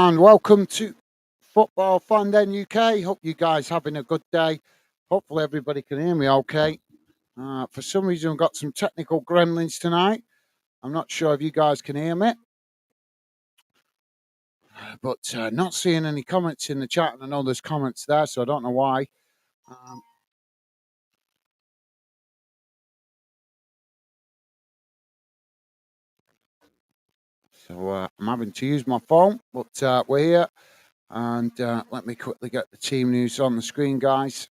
And welcome to Football Fun Then UK. Hope you guys having a good day. Hopefully everybody can hear me okay. For some reason, we've got some technical gremlins tonight. I'm not sure if you guys can hear me, but not seeing any comments in the chat. And I know there's comments there, so I don't know why. Um, so I'm having to use my phone, but we're here. And let me quickly get the team news on the screen, guys.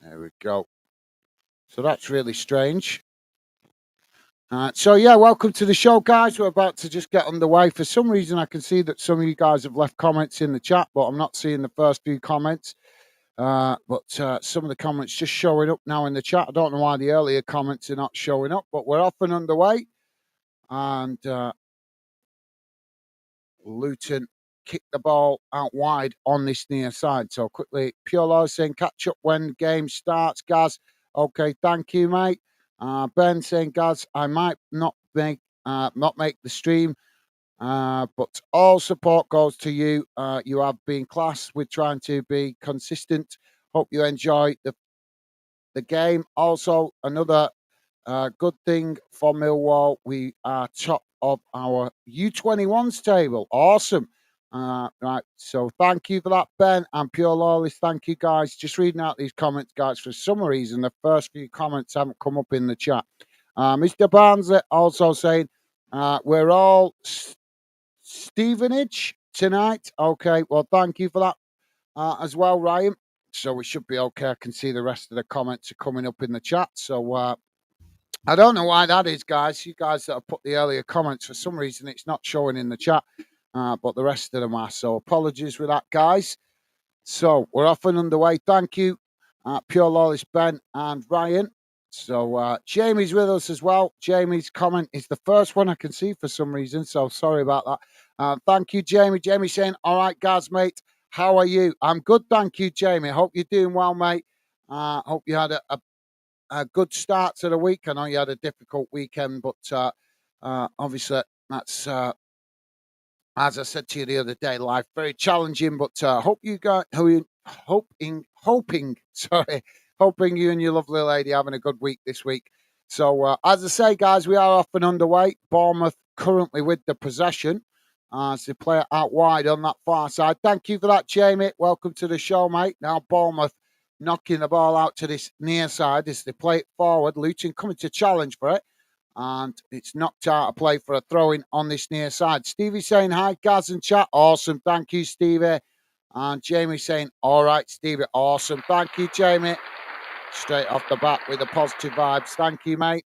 There we go. So that's really strange. Welcome to the show, guys. We're about to just get underway. For some reason, I can see that some of you guys have left comments in the chat, but I'm not seeing the first few comments. But some of the comments just showing up now in the chat. I don't know why the earlier comments are not showing up, but we're off and underway. And Luton kicked the ball out wide on this near side. So quickly, Pure Law saying catch up when game starts, Gaz. Okay, thank you, mate. Ben saying, Gaz, I might not make the stream, but all support goes to you. You have been class with trying to be consistent. Hope you enjoy the game. Also, another good thing for Millwall, we are top of our U21s table. Awesome. Right, so thank you for that, Ben and Pure Lawless. Thank you, guys. Just reading out these comments, guys. For some reason, the first few comments haven't come up in the chat. Mr. Barnsley also saying, we're all Stevenage tonight. Okay, well, thank you for that as well, Ryan. So we should be okay. I can see the rest of the comments are coming up in the chat. So I don't know why that is, guys. You guys that have put the earlier comments, for some reason, it's not showing in the chat, but the rest of them are. So apologies with that, guys. So we're off and underway. Thank you, Pure Lawless, Ben and Ryan. So Jamie's with us as well. Jamie's comment is the first one I can see for some reason, so sorry about that. Thank you, Jamie. Jamie saying, all right, Gaz, mate, how are you? I'm good, thank you, Jamie. Hope you're doing well, mate. Hope you had a good start to the week. I know you had a difficult weekend, but obviously that's as I said to you the other day, life very challenging. But hope you guys, hoping you and your lovely lady having a good week this week. So as I say, guys, we are off and underway. Bournemouth currently with the possession as they play it out wide on that far side. Thank you for that, Jamie. Welcome to the show, mate. Now Bournemouth knocking the ball out to this near side as they play it forward. Luton coming to challenge for it. And it's knocked out a play for a throw-in on this near side. Stevie saying, hi, Gaz and chat. Awesome. Thank you, Stevie. And Jamie saying, all right, Stevie. Awesome. Thank you, Jamie. Straight off the bat with the positive vibes. Thank you, mate.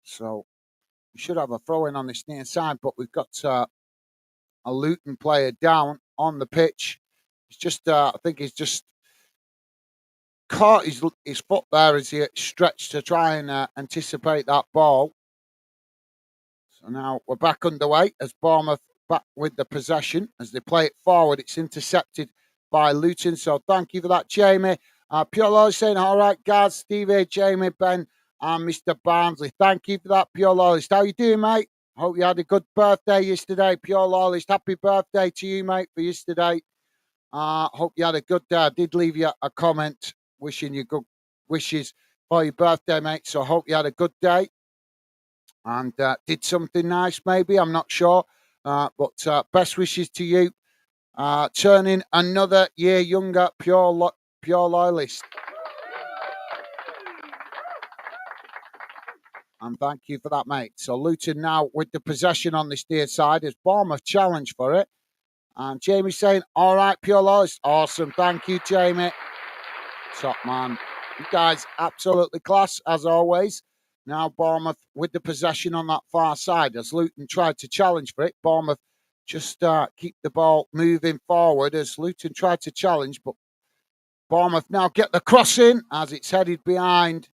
So we should have a throw-in on this near side, but we've got a Luton player down on the pitch. It's just, I think he's just caught his foot there as he stretched to try and anticipate that ball. So now we're back underway as Bournemouth back with the possession. As they play it forward, it's intercepted by Luton. So thank you for that, Jamie. Pure Lawless saying, all right, Gaz, Stevie, Jamie, Ben, and Mr. Barnsley. Thank you for that, Pure Lawless. How you doing, mate? Hope you had a good birthday yesterday, Pure Lawless. Happy birthday to you, mate, for yesterday. Hope you had a good day. I did leave you a comment wishing you good wishes for your birthday, mate. So I hope you had a good day and did something nice, maybe. I'm not sure. But best wishes to you. Turning another year younger, pure loyalist. And thank you for that, mate. So Luton now with the possession on this near side as Bournemouth challenge for it. And Jamie saying, all right, pure loyalist. Awesome. Thank you, Jamie. Top man. You guys, absolutely class, as always. Now Bournemouth with the possession on that far side as Luton tried to challenge for it. Bournemouth just keep the ball moving forward as Luton tried to challenge, but Bournemouth now get the cross in as it's headed behind.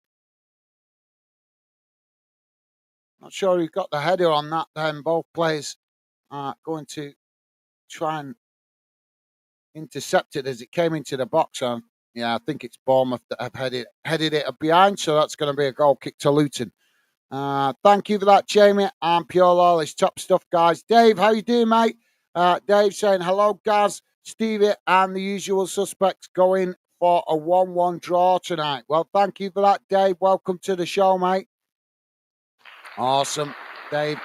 Not sure who got the header on that then. Both players are going to try and intercept it as it came into the box. Yeah, I think it's Bournemouth that have headed it behind, so that's going to be a goal kick to Luton. Thank you for that, Jamie. And Pure Lawless, top stuff, guys. Dave, how you doing, mate? Dave saying hello, Gaz, Stevie, and the usual suspects going for a 1-1 draw tonight. Well, thank you for that, Dave. Welcome to the show, mate. Awesome, Dave.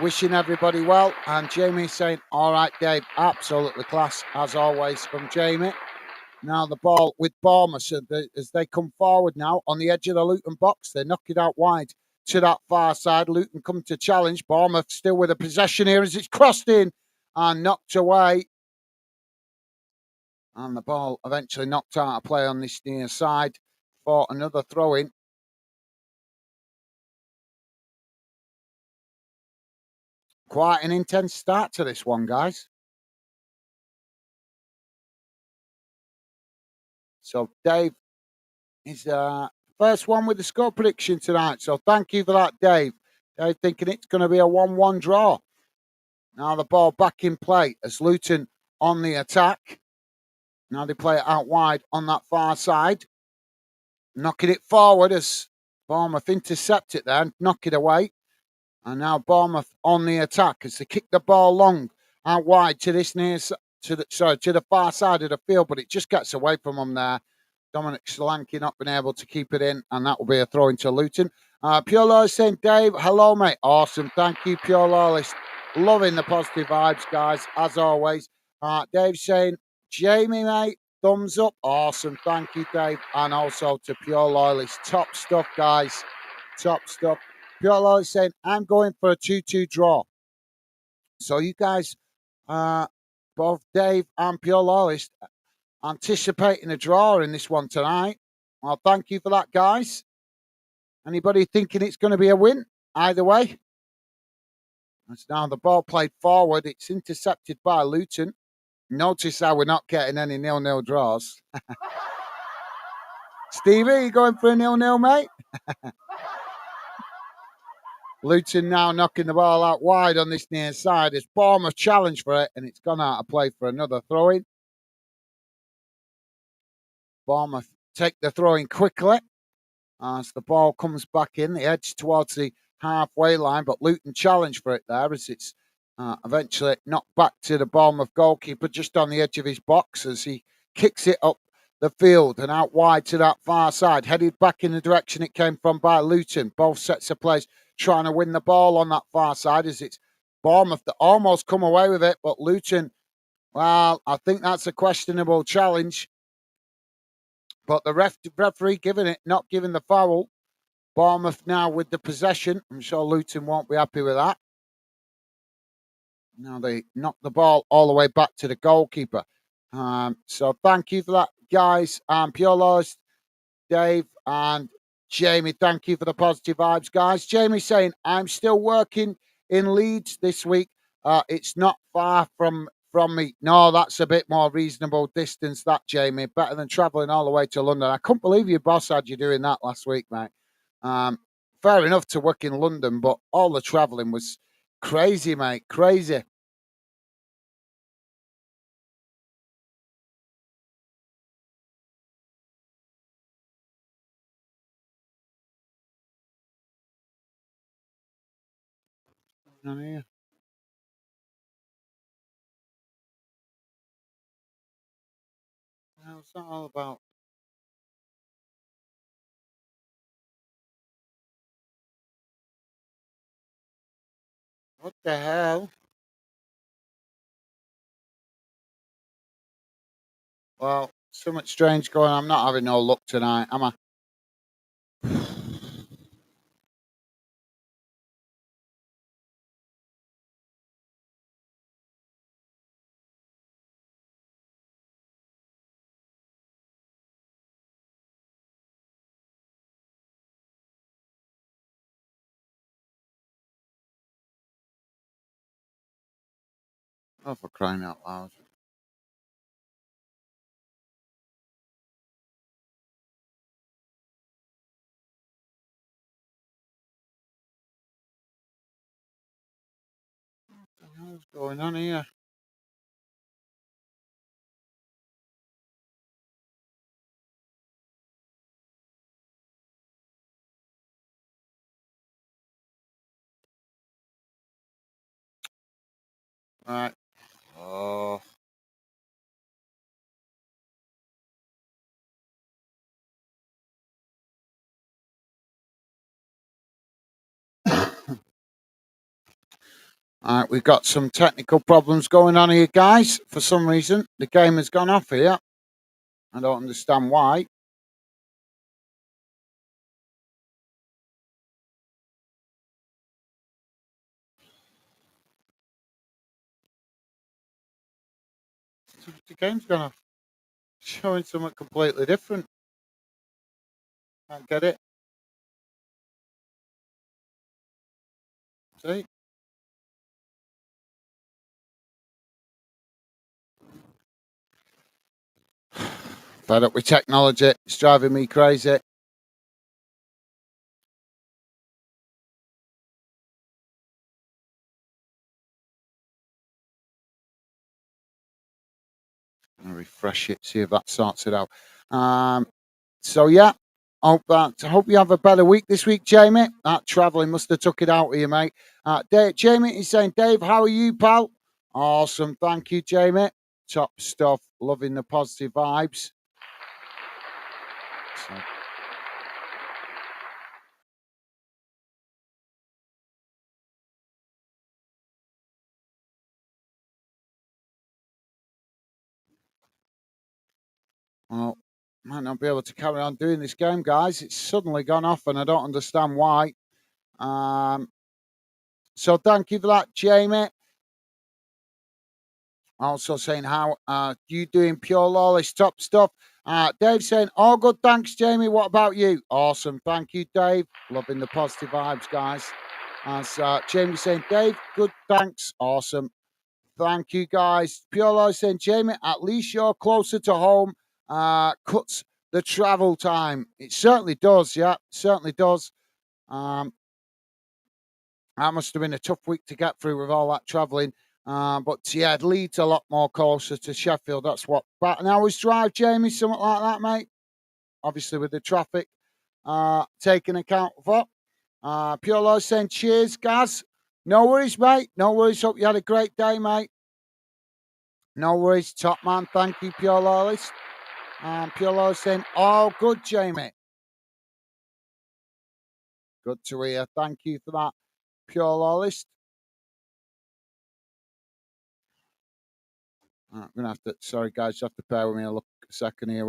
Wishing everybody well. And Jamie saying, all right, Dave, absolutely class, as always, from Jamie. Now the ball with Bournemouth as they come forward now on the edge of the Luton box. They knock it out wide to that far side. Luton come to challenge. Bournemouth still with a possession here as it's crossed in and knocked away. And the ball eventually knocked out of play on this near side for another throw-in. Quite an intense start to this one, guys. So Dave is first one with the score prediction tonight. So thank you for that, Dave. Dave thinking it's going to be a 1-1 draw. Now the ball back in play as Luton on the attack. Now they play it out wide on that far side. Knocking it forward as Bournemouth intercept it there and knock it away. And now Bournemouth on the attack as they kick the ball long out wide to this to the far side of the field, but it just gets away from them there. Dominic Solanke not been able to keep it in, and that will be a throw into Luton. Pure Lawless saying, Dave, hello, mate. Awesome. Thank you, Pure Lawless. Loving the positive vibes, guys, as always. Dave saying, Jamie, mate, thumbs up. Awesome. Thank you, Dave. And also to Pure Loyalist. Top stuff, guys. Top stuff. Pure Loyalist saying, I'm going for a 2-2 draw. So you guys, both Dave and Pure Loyalist, anticipating a draw in this one tonight. Well, thank you for that, guys. Anybody thinking it's going to be a win? Either way. That's now the ball played forward. It's intercepted by Luton. Notice how we're not getting any 0-0 draws. Stevie, you going for a 0-0, mate? Luton now knocking the ball out wide on this near side. It's Bournemouth challenge for it, and it's gone out of play for another throw-in. Bournemouth take the throw-in quickly as the ball comes back in, the edge towards the halfway line, but Luton challenge for it there as it's eventually knocked back to the Bournemouth goalkeeper just on the edge of his box as he kicks it up the field and out wide to that far side, headed back in the direction it came from by Luton. Both sets of players trying to win the ball on that far side as it's Bournemouth that almost come away with it, but Luton, well, I think that's a questionable challenge. But the referee giving it, not giving the foul. Bournemouth now with the possession. I'm sure Luton won't be happy with that. Now they knock the ball all the way back to the goalkeeper. So thank you for that, guys. Pure Loss, Dave, and Jamie. Thank you for the positive vibes, guys. Jamie saying, I'm still working in Leeds this week. It's not far from me. No, that's a bit more reasonable distance, that, Jamie. Better than travelling all the way to London. I couldn't believe your boss had you doing that last week, mate. Fair enough to work in London, but all the travelling was crazy, mate. Crazy. Yeah. What's that all about? What the hell? Well, something strange going on. I'm not having no luck tonight, am I? Oh, for crying out loud. What the hell's going on here? Right. Oh. All right, we've got some technical problems going on here, guys. For some reason, the game has gone off here. I don't understand why. The game's gone off. Showing something completely different. Can't get it. See? Fed up with technology. It's driving me crazy. I'll refresh it, see if that sorts it out. So yeah, hope you have a better week this week, Jamie. That travelling must have took it out of you, mate. Jamie is saying, Dave, how are you, pal? Awesome, thank you, Jamie. Top stuff. Loving the positive vibes. So, well, might not be able to carry on doing this game, guys. It's suddenly gone off, and I don't understand why. Um, so thank you for that, Jamie. Also saying how you doing, pure lawless top stuff. Dave saying all good, thanks, Jamie. What about you? Awesome, thank you, Dave. Loving the positive vibes, guys. As Jamie saying, Dave, good, thanks, awesome. Thank you, guys. Pure lawless saying, Jamie, at least you're closer to home. Cuts the travel time. It certainly does. Yeah, certainly does. Um, that must have been a tough week to get through with all that travelling. But yeah, it leads a lot more closer to Sheffield. That's what, about an hour's drive, Jamie, something like that, mate. Obviously, with the traffic taking account of that. Pure Law saying cheers, Gaz. No worries, mate. No worries. Hope you had a great day, mate. No worries, top man. Thank you, Pure Lawless. Pure Law saying, all good, Jamie. Good to hear. Thank you for that, Pure Lawless. I'm gonna have to. Sorry, guys, you have to bear with me a second here.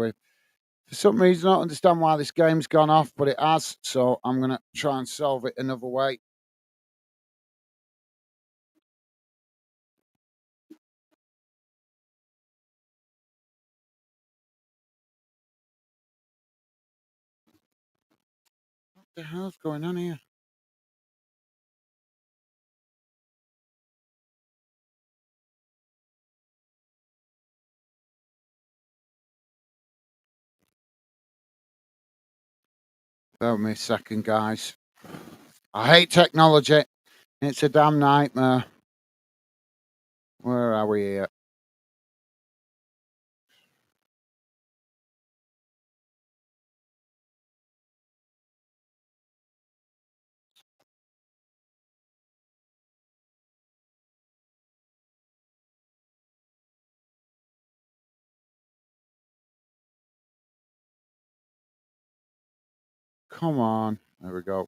For some reason, I don't understand why this game's gone off, but it has. So I'm gonna try and solve it another way. What the hell's going on here? Bear with me a second, guys. I hate technology. It's a damn nightmare. Where are we here? Come on. There we go.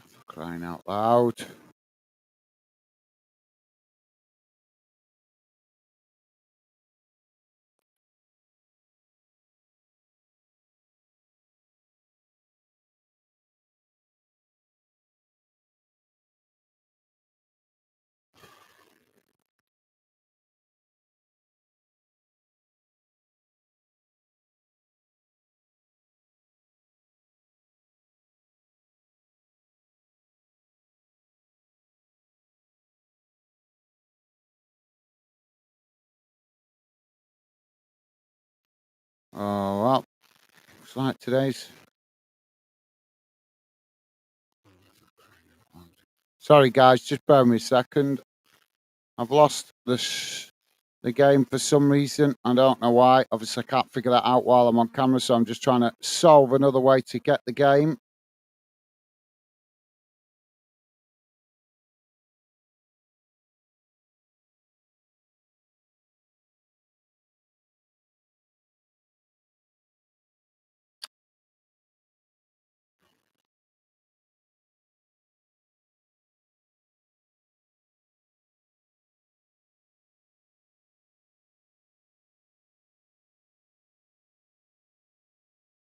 For crying out loud. Oh, well, looks like today's. Sorry, guys, just bear with me a second. I've lost the game for some reason. I don't know why. Obviously, I can't figure that out while I'm on camera, so I'm just trying to solve another way to get the game.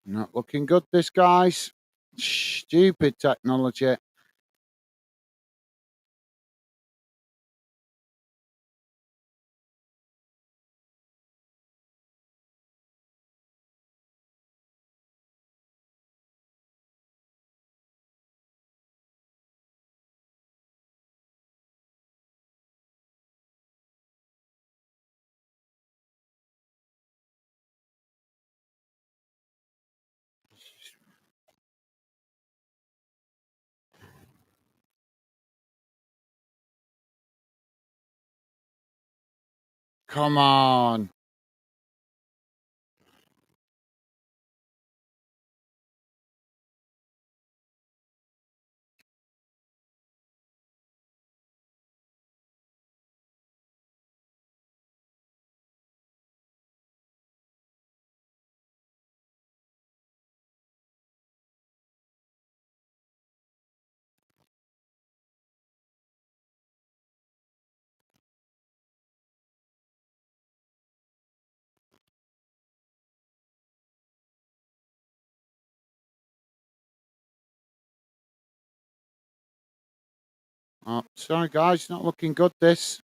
Not looking good, this, guys. Stupid technology. Come on. Oh, sorry, guys. Not looking good, this.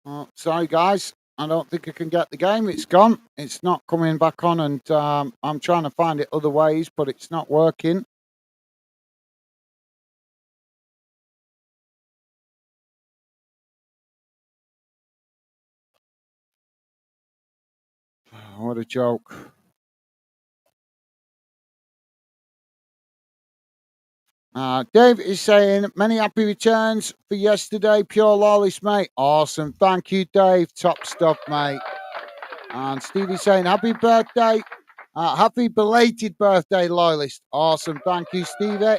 Oh, sorry, guys. I don't think I can get the game. It's gone. It's not coming back on, and I'm trying to find it other ways, but it's not working. What a joke. Dave is saying, many happy returns for yesterday. Pure lawless, mate. Awesome. Thank you, Dave. Top stuff, mate. And Stevie's saying, happy birthday. Happy belated birthday, loyalist. Awesome. Thank you, Stevie.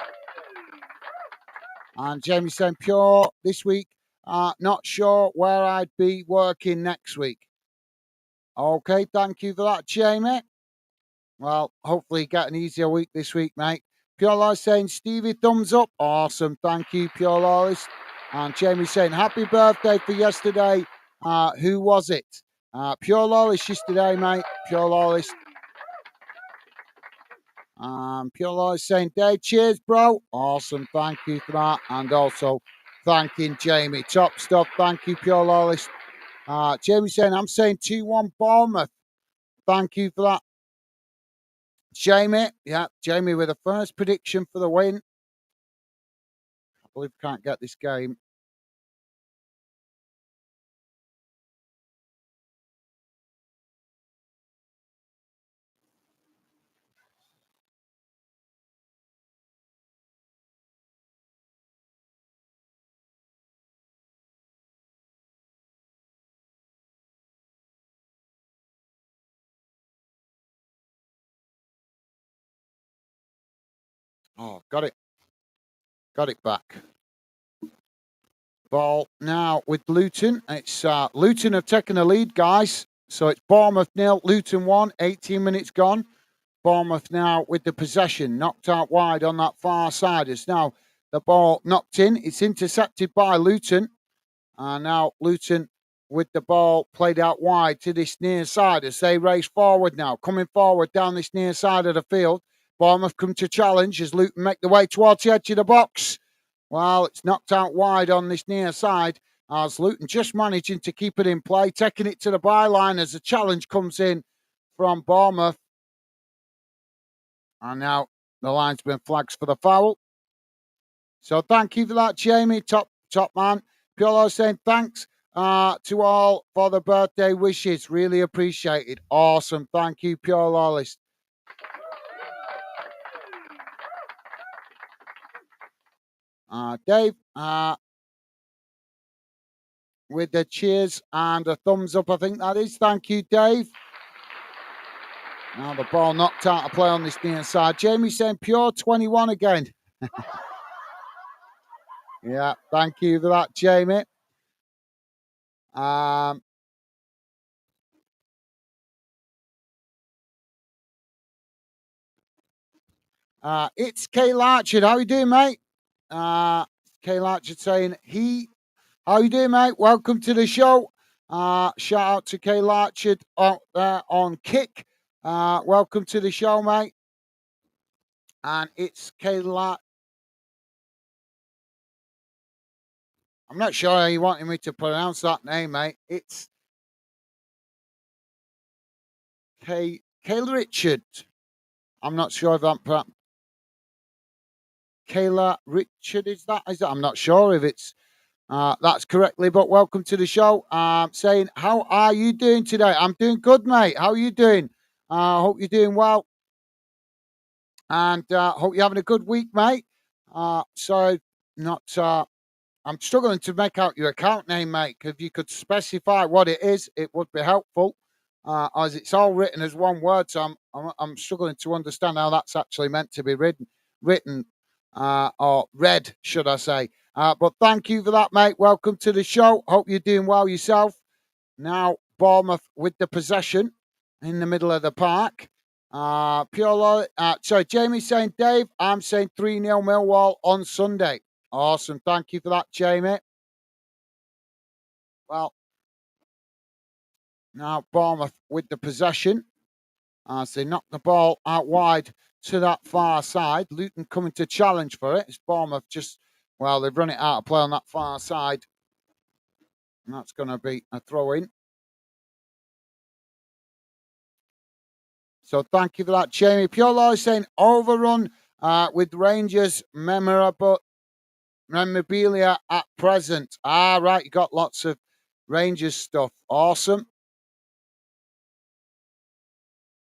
And Jamie's saying, pure this week. Not sure where I'd be working next week. Okay, thank you for that, Jamie. Well, hopefully get an easier week this week, mate. Pure Lawless saying, Stevie, thumbs up. Awesome. Thank you, Pure Lawless. And Jamie saying, happy birthday for yesterday. Who was it? Pure Lawless yesterday, mate. Pure Lawless. Pure Lawless saying, Dave, cheers, bro. Awesome. Thank you for that. And also thanking Jamie. Top stuff. Thank you, Pure Lawless. Jamie saying, I'm saying 2-1 Bournemouth. Thank you for that. Jamie, yeah, Jamie with the first prediction for the win. I believe I can't get this game. Oh, got it. Got it back. Ball now with Luton. It's Luton have taken the lead, guys. So it's Bournemouth 0, Luton 1, 18 minutes gone. Bournemouth now with the possession, knocked out wide on that far side. It's now the ball knocked in. It's intercepted by Luton. And now Luton with the ball played out wide to this near side as they race forward now, coming forward down this near side of the field. Bournemouth come to challenge as Luton make the way towards the edge of the box. Well, it's knocked out wide on this near side. As Luton just managing to keep it in play, taking it to the byline as a challenge comes in from Bournemouth. And now the line's been flagged for the foul. So thank you for that, Jamie, top man. Piolo saying thanks to all for the birthday wishes. Really appreciated. Awesome. Thank you, Piolo. Dave, with the cheers and a thumbs up, I think that is. Thank you, Dave. Now the ball knocked out of play on this near side. Jamie saying pure 21 again. Yeah, thank you for that, Jamie. It's Kay Larchard. How you doing, mate? Kay Larchard saying how you doing, mate? Welcome to the show. Shout out to Kay Larchard out there on Kick. Welcome to the show, mate. And it's Kay Larchard. I'm not sure how you wanted me to pronounce that name, mate. It's Kay Richard. I'm not sure if I'm Kayla Richard, is that? I'm not sure if it's that's correctly, but welcome to the show. Saying, how are you doing today? I'm doing good, mate. How are you doing? Hope you're doing well. And hope you're having a good week, mate. So not I'm struggling to make out your account name, mate. If you could specify what it is, it would be helpful. As it's all written as one word, so I'm struggling to understand how that's actually meant to be written or read, should I say? But thank you for that, mate. Welcome to the show. Hope you're doing well yourself. Now Bournemouth with the possession in the middle of the park. Sorry, Jamie's saying Dave. I'm saying 3-0 Millwall on Sunday. Awesome. Thank you for that, Jamie. Well, now Bournemouth with the possession as they knock the ball out wide to that far side. Luton coming to challenge for it. It's Bournemouth they've run it out of play on that far side. And that's going to be a throw in. So thank you for that, Jamie. Piolo is saying overrun with Rangers memorabilia at present. Right. You got lots of Rangers stuff. Awesome.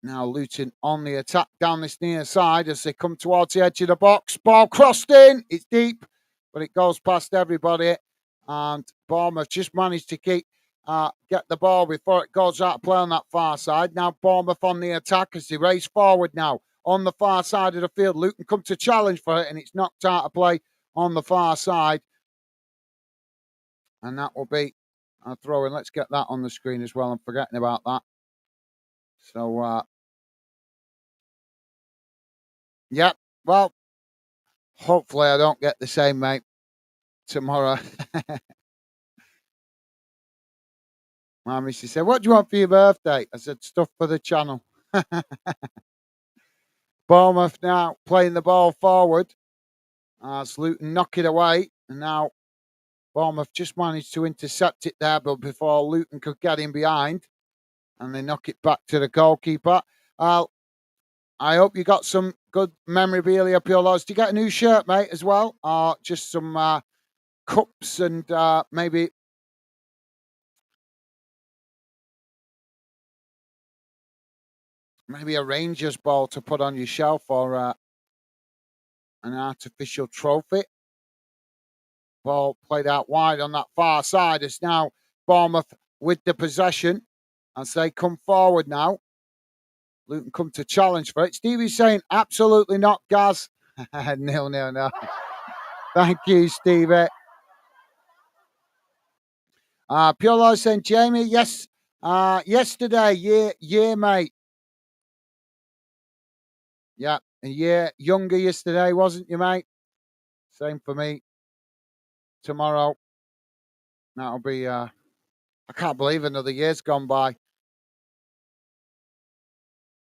Now Luton on the attack down this near side as they come towards the edge of the box. Ball crossed in. It's deep, but it goes past everybody. And Bournemouth just managed to get the ball before it goes out of play on that far side. Now Bournemouth on the attack as they race forward now on the far side of the field. Luton come to challenge for it, and it's knocked out of play on the far side. And that will be a throw in. Let's get that on the screen as well. I'm forgetting about that. So, yeah, well, hopefully I don't get the same, mate, tomorrow. My missus said, what do you want for your birthday? I said, stuff for the channel. Bournemouth now playing the ball forward as Luton knock it away. And now Bournemouth just managed to intercept it there, but before Luton could get in behind. And they knock it back to the goalkeeper. I hope you got some good memorabilia, Piolos. Do you get a new shirt, mate, as well? Or just some cups and maybe a Rangers ball to put on your shelf or an artificial trophy. Ball played out wide on that far side. It's now Bournemouth with the possession as they come forward now. Luton come to challenge for it. Stevie's saying, absolutely not, Gaz. No. Thank you, Stevie. Piolo saying, Jamie, yes, yesterday, year, mate. Yeah, a year younger yesterday, wasn't you, mate? Same for me. Tomorrow, that'll be, I can't believe another year's gone by.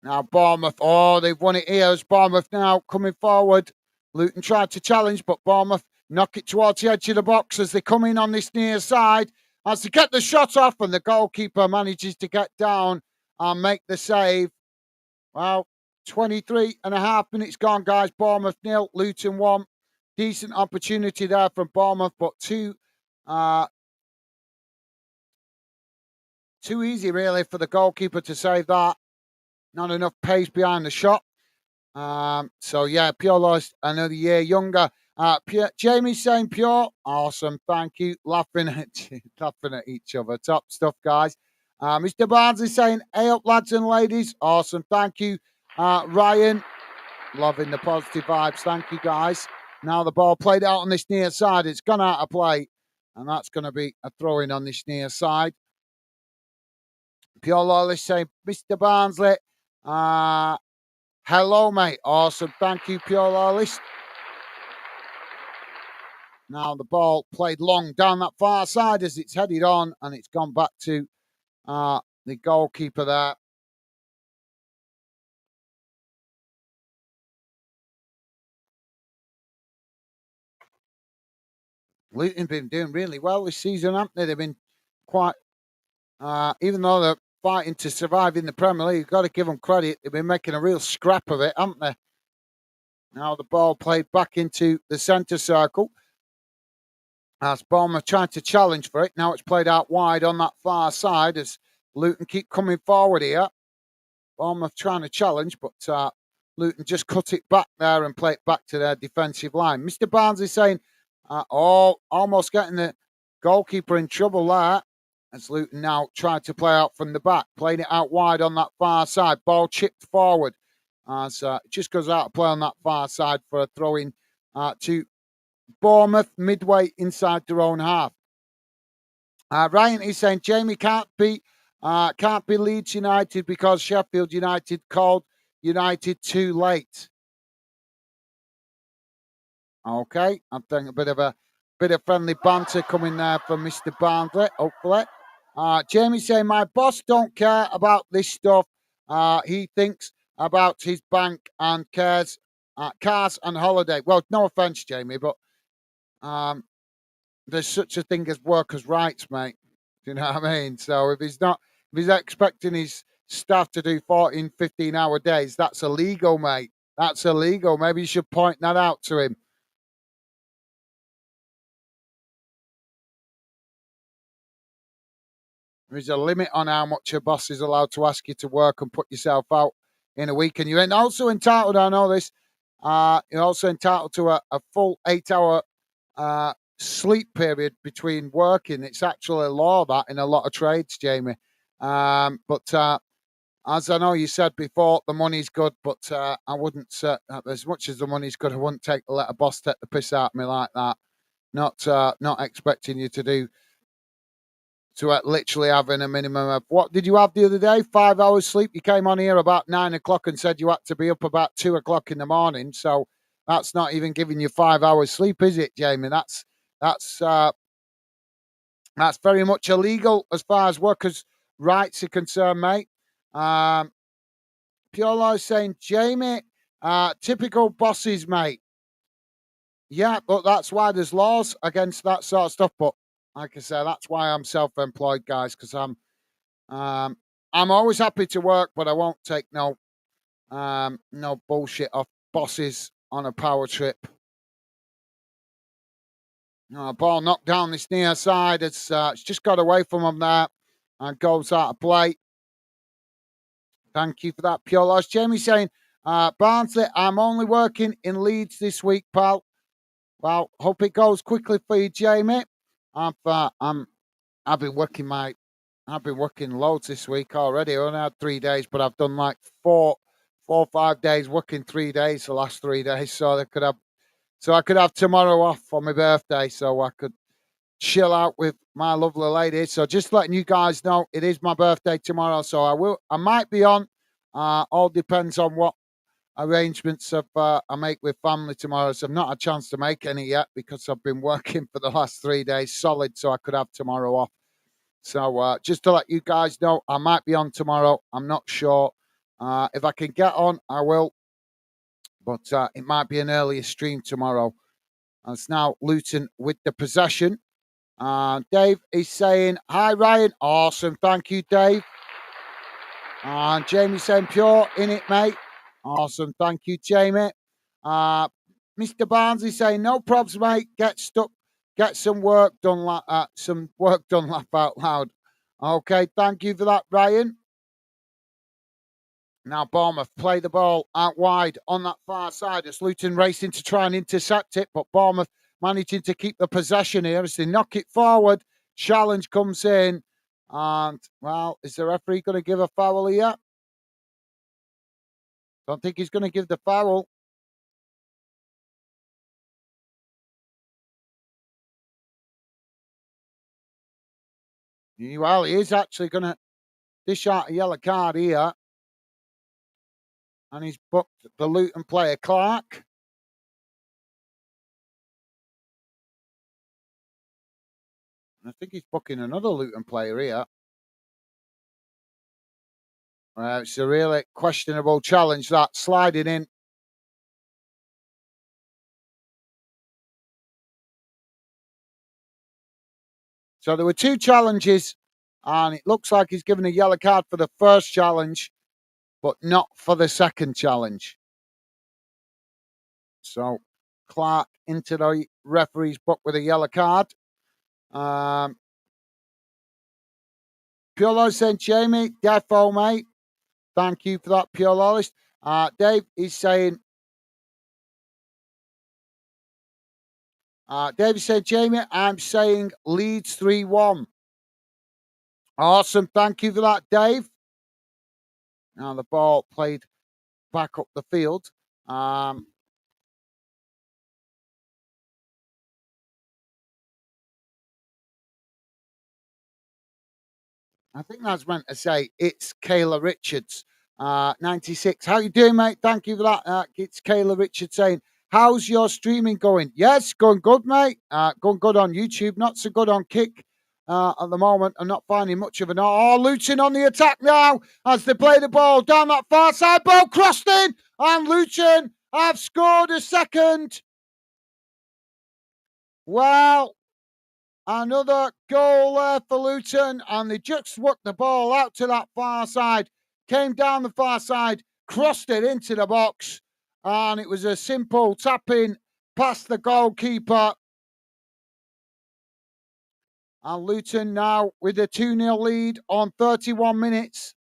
Now Bournemouth, they've won it here. It's Bournemouth now coming forward. Luton tried to challenge, but Bournemouth knock it towards the edge of the box as they come in on this near side. As they get the shot off, and the goalkeeper manages to get down and make the save. Well, 23 and a half minutes gone, guys. Bournemouth 0, Luton 1. Decent opportunity there from Bournemouth, but too easy, really, for the goalkeeper to save that. Not enough pace behind the shot. So, yeah, Piolo's another year younger. Jamie's saying Pure. Awesome. Thank you. Laughing at each other. Top stuff, guys. Mr. Barnes is saying, hey up, lads and ladies. Awesome. Thank you. Ryan, loving the positive vibes. Thank you, guys. Now the ball played out on this near side. It's gone out of play. And that's going to be a throw-in on this near side. Pure Lawless saying, Mr. Barnsley, hello, mate. Awesome. Thank you, Pure Lawless. Now the ball played long down that far side as it's headed on, and it's gone back to the goalkeeper there. Luton been doing really well this season, haven't they? They've been quite, even though they're fighting to survive in the Premier League, you've got to give them credit. They've been making a real scrap of it, haven't they? Now the ball played back into the centre circle. As Bournemouth trying to challenge for it. Now it's played out wide on that far side as Luton keep coming forward here. Bournemouth trying to challenge, but Luton just cut it back there and play it back to their defensive line. Mr. Barnes is saying, almost getting the goalkeeper in trouble there. As Luton now tried to play out from the back, playing it out wide on that far side. Ball chipped forward. As it just goes out of play on that far side for a throw-in to Bournemouth midway inside their own half. Ryan is saying Jamie can't be Leeds United because Sheffield United called United too late. Okay, I think a bit of friendly banter coming there from Mr. Barnsley, hopefully. Jamie saying my boss don't care about this stuff. He thinks about his bank and cares cars and holiday. Well, no offence, Jamie, but there's such a thing as workers' rights, mate. Do you know what I mean? So if he's expecting his staff to do 14, 15-hour days, that's illegal, mate. That's illegal. Maybe you should point that out to him. There's a limit on how much a boss is allowed to ask you to work and put yourself out in a week. And you're also entitled, I know this, you're also entitled to a full 8-hour sleep period between working. It's actually a law that in a lot of trades, Jamie. But as I know you said before, the money's good, but I wouldn't, as much as the money's good, I wouldn't let a boss take the piss out of me like that. Not expecting you to literally having a minimum of, what did you have the other day? 5 hours sleep. You came on here about 9 o'clock and said you had to be up about 2 o'clock in the morning. So that's not even giving you 5 hours sleep, is it, Jamie? That's very much illegal as far as workers' rights are concerned, mate. Pure Law is saying, Jamie, typical bosses, mate. Yeah, but that's why there's laws against that sort of stuff. But like I say, that's why I'm self-employed, guys, because I'm always happy to work, but I won't take no bullshit off bosses on a power trip. Ball knocked down this near side. It's just got away from him there and goes out of play. Thank you for that, Pure Loss. Jamie saying, Barnsley, I'm only working in Leeds this week, pal. Well, hope it goes quickly for you, Jamie. I've been working loads this week already. I only had 3 days, but I've done like four or 5 days working 3 days the last 3 days. So I could have tomorrow off for my birthday, so I could chill out with my lovely lady. So just letting you guys know, it is my birthday tomorrow, so I might be on. All depends on what arrangements I make with family tomorrow. So I've not had a chance to make any yet because I've been working for the last 3 days solid, so I could have tomorrow off. So just to let you guys know, I might be on tomorrow. I'm not sure. If I can get on, I will. But it might be an earlier stream tomorrow. And it's now Luton with the possession. Dave is saying, hi, Ryan. Awesome. Thank you, Dave. And Jamie saying, pure in it, mate. Awesome. Thank you, Jamie. Mr. Barnes is saying, no probs, mate. Get stuck. Get some work done. Laugh out loud. Okay. Thank you for that, Ryan. Now Bournemouth play the ball out wide on that far side as Luton racing to try and intercept it, but Bournemouth managing to keep the possession here as they knock it forward. Challenge comes in, and, well, is the referee going to give a foul here? Don't think he's going to give the foul. Well, he is actually going to dish out a yellow card here. And he's booked the Luton player, Clark. I think he's booking another Luton player here. It's a really questionable challenge, that, sliding in. So there were two challenges, and it looks like he's given a yellow card for the first challenge, but not for the second challenge. So Clark into the referee's book with a yellow card. Pure Lolis saying, Jamie, defo, mate. Thank you for that, Pure Lolis. Dave is saying, David said, Jamie, I'm saying Leeds 3-1. Awesome. Thank you for that, Dave. Now the ball played back up the field. I think that's meant to say it's Kayla Richards, 96. How you doing, mate? Thank you for that. It's Kayla Richards saying, how's your streaming going? Yes, going good, mate. Going good on YouTube. Not so good on Kick at the moment. I'm not finding much of an... Oh, Luton on the attack now as they play the ball down that far side. Ball crossed in, and Luton have scored a second. Well, another goal there for Luton, and they just worked the ball out to that far side, came down the far side, crossed it into the box, and it was a simple tap-in past the goalkeeper. And Luton now with a 2-0 lead on 31 minutes.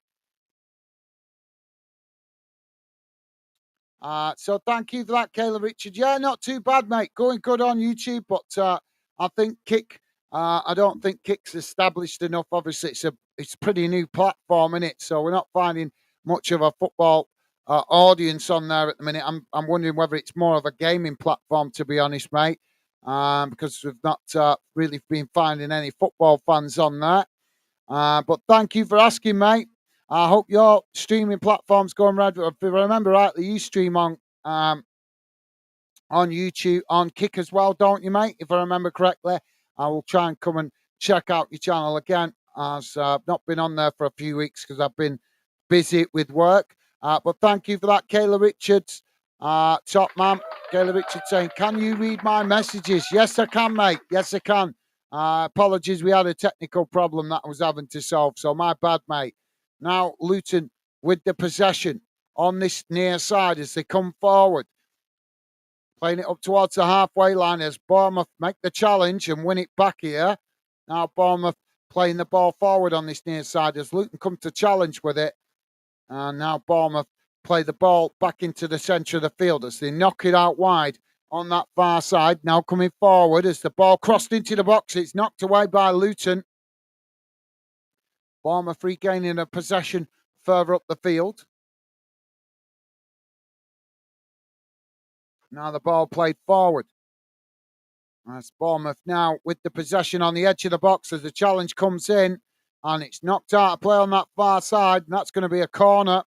So thank you for that, Kayla Richard. Yeah, not too bad, mate. Going good on YouTube, but I think Kick... I don't think Kick's established enough. Obviously, it's a pretty new platform, isn't it? So we're not finding much of a football audience on there at the minute. I'm wondering whether it's more of a gaming platform, to be honest, mate, because we've not really been finding any football fans on there. But thank you for asking, mate. I hope your streaming platform's going right. If I remember rightly, you stream on YouTube, on Kick as well, don't you, mate? If I remember correctly. I will try and come and check out your channel again, as I've not been on there for a few weeks because I've been busy with work. But thank you for that, Kayla Richards. Top man, Kayla Richards saying, can you read my messages? Yes, I can, mate. Yes, I can. Apologies, we had a technical problem that I was having to solve, so my bad, mate. Now Luton with the possession on this near side as they come forward. Playing it up towards the halfway line as Bournemouth make the challenge and win it back here. Now Bournemouth playing the ball forward on this near side as Luton come to challenge with it. And now Bournemouth play the ball back into the centre of the field as they knock it out wide on that far side. Now coming forward as the ball crossed into the box. It's knocked away by Luton. Bournemouth regaining a possession further up the field. Now the ball played forward. That's Bournemouth now with the possession on the edge of the box as the challenge comes in. And it's knocked out of play on that far side. And that's going to be a corner.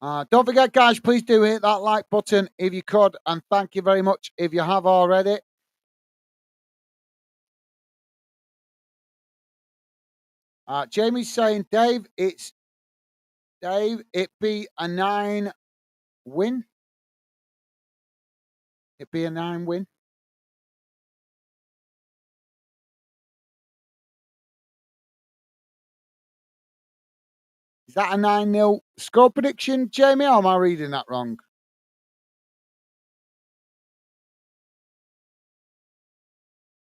Don't forget, guys, please do hit that like button if you could. And thank you very much if you have already. Jamie's saying, Dave, it be a 9 win. It be a 9 win. Is that a 9-0 score prediction, Jamie, or am I reading that wrong?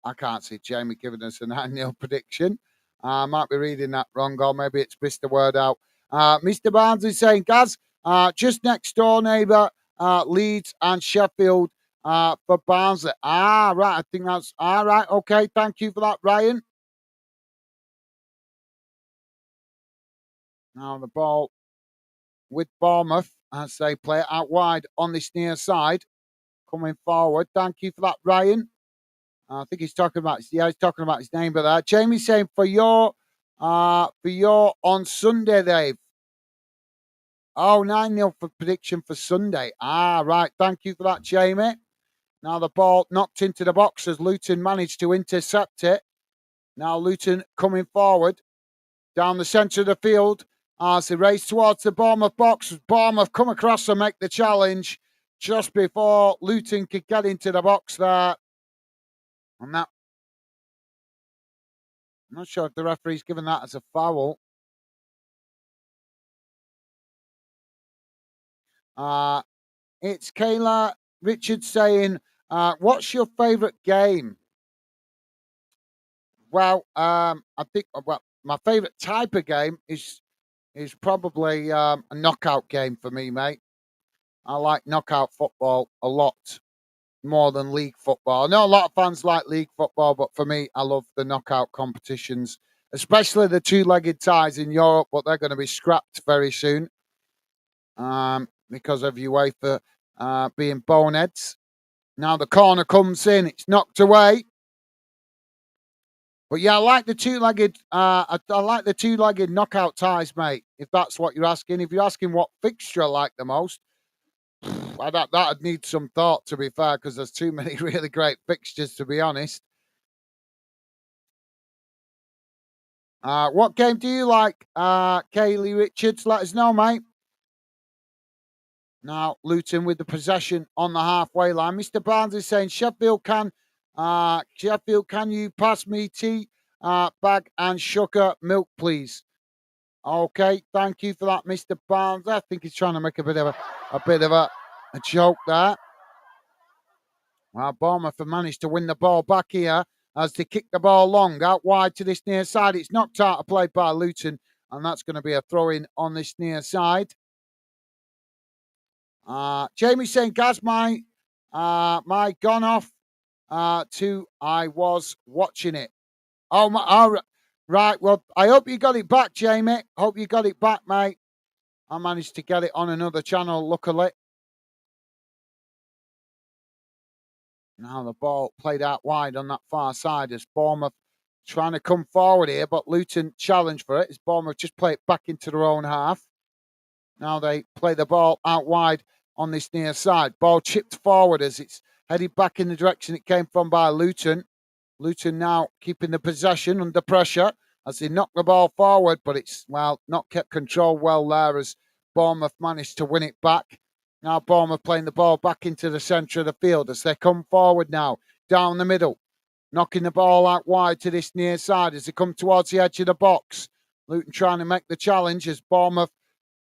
I can't see Jamie giving us a 9-0 prediction. I might be reading that wrong, or maybe it's missed the word out. Mr. Barnes is saying, Gaz, just next door neighbour, Leeds and Sheffield for Barnsley. Right. I think that's all right. Okay. Thank you for that, Ryan. Now the ball with Bournemouth as they play it out wide on this near side. Coming forward. Thank you for that, Ryan. I think he's talking about he's talking about his name, but Jamie's saying for your on Sunday, Dave. Oh, 9-0 for prediction for Sunday. Right. Thank you for that, Jamie. Now the ball knocked into the box as Luton managed to intercept it. Now Luton coming forward down the centre of the field as they race towards the Bournemouth box. Bournemouth come across and make the challenge just before Luton could get into the box there. And that, I'm not sure if the referee's given that as a foul. It's Kayla Richards saying, what's your favourite game? Well, I think my favourite type of game is probably a knockout game for me, mate. I like knockout football a lot more than league football. I know a lot of fans like league football, but for me, I love the knockout competitions, especially the two-legged ties in Europe, but they're going to be scrapped very soon because of UEFA being boneheads. Now the corner comes in, it's knocked away. But yeah, I like the two-legged. I like the two-legged knockout ties, mate. If that's what you're asking. If you're asking what fixture I like the most, that'd need some thought. To be fair, because there's too many really great fixtures. To be honest. What game do you like, Kaylee Richards? Let us know, mate. Now Luton with the possession on the halfway line. Mr. Barnes is saying Sheffield, can you pass me tea, bag and sugar milk, please? Okay, thank you for that, Mr. Barnes. I think he's trying to make a bit of a joke there. Well, Bournemouth have managed to win the ball back here as they kick the ball long out wide to this near side. It's knocked out of play by Luton, and that's going to be a throw in on this near side. Jamie's saying, Gaz, my gone off to I was watching it. Right. Well, I hope you got it back, Jamie. Hope you got it back, mate. I managed to get it on another channel, luckily. Now the ball played out wide on that far side as Bournemouth trying to come forward here, but Luton challenged for it as Bournemouth just play it back into their own half. Now they play the ball out wide on this near side. Ball chipped forward as it's headed back in the direction it came from by Luton. Luton now keeping the possession under pressure as they knock the ball forward, but it's, well, not kept control well there as Bournemouth managed to win it back. Now Bournemouth playing the ball back into the centre of the field as they come forward now, down the middle, knocking the ball out wide to this near side as they come towards the edge of the box. Luton trying to make the challenge as Bournemouth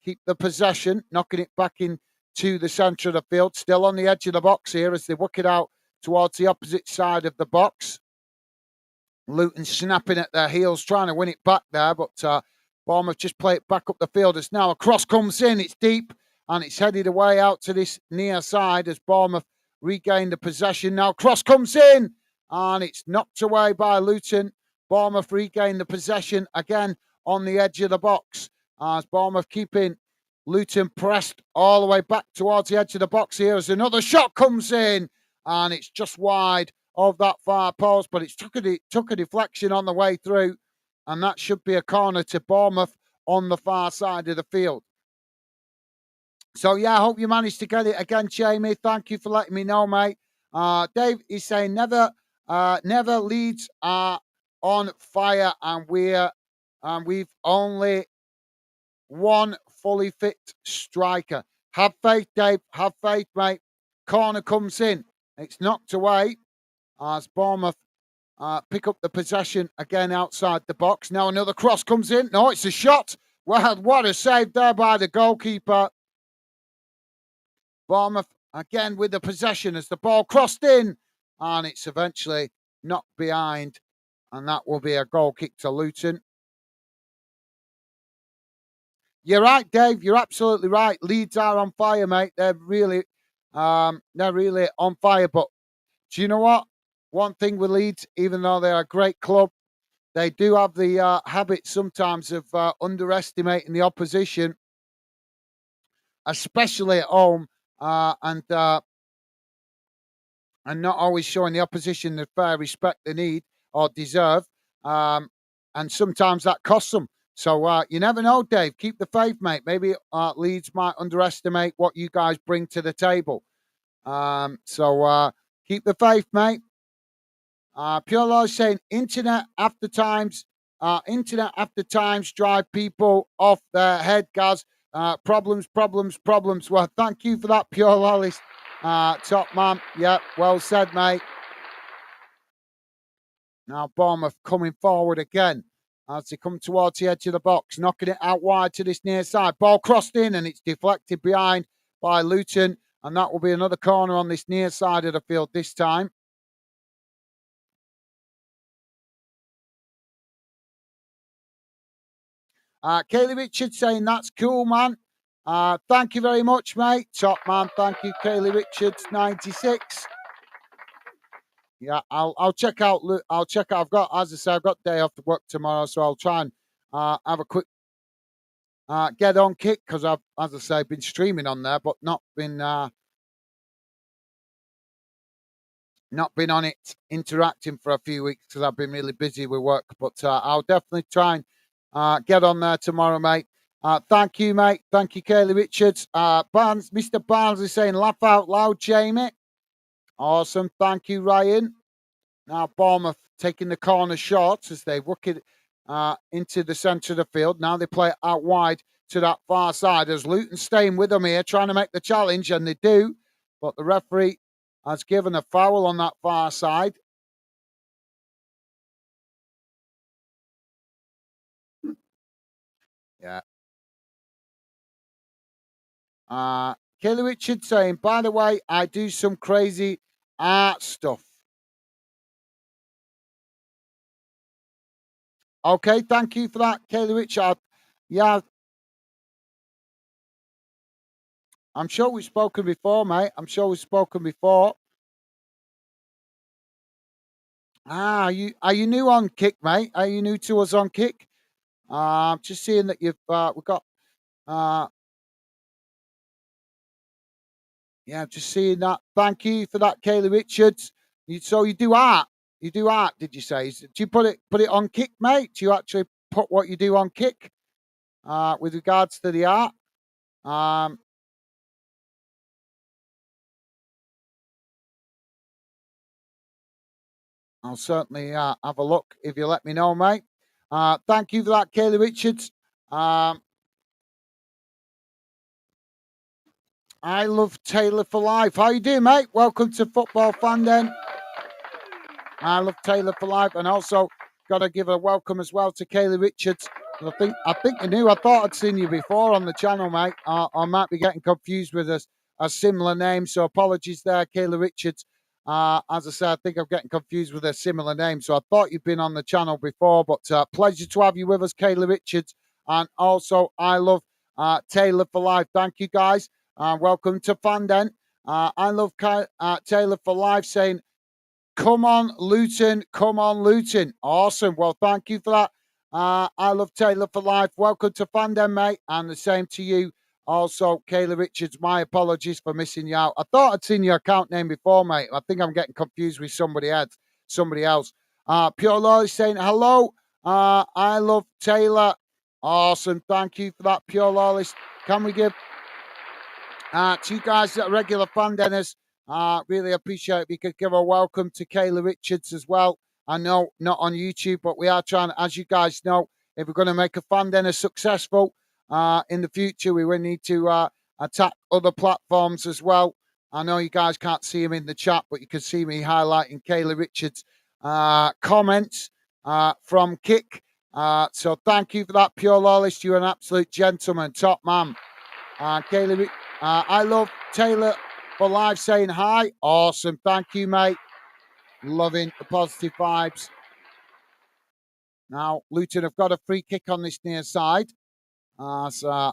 keep the possession, knocking it back into the centre of the field, still on the edge of the box here as they work it out towards the opposite side of the box. Luton snapping at their heels, trying to win it back there, but Bournemouth just play it back up the field as now a cross comes in. It's deep and it's headed away out to this near side as Bournemouth regain the possession. Now cross comes in and it's knocked away by Luton. Bournemouth regain the possession again on the edge of the box as Bournemouth keeping Luton pressed all the way back towards the edge of the box here as another shot comes in and it's just wide of that far post, but it took a deflection on the way through, and that should be a corner to Bournemouth on the far side of the field. So yeah, I hope you managed to get it again, Jamie. Thank you for letting me know, mate. Dave is saying never Leeds are on fire, and we've only one fully fit striker. Have faith, Dave. Have faith, mate. Corner comes in. It's knocked away as Bournemouth pick up the possession again outside the box. Now another cross comes in. No, it's a shot. Well, what a save there by the goalkeeper. Bournemouth again with the possession as the ball crossed in, and it's eventually knocked behind, and that will be a goal kick to Luton. You're right, Dave. You're absolutely right. Leeds are on fire, mate. They're really on fire. But do you know what? One thing with Leeds, even though they're a great club, they do have the habit sometimes of underestimating the opposition, especially at home, and not always showing the opposition the fair respect they need or deserve. And sometimes that costs them. So you never know, Dave. Keep the faith, mate. Maybe Leeds might underestimate what you guys bring to the table. So keep the faith, mate. Pure Law is saying internet after times drive people off their head, Gaz. Problems. Well, thank you for that, Pure Lollies. Top man. Yeah, well said, mate. Now Bournemouth coming forward again as they come towards the edge of the box, knocking it out wide to this near side. Ball crossed in and it's deflected behind by Luton, and that will be another corner on this near side of the field this time. Kaylee Richards saying that's cool, man. Thank you very much, mate. Top man. Thank you, Kaylee Richards, 96. Yeah, I'll check out. I'll check out. I've got, as I say, I've got day off work tomorrow, so I'll try and have a quick get on Kick because I've, as I say, been streaming on there, but not been on it interacting for a few weeks because I've been really busy with work. But I'll definitely try and get on there tomorrow, mate. Thank you, mate. Thank you, Kaylee Richards. Barnes, Mr. Barnes is saying, laugh out loud, Jamie. Awesome. Thank you, Ryan. Now Bournemouth taking the corner short as they work it into the centre of the field. Now they play it out wide to that far side as Luton staying with them here, trying to make the challenge, and they do. But the referee has given a foul on that far side. Yeah. Kaylee Richards saying, by the way, I do some crazy art stuff. Okay, thank you for that, Kaylee Richard. Yeah, I'm sure we've spoken before, mate. I'm sure we've spoken before. Are you new on Kick, mate? Are you new to us on Kick? Just seeing that we've got yeah, just seeing that. Thank you for that, Kaylee Richards. So you do art. You do art, did you say? Do you put it on Kick, mate? Do you actually put what you do on Kick? With regards to the art. Um, I'll certainly have a look if you let me know, mate. Thank you for that, Kaylee Richards. I love Taylor for life. How you doing, mate? Welcome to Football Fan Den. I love Taylor for life, and also got to give a welcome as well to Kaylee Richards. I think you knew. I thought I'd seen you before on the channel, mate. I might be getting confused with a similar name, so apologies there, Kaylee Richards. As I said, I think I'm getting confused with a similar name, so I thought you'd been on the channel before. But pleasure to have you with us, Kaylee Richards, and also I love Taylor for life. Thank you, guys. Welcome to Fan Den. I love Taylor for life saying, come on, Luton. Come on, Luton. Awesome. Well, thank you for that. I love Taylor for life. Welcome to Fan Den, mate. And the same to you. Also, Kayla Richards, my apologies for missing you out. I thought I'd seen your account name before, mate. I think I'm getting confused with somebody else. Pure Law is saying hello. I love Taylor. Awesome. Thank you for that, Pure Lawless. Can we give to you guys that are regular Fan Denners? Really appreciate it. If you could give a welcome to Kayla Richards as well. I know not on YouTube, but we are trying, as you guys know, if we're going to make a Fan Denner successful in the future, we will need to attack other platforms as well. I know you guys can't see him in the chat, but you can see me highlighting Kaylee Richards' comments from Kick. So thank you for that, Pure Loyalist. You're an absolute gentleman, top man. Kaylee, I love Taylor for live saying hi. Awesome. Thank you, mate. Loving the positive vibes. Now, Luton have got a free kick on this near side. So I'm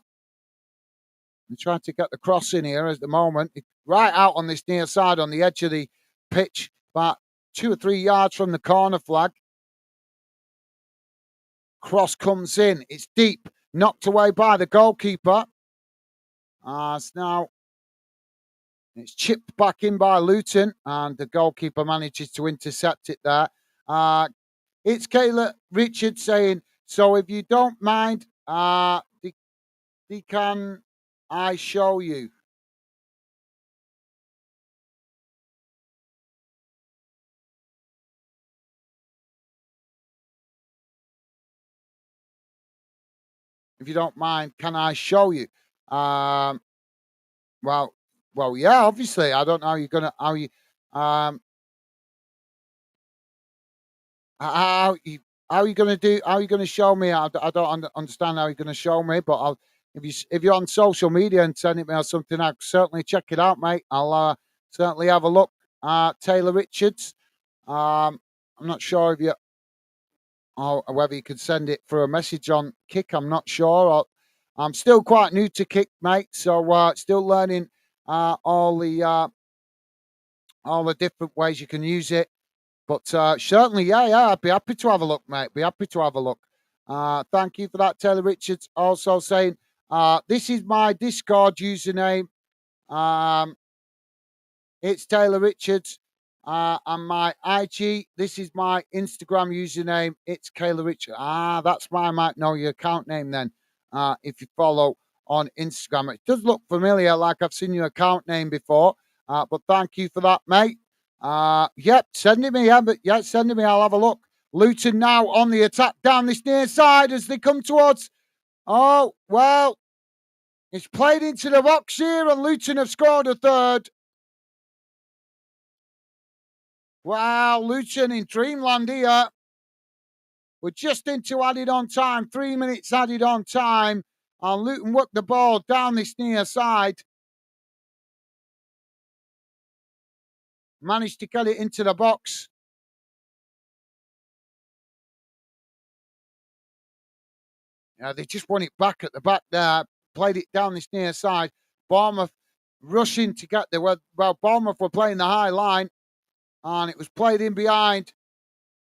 trying to get the cross in here at the moment. Right out on this near side on the edge of the pitch, about 2 or 3 yards from the corner flag. Cross comes in. It's deep. Knocked away by the goalkeeper. So now it's chipped back in by Luton, and the goalkeeper manages to intercept it there. It's Kayla Richards saying, so if you don't mind, can I show you? If you don't mind, can I show you? Well, yeah. Obviously, I don't know how you're gonna how you how you how are you gonna do? How are you gonna show me? I don't understand how you're gonna show me, but I'll if you're on social media and sending me or something, I'll certainly check it out, mate. I'll certainly have a look. Taylor Richards. I'm not sure if you or whether you could send it through a message on Kick. I'm not sure. I'm still quite new to Kick, mate, so still learning all the different ways you can use it. But certainly, yeah, I'd be happy to have a look, mate. Be happy to have a look. Thank you for that, Taylor Richards. Also saying, this is my Discord username. It's Taylor Richards. And my IG, this is my Instagram username. It's Kayla Richards. That's why I might know your account name then. If you follow on Instagram. It does look familiar, like I've seen your account name before. But thank you for that, mate. Yep, send it me. Yeah, send it me. I'll have a look. Luton now on the attack down this near side as they come towards. Oh, well, it's played into the box here, and Luton have scored a third. Wow, Luton in dreamland here. We're just into added on time. 3 minutes added on time. And Luton worked the ball down this near side. Managed to get it into the box. Yeah, they just won it back at the back there. Played it down this near side. Bournemouth rushing to get there. Well, Bournemouth were playing the high line. And it was played in behind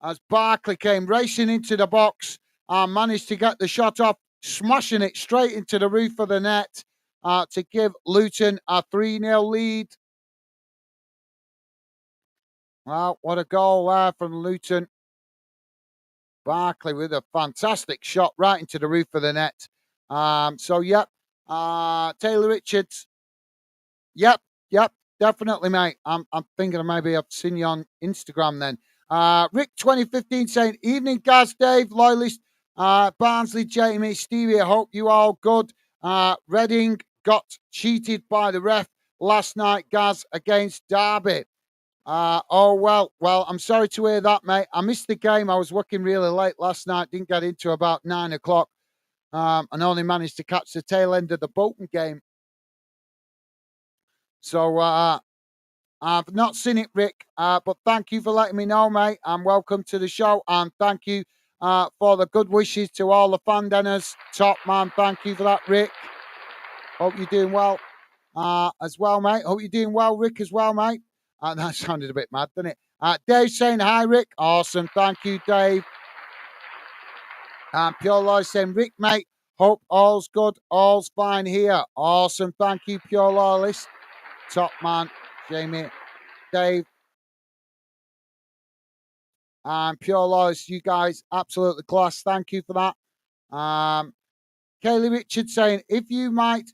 as Barkley came racing into the box and managed to get the shot off, smashing it straight into the roof of the net to give Luton a 3-0 lead. Well, what a goal there from Luton. Barkley with a fantastic shot right into the roof of the net. Yep. Taylor Richards. Yep, definitely, mate. I'm thinking maybe I've seen you on Instagram then. Rick 2015 saying, evening, Gaz, Dave, Loyalist, Barnsley, Jamie, Stevie, I hope you all good. Reading got cheated by the ref last night, Gaz, against Derby. Well, I'm sorry to hear that, mate. I missed the game. I was working really late last night, didn't get into about 9 o'clock, and only managed to catch the tail end of the Bolton game. So, I've not seen it, Rick, but thank you for letting me know, mate, and welcome to the show, and thank you for the good wishes to all the fan dinners. Top man, thank you for that, Rick. Hope you're doing well as well, mate. Hope you're doing well, Rick, as well, mate. That sounded a bit mad, didn't it? Dave saying hi, Rick. Awesome. Thank you, Dave. Pure Loyalist saying, Rick, mate, hope all's good, all's fine here. Awesome. Thank you, Pure Loyalist. Top man, Jamie, Dave, and Pure Loyalist. You guys, absolutely class. Thank you for that. Kaylee Richards saying, if you might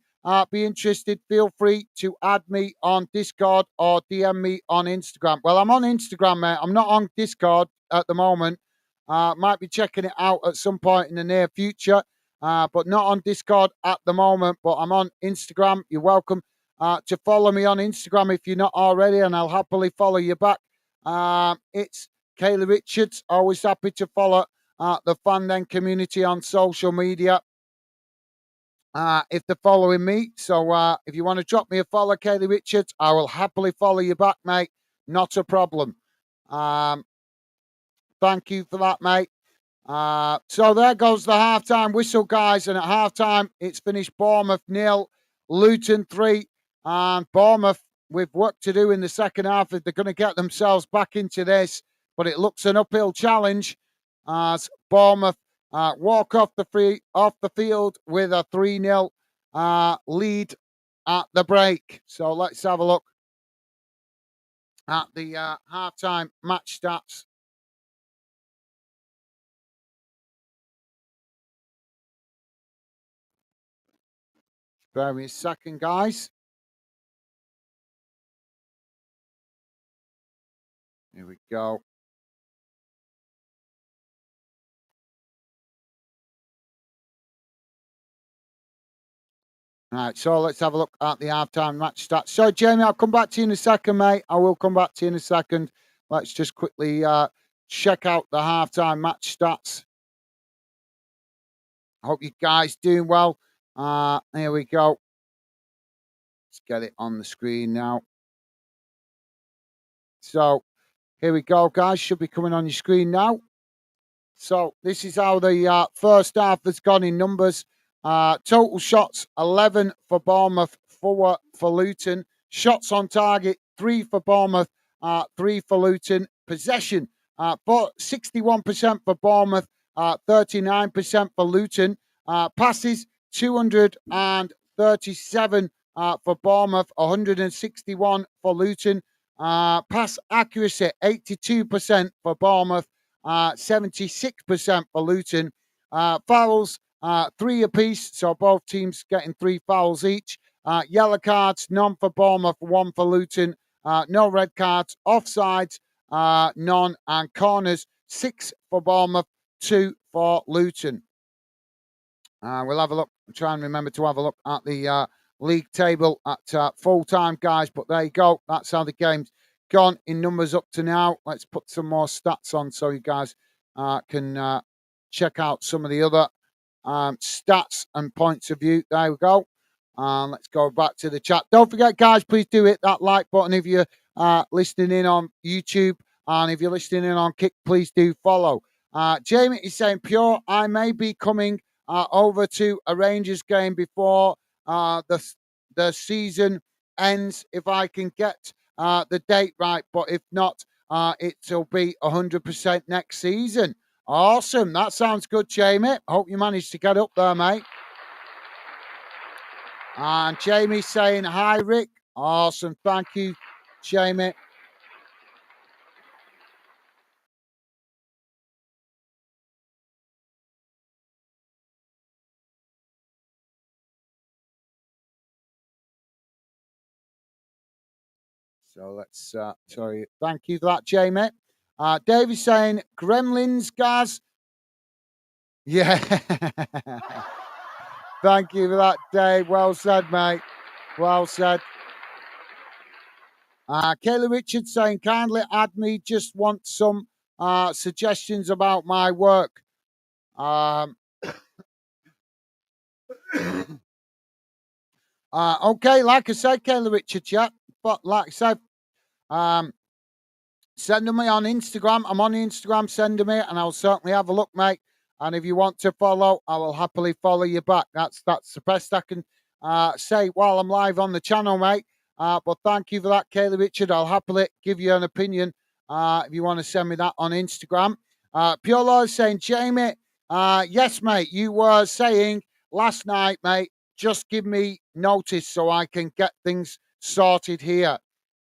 be interested, feel free to add me on Discord or DM me on Instagram. Well, I'm on Instagram, mate. I'm not on Discord at the moment. Might be checking it out at some point in the near future, but not on Discord at the moment. But I'm on Instagram. You're welcome to follow me on Instagram if you're not already, and I'll happily follow you back. It's Kaylee Richards. Always happy to follow the Fan Den community on social media. If they're following me. So if you want to drop me a follow, Kaylee Richards, I will happily follow you back, mate. Not a problem. Thank you for that, mate. So there goes the halftime whistle, guys. And at halftime, it's finished Bournemouth 0, Luton 3. And Bournemouth, with work to do in the second half if they're going to get themselves back into this. But it looks an uphill challenge as Bournemouth walk off the field with a 3-0 lead at the break. So let's have a look at the halftime match stats. Bear me a second, guys. Here we go. All right, so let's have a look at the halftime match stats. So, Jamie, I'll come back to you in a second, mate. I will come back to you in a second. Let's just quickly check out the halftime match stats. I hope you guys doing well. Here we go. Let's get it on the screen now. So, here we go, guys. Should be coming on your screen now. So, this is how the first half has gone in numbers. Total shots, 11 for Bournemouth, 4 for Luton. Shots on target, 3 for Bournemouth, 3 for Luton. Possession, 61% for Bournemouth, 39% for Luton. Passes, 237 for Bournemouth, 161 for Luton. Pass accuracy, 82% for Bournemouth, 76% for Luton. Fouls, 3 apiece, so both teams getting 3 fouls each. Yellow cards, none for Bournemouth, 1 for Luton. No red cards, offsides, none, and corners, 6 for Bournemouth, 2 for Luton. We'll have a look. Try and remember to have a look at the league table at full time, guys. But there you go. That's how the game's gone in numbers up to now. Let's put some more stats on so you guys can check out some of the other stats and points of view. There we go. Let's go back to the chat. Don't forget, guys, please do hit that like button if you're listening in on YouTube. And if you're listening in on Kick, please do follow. Jamie is saying, Pure, I may be coming over to a Rangers game before the season ends if I can get the date right. But if not, it'll be 100% next season. Awesome. That sounds good, Jamie. Hope you managed to get up there, mate. And Jamie saying, hi, Rick. Awesome. Thank you, Jamie. So let's, sorry. Thank you for that, Jamie. David's saying, Gremlins, Gaz. Yeah. Thank you for that, Dave. Well said, mate. Well said. Kayla Richards saying, kindly add me. Just want some suggestions about my work. Okay, like I said, Kayla Richards, yeah. But like I said, send them me on Instagram. I'm on Instagram. Send them me, and I'll certainly have a look, mate. And if you want to follow, I will happily follow you back. That's the best I can say while I'm live on the channel, mate. But thank you for that, Kaylee Richard. I'll happily give you an opinion if you want to send me that on Instagram. Pure Law is saying, Jamie, yes, mate, you were saying last night, mate, just give me notice so I can get things sorted here.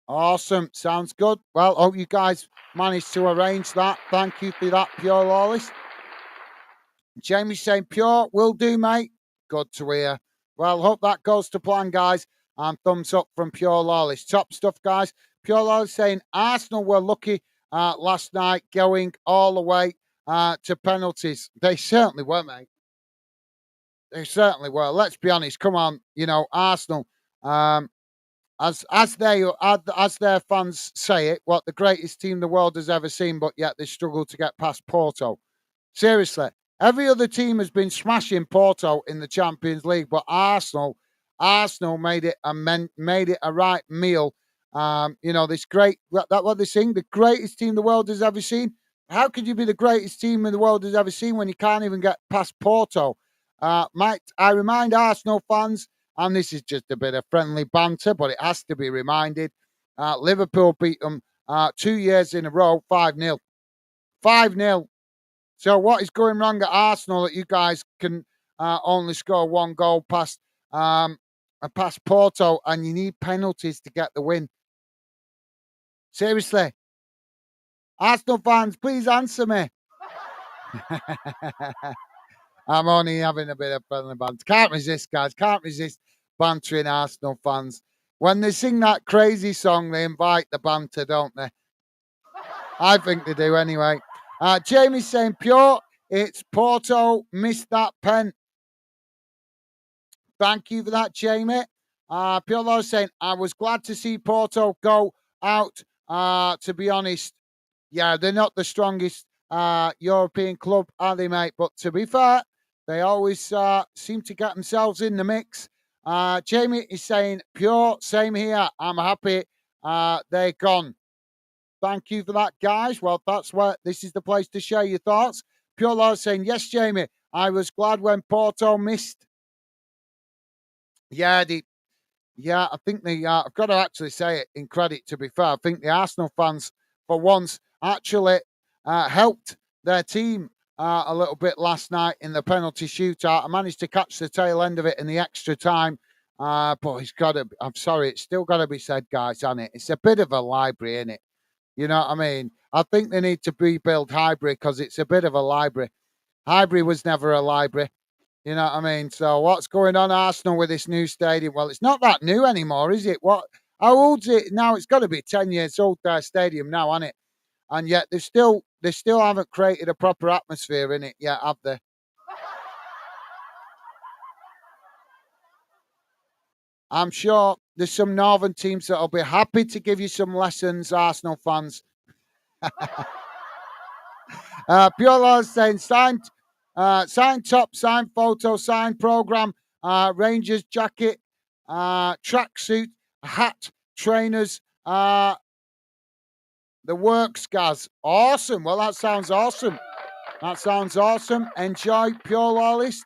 Awesome. Sounds good. Well, hope you guys managed to arrange that. Thank you for that, Pure Lawless. Jamie saying, Pure, will do, mate. Good to hear. Well, hope that goes to plan, guys. And thumbs up from Pure Lawless. Top stuff, guys. Pure Lawless saying, Arsenal were lucky last night going all the way to penalties. They certainly were, mate. They certainly were. Let's be honest. Come on. You know, Arsenal. as their fans say it, what the greatest team the world has ever seen, but yet they struggle to get past Porto. Seriously, every other team has been smashing Porto in the Champions League, but Arsenal made it a right meal. This great that what they sing, the greatest team the world has ever seen. How could you be the greatest team in the world has ever seen when you can't even get past Porto? Might I remind Arsenal fans, and this is just a bit of friendly banter, but it has to be reminded. Liverpool beat them 2 years in a row, 5-0. 5-0. So what is going wrong at Arsenal that you guys can only score one goal past Porto, and you need penalties to get the win? Seriously, Arsenal fans, please answer me. I'm only having a bit of friendly banter. Can't resist, guys. Can't resist bantering Arsenal fans. When they sing that crazy song, they invite the banter, don't they? I think they do anyway. Jamie's saying, Pure, it's Porto, missed that pen. Thank you for that, Jamie. Piolo saying, I was glad to see Porto go out. To be honest, yeah, they're not the strongest European club, are they, mate? But to be fair, they always seem to get themselves in the mix. Jamie is saying, Pure, same here. I'm happy they're gone. Thank you for that, guys. Well, that's where this is the place to share your thoughts. Pure Lord saying, yes, Jamie, I was glad when Porto missed. Yeah, I think I've got to actually say it in credit, to be fair. I think the Arsenal fans, for once, actually helped their team a little bit last night in the penalty shootout. I managed to catch the tail end of it in the extra time. But I'm sorry, it's still got to be said, guys, hasn't it? It's a bit of a library, isn't it? You know what I mean? I think they need to rebuild Highbury because it's a bit of a library. Highbury was never a library. You know what I mean? So what's going on, Arsenal, with this new stadium? Well, it's not that new anymore, is it? How old's it now? It's got to be 10 years old, their stadium now, hasn't it? And yet they still haven't created a proper atmosphere in it yet, have they? I'm sure there's some northern teams that'll be happy to give you some lessons, Arsenal fans. Pure saying sign top, sign photo, sign program, Rangers jacket, tracksuit, hat, trainers, the works, Gaz. Awesome. Well, that sounds awesome. That sounds awesome. Enjoy Pure Lawless.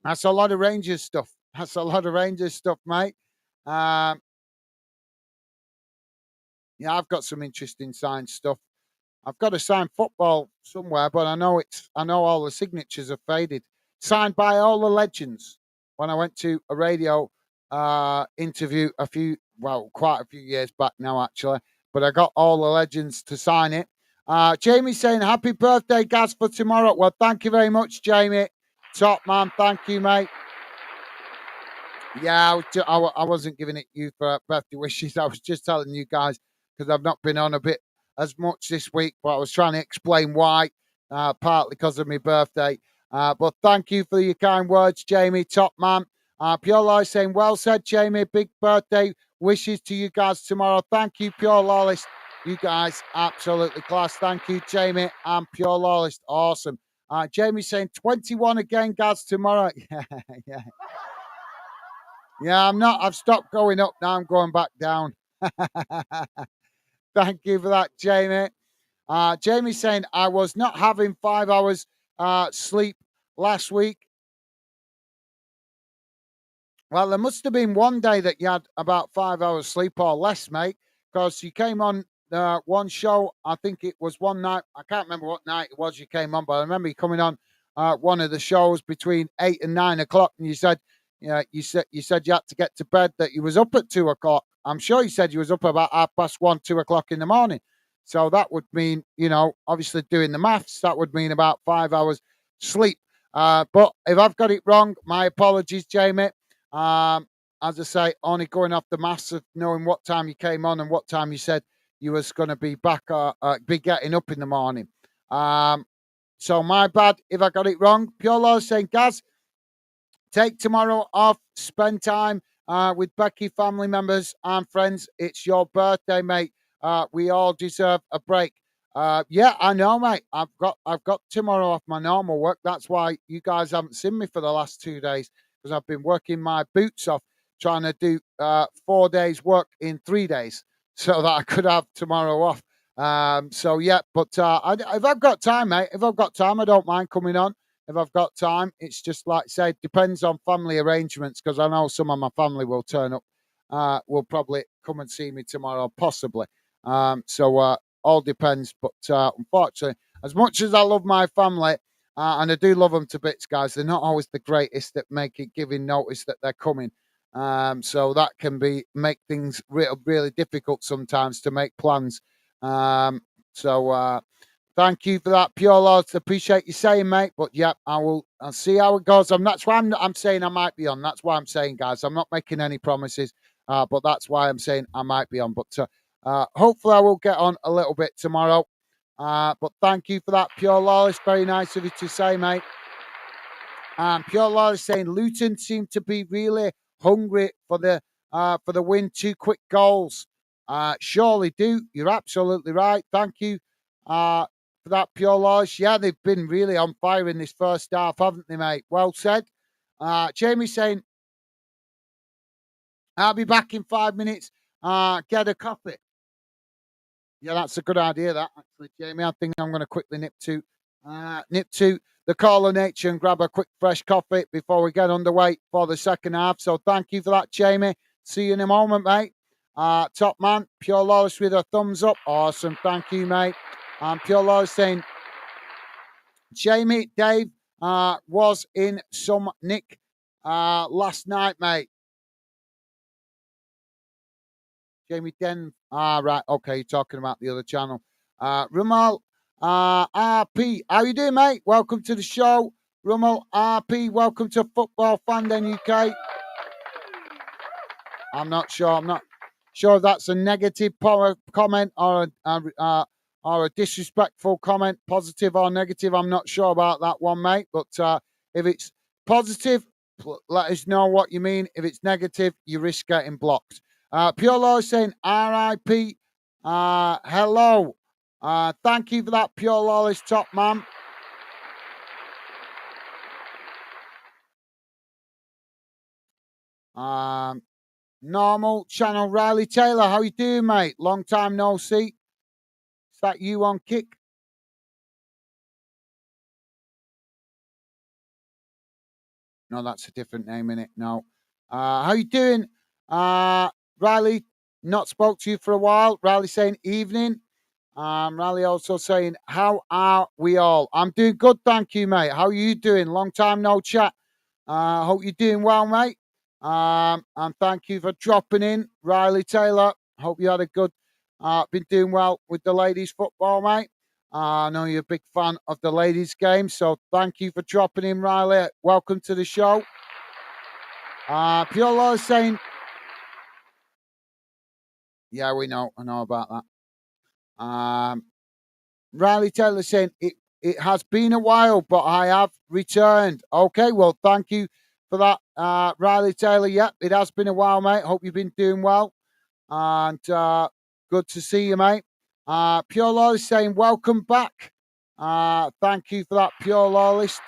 That's a lot of Rangers stuff. That's a lot of Rangers stuff, mate. Yeah, I've got some interesting signed stuff. I've got a signed football somewhere, but I know all the signatures have faded. Signed by all the legends. When I went to a radio interview quite a few years back now, actually, but I got all the legends to sign it. Jamie saying, happy birthday, Gaz, for tomorrow. Well, thank you very much, Jamie. Top man. Thank you, mate. Yeah, I wasn't giving it you for birthday wishes. I was just telling you guys because I've not been on a bit as much this week, but I was trying to explain why, partly because of my birthday. But thank you for your kind words, Jamie. Top man. Pure Lawless saying, well said, Jamie. Big birthday wishes to you guys tomorrow. Thank you, Pure Lawless. You guys, absolutely class. Thank you, Jamie and Pure Lawless. Awesome. Jamie saying 21 again, guys, tomorrow. Yeah, yeah. Yeah, I'm not. I've stopped going up now. I'm going back down. Thank you for that, Jamie. Jamie saying, I was not having 5 hours sleep last week. Well, there must have been one day that you had about 5 hours sleep or less, mate, because you came on one show. I think it was one night. I can't remember what night it was you came on, but I remember you coming on one of the shows between 8 and 9 o'clock, and you said, you said you had to get to bed, that you was up at 2 o'clock. I'm sure you said you was up about 1:30, 2 o'clock in the morning. So that would mean, obviously doing the maths, that would mean about 5 hours sleep. But if I've got it wrong, my apologies, Jamie. As I say, only going off the maths of knowing what time you came on and what time you said you was going to be back, be getting up in the morning. So my bad if I got it wrong. Pure Law saying, Gaz, take tomorrow off, spend time with Becky, family members and friends. It's your birthday, mate. We all deserve a break. Yeah, I know, mate. I've got tomorrow off my normal work. That's why you guys haven't seen me for the last 2 days, because I've been working my boots off trying to do 4 days work in 3 days so that I could have tomorrow off. So yeah, but if I've got time, mate, if I've got time, I don't mind coming on. If I've got time, it's just like I say, depends on family arrangements, because I know some of my family will turn up. Will probably come and see me tomorrow, possibly. So all depends. But unfortunately, as much as I love my family, and I do love them to bits, guys, they're not always the greatest at making giving notice that they're coming. So that can make things really difficult sometimes to make plans. So thank you for that, Pure Lords. Appreciate you saying, mate. But yeah, I'll see how it goes. That's why I'm saying I might be on. That's why I'm saying, guys. I'm not making any promises, but that's why I'm saying I might be on. But hopefully I will get on a little bit tomorrow. But thank you for that, Pure Lawless. Very nice of you to say, mate. Pure Lawless saying Luton seem to be really hungry for the win. 2 quick goals. Surely do. You're absolutely right. Thank you for that, Pure Lawless. Yeah, they've been really on fire in this first half, haven't they, mate? Well said. Jamie saying, I'll be back in 5 minutes. Get a coffee. Yeah, that's a good idea, that, actually, Jamie. I think I'm going to quickly nip to the Call of Nature and grab a quick fresh coffee before we get underway for the second half. So thank you for that, Jamie. See you in a moment, mate. Top man, Pure Lawless with a thumbs up. Awesome. Thank you, mate. Pure Lawless saying, Jamie, Dave was in some nick last night, mate. Jamie Den. Right. Okay, you're talking about the other channel. Rumal RP. How you doing, mate? Welcome to the show. Rumal RP. Welcome to Football Fandom UK. I'm not sure if that's a negative comment or a disrespectful comment, positive or negative. I'm not sure about that one, mate. But if it's positive, let us know what you mean. If it's negative, you risk getting blocked. Pure Law saying RIP. Hello. Thank you for that, Pure Lawless, top man. Normal channel, Riley Taylor. How you doing, mate? Long time no see. Is that you on kick? No, that's a different name, innit? No. How you doing? Riley, not spoke to you for a while. Riley saying evening. Riley also saying, how are we all? I'm doing good, thank you, mate. How are you doing? Long time no chat. Hope you're doing well, mate. And thank you for dropping in, Riley Taylor. Hope you had a good, been doing well with the ladies' football, mate. I know you're a big fan of the ladies' game, so thank you for dropping in, Riley. Welcome to the show. Pure Law is saying, yeah, we know. I know about that. Riley Taylor saying, it has been a while, but I have returned. Okay, well, thank you for that, Riley Taylor. Yep, it has been a while, mate. Hope you've been doing well. And good to see you, mate. Pure Lawless saying, welcome back. Thank you for that, Pure Lawless.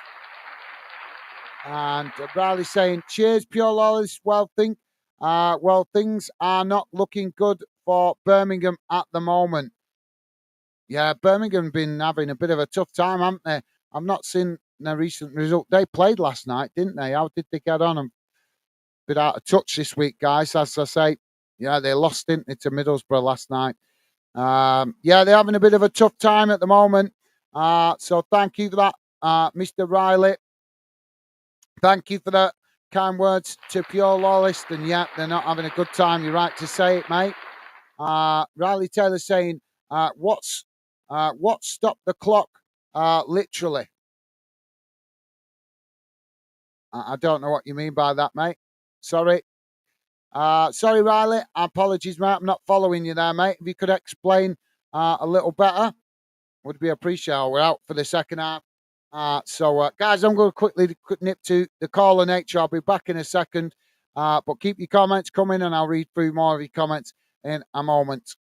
And Riley saying, cheers, Pure Lawless. Well, things are not looking good for Birmingham at the moment. Yeah, Birmingham been having a bit of a tough time, haven't they? I've not seen the recent result. They played last night, didn't they? How did they get on? I'm a bit out of touch this week, guys. As I say, yeah, they lost, didn't they, to Middlesbrough last night. Yeah, they're having a bit of a tough time at the moment. So thank you for that, Mr. Riley. Thank you for the kind words to Pure Lawless. And yeah, they're not having a good time. You're right to say it, mate. Riley Taylor saying, what stopped the clock? Literally. I don't know what you mean by that, mate. Sorry. Sorry, Riley. Apologies, mate. I'm not following you there, mate. If you could explain a little better, would be appreciated. We're out for the second half. So, guys, I'm going to quickly nip to the Call of Nature. I'll be back in a second. But keep your comments coming, and I'll read through more of your comments in a moment.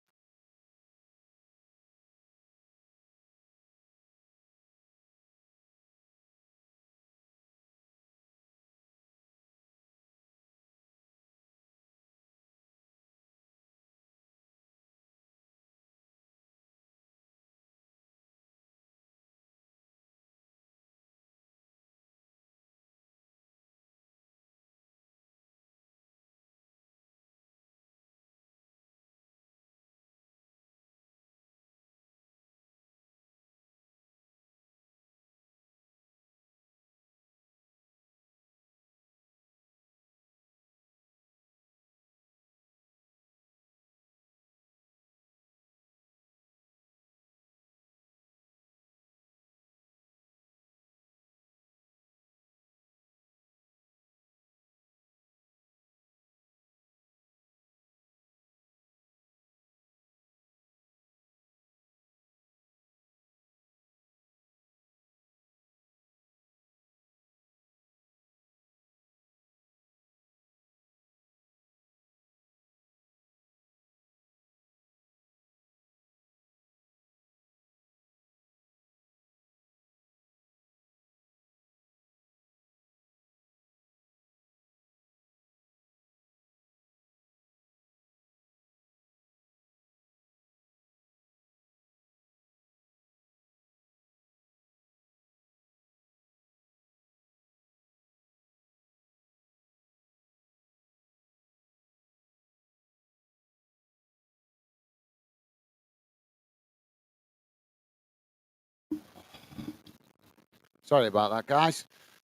Sorry about that, guys.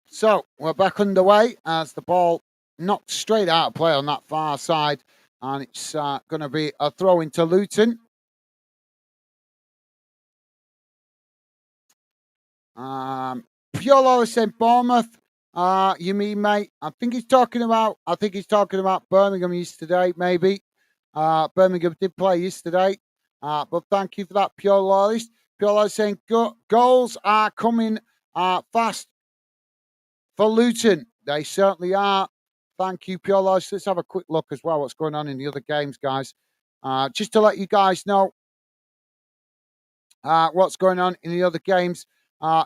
So we're back underway as the ball knocked straight out of play on that far side, and it's going to be a throw into Luton. Pure Lawless saying Bournemouth. You mean, mate? I think he's talking about. I think he's talking about Birmingham yesterday, maybe. Birmingham did play yesterday. But thank you for that, Pure Lawless. Pure Lawless saying goals are coming fast for Luton. They certainly are. Thank you, Pure Lawless. Let's have a quick look as well. What's going on in the other games, guys? Just to let you guys know, what's going on in the other games.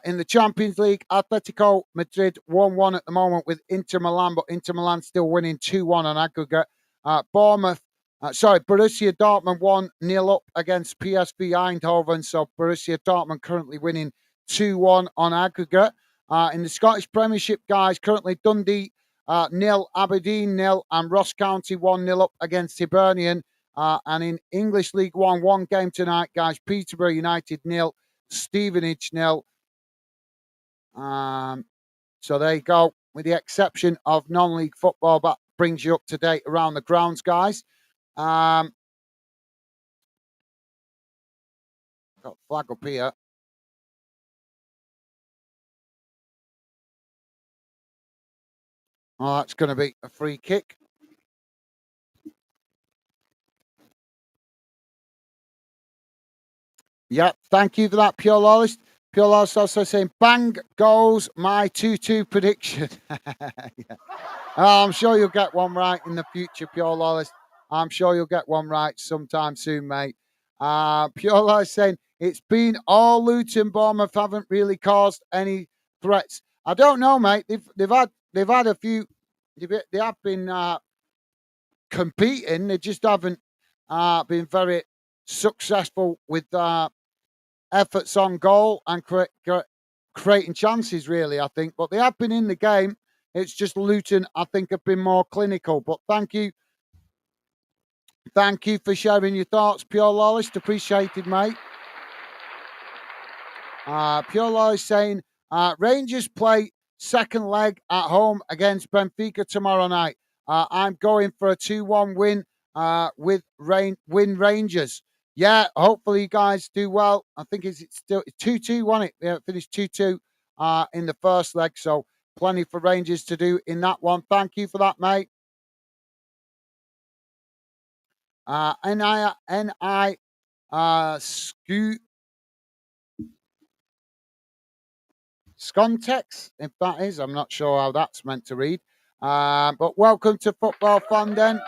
In the Champions League, Atletico Madrid 1-1 at the moment with Inter Milan, but Inter Milan still winning 2-1 on aggregate. Borussia Dortmund 1-0 up against PSV Eindhoven, so Borussia Dortmund currently winning 2-1 on aggregate. In the Scottish Premiership, guys, currently Dundee 0, Aberdeen 0, and Ross County 1-0 up against Hibernian. And in English League one game tonight, guys, Peterborough United 0, Stevenage 0. So there you go. With the exception of non-league football, that brings you up to date around the grounds, guys. Got a flag up here. Oh, that's going to be a free kick. Yeah, thank you for that, Pure Lawless. Pure Lawless also saying, bang goes my 2-2 prediction. Yeah. I'm sure you'll get one right in the future, Pure Lawless. I'm sure you'll get one right sometime soon, mate. Pure Lawless saying, it's been all Luton. Bournemouth haven't really caused any threats. I don't know, mate. They've had a few. They have been competing. They just haven't been very successful with efforts on goal and creating chances, really, I think. But they have been in the game. It's just Luton, I think, have been more clinical. But thank you. Thank you for sharing your thoughts, Pure Lawless. Appreciated, mate. Pure Lawless saying, Rangers play second leg at home against Benfica tomorrow night. I'm going for a 2-1 win with win Rangers. Yeah, hopefully you guys do well. I think it's still 2-2, wasn't it? Yeah, it finished 2-2 in the first leg. So plenty for Rangers to do in that one. Thank you for that, mate. N-I, Scontex, if that is. I'm not sure how that's meant to read. But welcome to Football Fun then.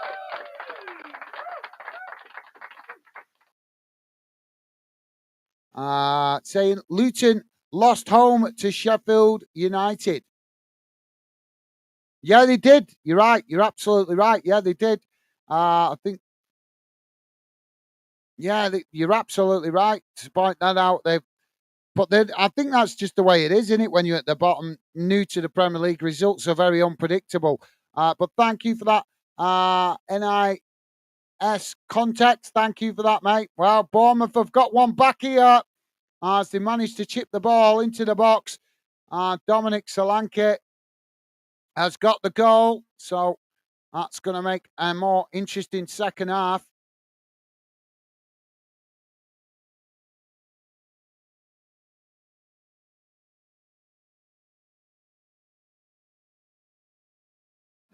Saying Luton lost home to Sheffield United. Yeah, they did. You're right. You're absolutely right. Yeah, they did. I think. Yeah, you're absolutely right to point that out. But then I think that's just the way it is, isn't it? When you're at the bottom, new to the Premier League, results are very unpredictable. But thank you for that, NIS context. Thank you for that, mate. Well, Bournemouth have got one back here as they managed to chip the ball into the box. Dominic Solanke has got the goal, so that's going to make a more interesting second half.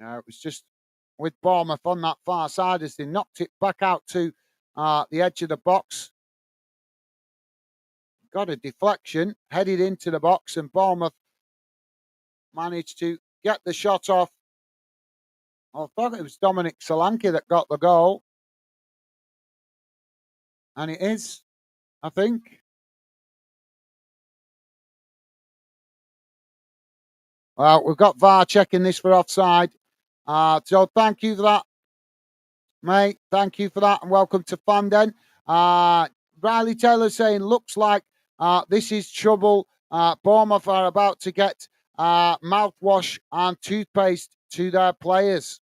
It was just with Bournemouth on that far side as they knocked it back out to the edge of the box. Got a deflection, headed into the box, and Bournemouth managed to get the shot off. I thought it was Dominic Solanke that got the goal. And it is, I think. Well, we've got VAR checking this for offside. So thank you for that, mate. Thank you for that, and welcome to Fanden. Riley Taylor saying, looks like this is trouble. Bournemouth are about to get mouthwash and toothpaste to their players.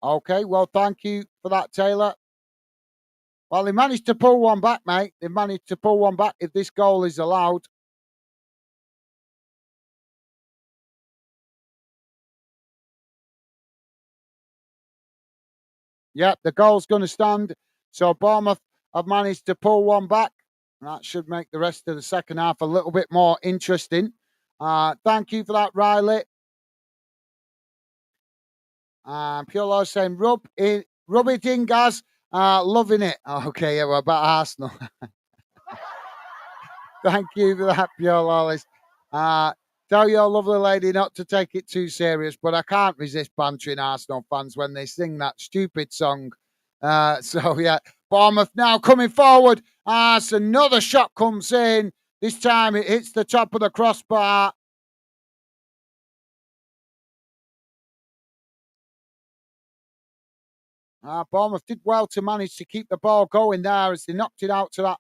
Okay, well, thank you for that, Taylor. Well, they managed to pull one back, mate. They managed to pull one back if this goal is allowed. Yep, the goal's going to stand. So Bournemouth have managed to pull one back. That should make the rest of the second half a little bit more interesting. Thank you for that, Riley. Pure saying, rub it in, Gaz. Loving it. Okay, yeah, we're about Arsenal. Thank you for that, Pure Lawless. Tell your lovely lady not to take it too serious, but I can't resist bantering Arsenal fans when they sing that stupid song. So, yeah, Bournemouth now coming forward. So another shot comes in. This time it hits the top of the crossbar. Bournemouth did well to manage to keep the ball going there as they knocked it out to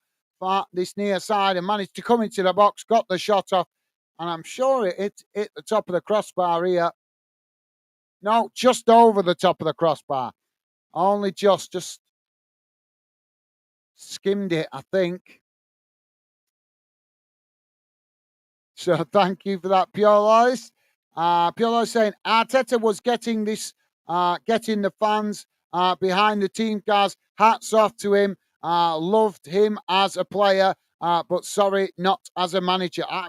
this near side and managed to come into the box, got the shot off, and I'm sure it hit the top of the crossbar here. No, just over the top of the crossbar. Only just skimmed it, I think. So thank you for that, Pure Lois. Pure Lois saying Arteta was getting this, getting the fans behind the team, guys. Hats off to him. Loved him as a player, but sorry, not as a manager. I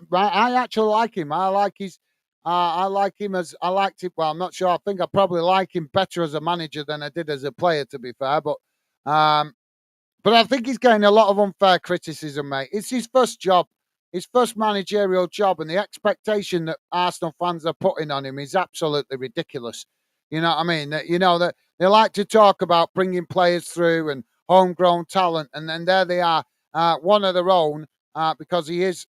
actually like him. I like his. I like him as I liked him. Well, I'm not sure. I think I probably like him better as a manager than I did as a player, to be fair. But I think he's getting a lot of unfair criticism, mate. It's his first job, his first managerial job, and the expectation that Arsenal fans are putting on him is absolutely ridiculous. You know what I mean? You know that they like to talk about bringing players through and homegrown talent, and then there they are, one of their own, because he's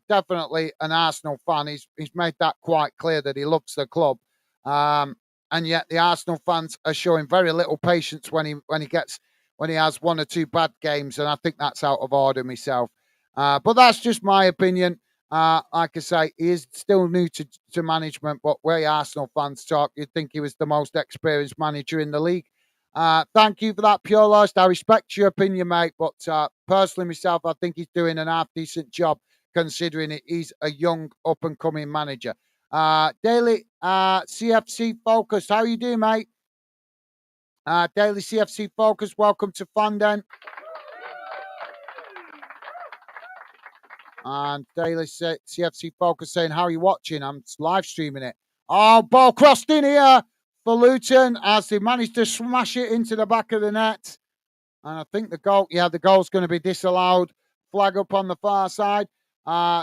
definitely an Arsenal fan. He's made that quite clear that he loves the club. And yet the Arsenal fans are showing very little patience when he has one or two bad games, and I think that's out of order myself. But that's just my opinion. Like I say, he is still new to management, but where Arsenal fans talk, you'd think he was the most experienced manager in the league. Thank you for that, Pure Lost. I respect your opinion, mate, but personally myself, I think he's doing an half-decent job considering he's a young, up-and-coming manager. Daily CFC Focus, how you doing, mate? Daily CFC Focus, welcome to Fanden. And Daily CFC Focus saying, how are you watching? I'm live streaming it. Oh, ball crossed in here for Luton as they managed to smash it into the back of the net. And I think the goal's going to be disallowed. Flag up on the far side.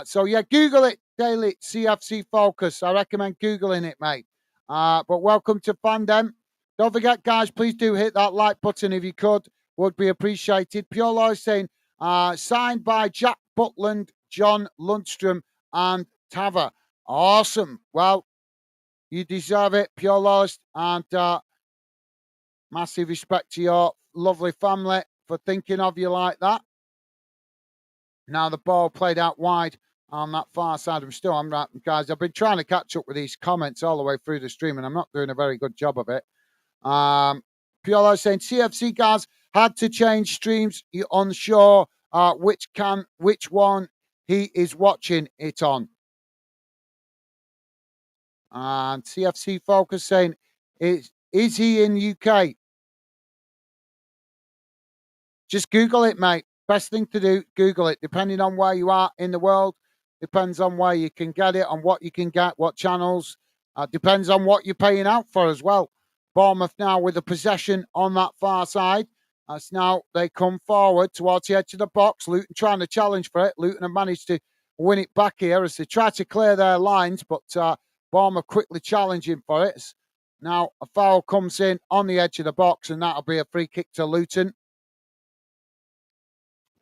So, yeah, Google it, Daily CFC Focus. I recommend Googling it, mate. But welcome to Fandom. Don't forget, guys, please do hit that like button if you could. Would be appreciated. Pure Loyce saying, signed by Jack Butland, John Lundstrom, and Tava. Awesome. Well, you deserve it, Pure Loyce, and massive respect to your lovely family for thinking of you like that. Now the ball played out wide on that far side. I'm right, guys. I've been trying to catch up with these comments all the way through the stream, and I'm not doing a very good job of it. Piolo saying CFC guys had to change streams. You're unsure which one he is watching it on. And CFC Focus saying, is he in UK? Just Google it, mate. Best thing to do, Google it. Depending on where you are in the world, depends on where you can get it, on what you can get, what channels. Depends on what you're paying out for as well. Bournemouth now with the possession on that far side. As now they come forward towards the edge of the box. Luton trying to challenge for it. Luton have managed to win it back here as they try to clear their lines, but Bournemouth quickly challenging for it. Now a foul comes in on the edge of the box, and that'll be a free kick to Luton.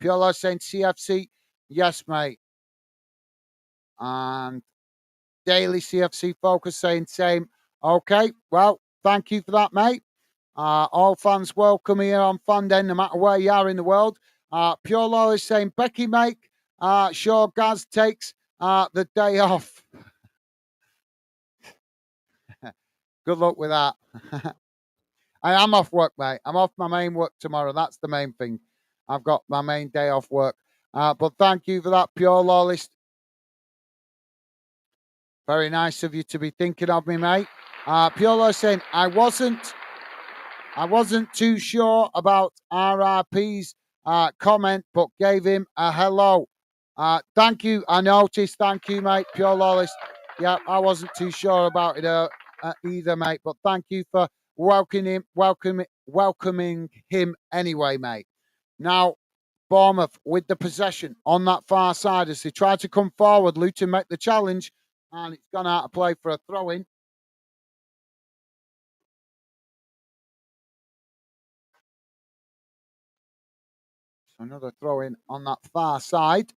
Piolo saying CFC, yes, mate. And Daily CFC Focus saying same. Okay, well, thank you for that, mate. All fans welcome here on Fandom, no matter where you are in the world. Pure Law is saying, Becky, mate, sure Gaz takes the day off. Good luck with that. I am off work, mate. I'm off my main work tomorrow. That's the main thing. I've got my main day off work. But thank you for that, Pure Lawless. Very nice of you to be thinking of me, mate. Pure Law saying, I wasn't too sure about RRP's comment, but gave him a hello. Thank you. I noticed. Thank you, mate. Pure Lawless. Yeah, I wasn't too sure about it either, mate. But thank you for welcoming him anyway, mate. Now, Bournemouth with the possession on that far side as they try to come forward. Luton make the challenge, and it's gone out of play for a throw-in. So another throw-in on that far side.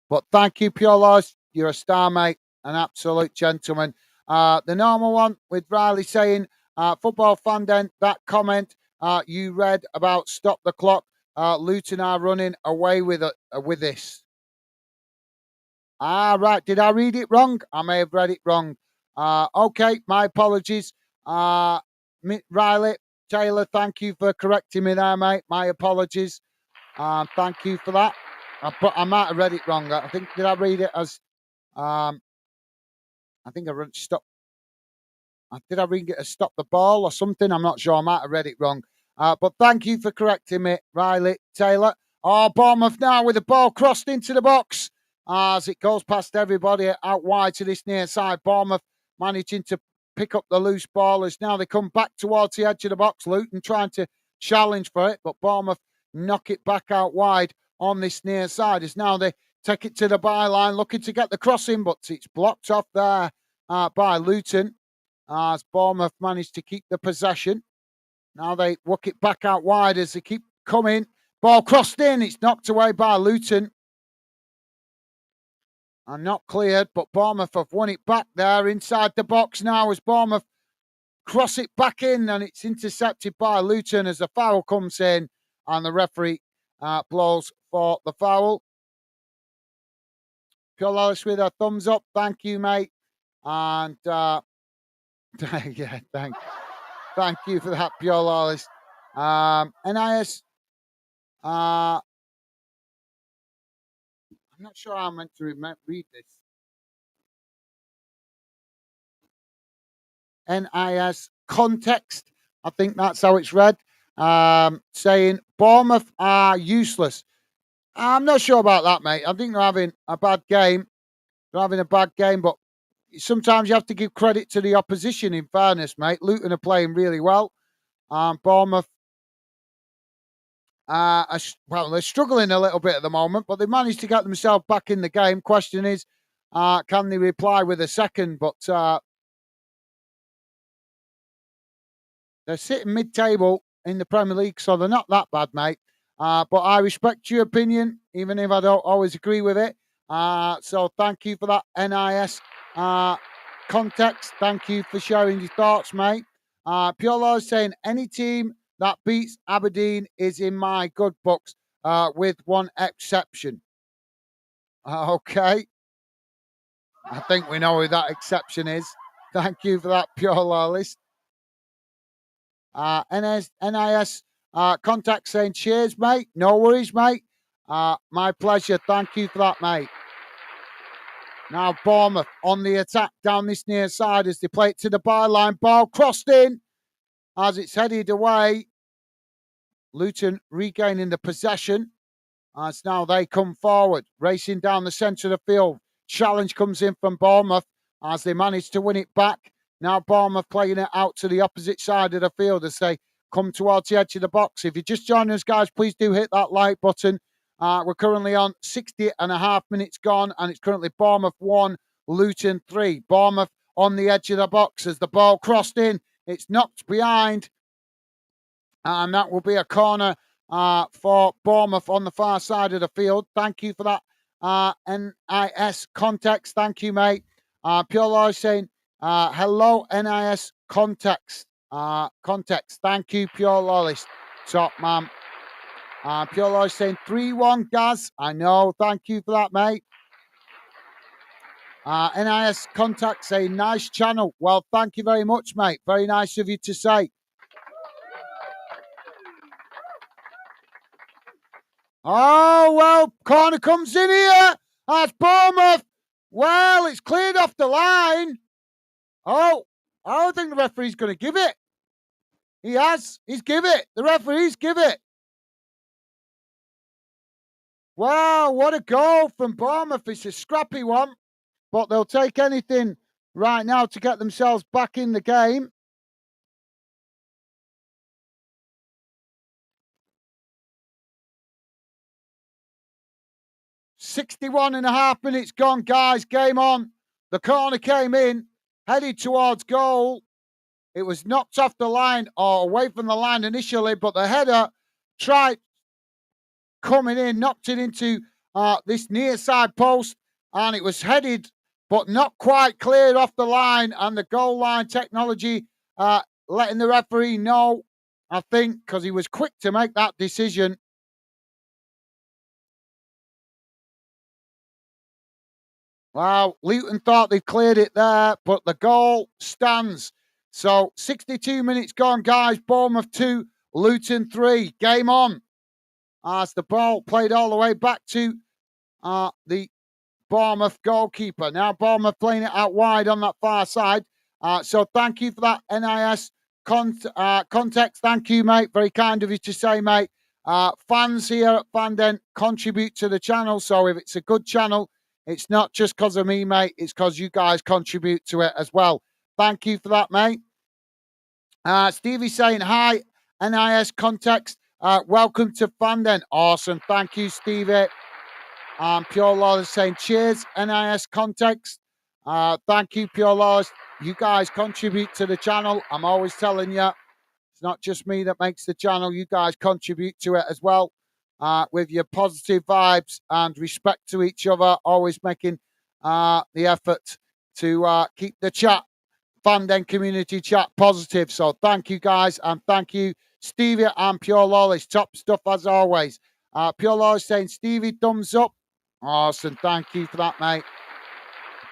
But thank you, Pure Laws. You're a star, mate. An absolute gentleman. The normal one with Riley saying, football fan den, that comment you read about stop the clock. Luton are running away with this. Right. Did I read it wrong? I may have read it wrong. Okay, my apologies. Riley, Taylor, thank you for correcting me there, mate. My apologies. Thank you for that. But I might have read it wrong. I think, did I read it as, I think I read stop. Did I read it as stop the ball or something? I'm not sure. I might have read it wrong. But thank you for correcting me, Riley, Taylor. Oh, Bournemouth now with the ball crossed into the box as it goes past everybody out wide to this near side. Bournemouth managing to pick up the loose ball as now they come back towards the edge of the box. Luton trying to challenge for it, but Bournemouth knock it back out wide on this near side as now they take it to the byline looking to get the crossing, but it's blocked off there by Luton as Bournemouth managed to keep the possession. Now they work it back out wide as they keep coming. Ball crossed in. It's knocked away by Luton. And not cleared, but Bournemouth have won it back there inside the box now as Bournemouth cross it back in, and it's intercepted by Luton as the foul comes in and the referee blows for the foul. Pure Lawless with a thumbs up. Thank you, mate. And yeah, thank you for that, Pure Lawless. NIS, I'm not sure how I'm meant to read this. NIS context, I think that's how it's read. Saying Bournemouth are useless. I'm not sure about that, mate. I think they're having a bad game. They're having a bad game, but sometimes you have to give credit to the opposition, in fairness, mate. Luton are playing really well. Bournemouth, they're struggling a little bit at the moment, but they managed to get themselves back in the game. Question is, can they reply with a second? But they're sitting mid-table in the Premier League, so they're not that bad, mate. But I respect your opinion, even if I don't always agree with it. So thank you for that NIS context. Thank you for sharing your thoughts, mate. Piolo is saying any team that beats Aberdeen is in my good books, with one exception. Okay. I think we know who that exception is. Thank you for that, Piolo list. NIS contact saying cheers, mate. No worries, mate. My pleasure. Thank you for that, mate. Now Bournemouth on the attack down this near side as they play it to the byline. Ball crossed in as it's headed away. Luton regaining the possession as now they come forward, racing down the centre of the field. Challenge comes in from Bournemouth as they manage to win it back. Now Bournemouth playing it out to the opposite side of the field as they come towards the edge of the box. If you're just joining us, guys, please do hit that like button. We're currently on 60 and a half minutes gone, and it's currently Bournemouth 1, Luton 3. Bournemouth on the edge of the box as the ball crossed in. It's knocked behind, and that will be a corner for Bournemouth on the far side of the field. Thank you for that NIS context. Thank you, mate. Pure Law saying, hello, NIS context. Context. Thank you, Pure Lawless. Top man. Pure Law saying 3-1, Gaz. I know. Thank you for that, mate. NIS contact saying, nice channel. Well, thank you very much, mate. Very nice of you to say. Oh, well, corner comes in here. That's Bournemouth. Well, it's cleared off the line. Oh, I don't think the referee's going to give it. He has. He's give it. The referee's give it. Wow, what a goal from Bournemouth. It's a scrappy one, but they'll take anything right now to get themselves back in the game. "61 and a half minutes gone, guys. Game on. The corner came in, headed towards goal. It was knocked off the line or away from the line initially, but the header tried coming in, knocked it into this near side post, and it was headed but not quite cleared off the line. And the goal line technology letting the referee know, I think, because he was quick to make that decision. Wow, Luton thought they cleared it there, but the goal stands. So 62 minutes gone, guys. Bournemouth 2, Luton 3. Game on. As the ball played all the way back to the Bournemouth goalkeeper. Now Bournemouth playing it out wide on that far side. So thank you for that NIS context. Thank you, mate. Very kind of you to say, mate. Fans here at Fanden contribute to the channel. So if it's a good channel, it's not just because of me, mate. It's because you guys contribute to it as well. Thank you for that, mate. Stevie's saying, hi, NIS context. Welcome to Fanden. Awesome. Thank you, Stevie. Pure Law is saying, cheers, NIS context. Thank you, Pure Laws. You guys contribute to the channel. I'm always telling you, it's not just me that makes the channel. You guys contribute to it as well, with your positive vibes and respect to each other, always making the effort to keep the chat, Fanden community chat, positive. So thank you, guys, and thank you, Stevie and Pure Lawless. Top stuff as always. Pure Lawless saying, Stevie, thumbs up. Awesome. Thank you for that, mate.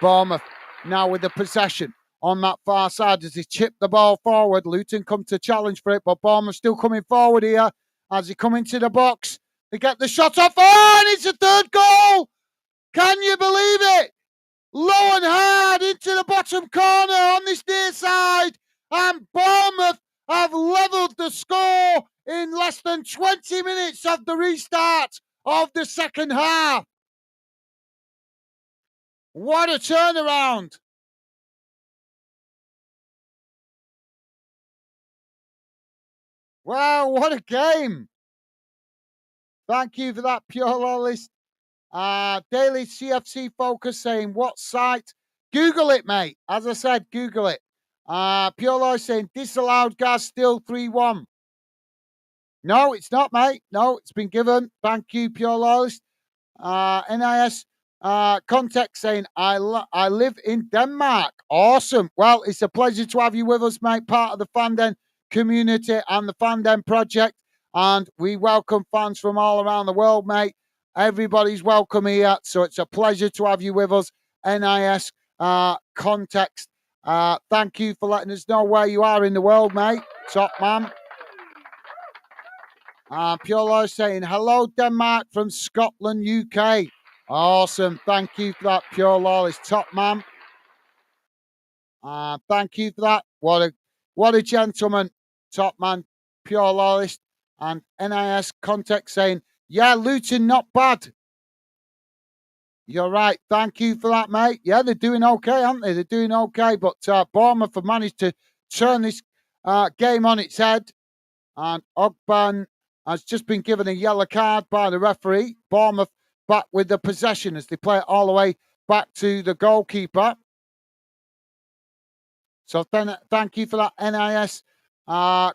Bournemouth now with the possession on that far side as he chipped the ball forward. Luton come to challenge for it, but Bournemouth still coming forward here as he come into the box. They get the shot off. Oh, and it's a third goal. Can you believe it? Low and hard into the bottom corner on this near side. And Bournemouth have levelled the score in less than 20 minutes of the restart of the second half. What a turnaround. Wow, what a game. Thank you for that, Pure Lawless. Daily CFC Focus saying, what site? Google it, mate. As I said, Google it. Pure Loyalist saying, disallowed gas still 3-1. No, it's not, mate. No, it's been given. Thank you, Pure Loyalist. NIS context saying, I live in Denmark. Awesome. Well, it's a pleasure to have you with us, mate. Part of the Fanden community and the Fanden project. And we welcome fans from all around the world, mate. Everybody's welcome here. So it's a pleasure to have you with us. NIS context. Thank you for letting us know where you are in the world, mate. Top man. Pure Law saying, hello, Denmark from Scotland, UK. Awesome. Thank you for that, Pure Law. It's top man. Thank you for that. What a gentleman. Top man, Pure Lawlist. And NIS Context saying, yeah, Luton, not bad. You're right. Thank you for that, mate. Yeah, they're doing okay, aren't they? They're doing okay. But Bournemouth have managed to turn this game on its head. And Ogban has just been given a yellow card by the referee. Bournemouth back with the possession as they play it all the way back to the goalkeeper. So thank you for that, NIS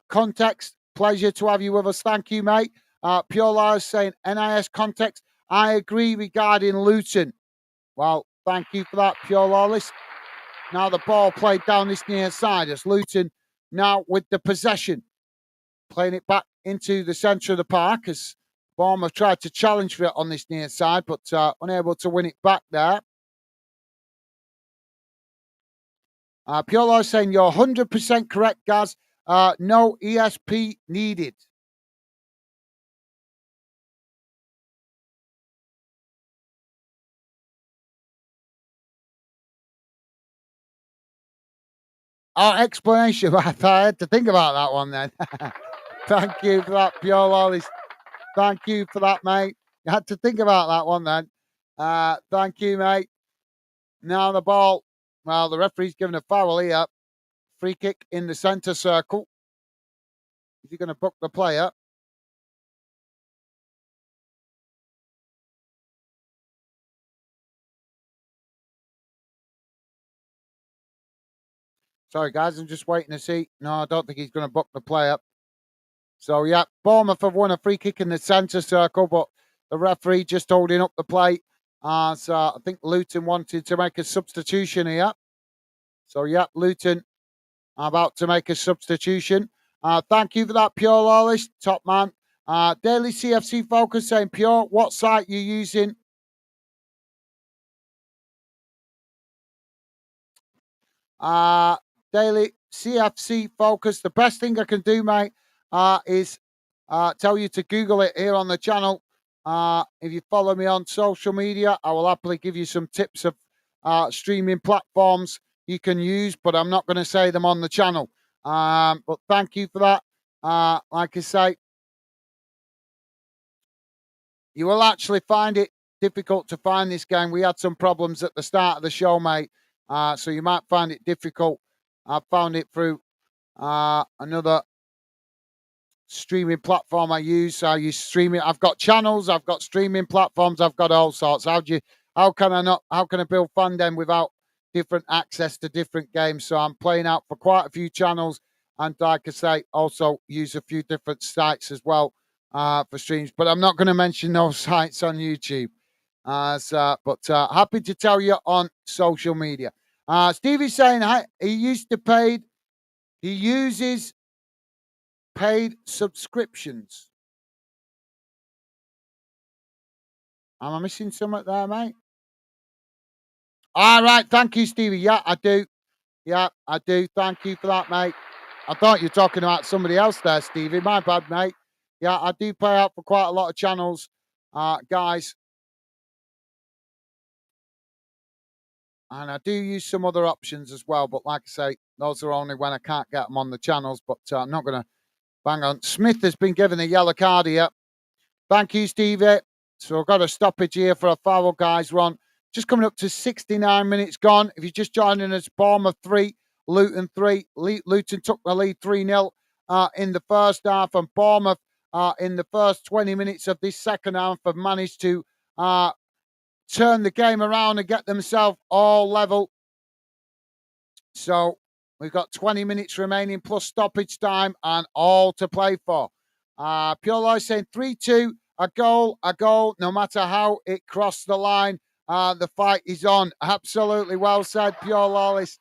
context. Pleasure to have you with us. Thank you, mate. Pure Lars saying, NIS context. I agree regarding Luton. Well, thank you for that, Pure Lawless. Now the ball played down this near side as Luton now with the possession. Playing it back into the centre of the park as Bournemouth tried to challenge for it on this near side, but unable to win it back there. Pure Law saying, you're 100% correct, Gaz. No ESP needed. Our explanation. I had to think about that one then. Thank you for that, Pure Law. Thank you for that, mate. You had to think about that one then. Thank you, mate. Now the ball. Well, the referee's given a foul here. Free kick in the centre circle. Is he going to book the player? Sorry, guys, I'm just waiting to see. No, I don't think he's going to book the player. So, yeah, Bournemouth have won a free kick in the centre circle, but the referee just holding up the play. So I think Luton wanted to make a substitution here. So, yeah, Luton are about to make a substitution. Thank you for that, Pure Lawless, top man. Daily CFC Focus saying, Pure, what site you using? Daily CFC Focus. The best thing I can do, mate, is tell you to Google it here on the channel. If you follow me on social media, I will happily give you some tips of streaming platforms you can use, but I'm not going to say them on the channel. But thank you for that. Like I say, you will actually find it difficult to find this game. We had some problems at the start of the show, mate. So you might find it difficult. I found it through another streaming platform I use. I use streaming. I've got channels. I've got streaming platforms. I've got all sorts. How can I build Fandom without different access to different games? So I'm playing out for quite a few channels, and like I say, also use a few different sites as well for streams. But I'm not going to mention those sites on YouTube. But happy to tell you on social media. Stevie's saying he uses paid subscriptions. Am I missing something there, mate? All right, thank you, Stevie. Yeah, I do. Yeah, I do. Thank you for that, mate. I thought you were talking about somebody else there, Stevie. My bad, mate. Yeah, I do pay out for quite a lot of channels, guys. And I do use some other options as well. But like I say, those are only when I can't get them on the channels. But I'm not going to bang on. Smith has been given a yellow card here. Thank you, Stevie. So I've got a stoppage here for a foul, guys. Ron, just coming up to 69 minutes gone. If you're just joining us, Bournemouth 3, Luton 3. Luton took the lead 3-0 in the first half. And Bournemouth in the first 20 minutes of this second half have managed to turn the game around and get themselves all level. So we've got 20 minutes remaining plus stoppage time and all to play for. Pure Loyce saying 3-2, a goal, no matter how it crossed the line. The fight is on. Absolutely well said, Pure Loyce.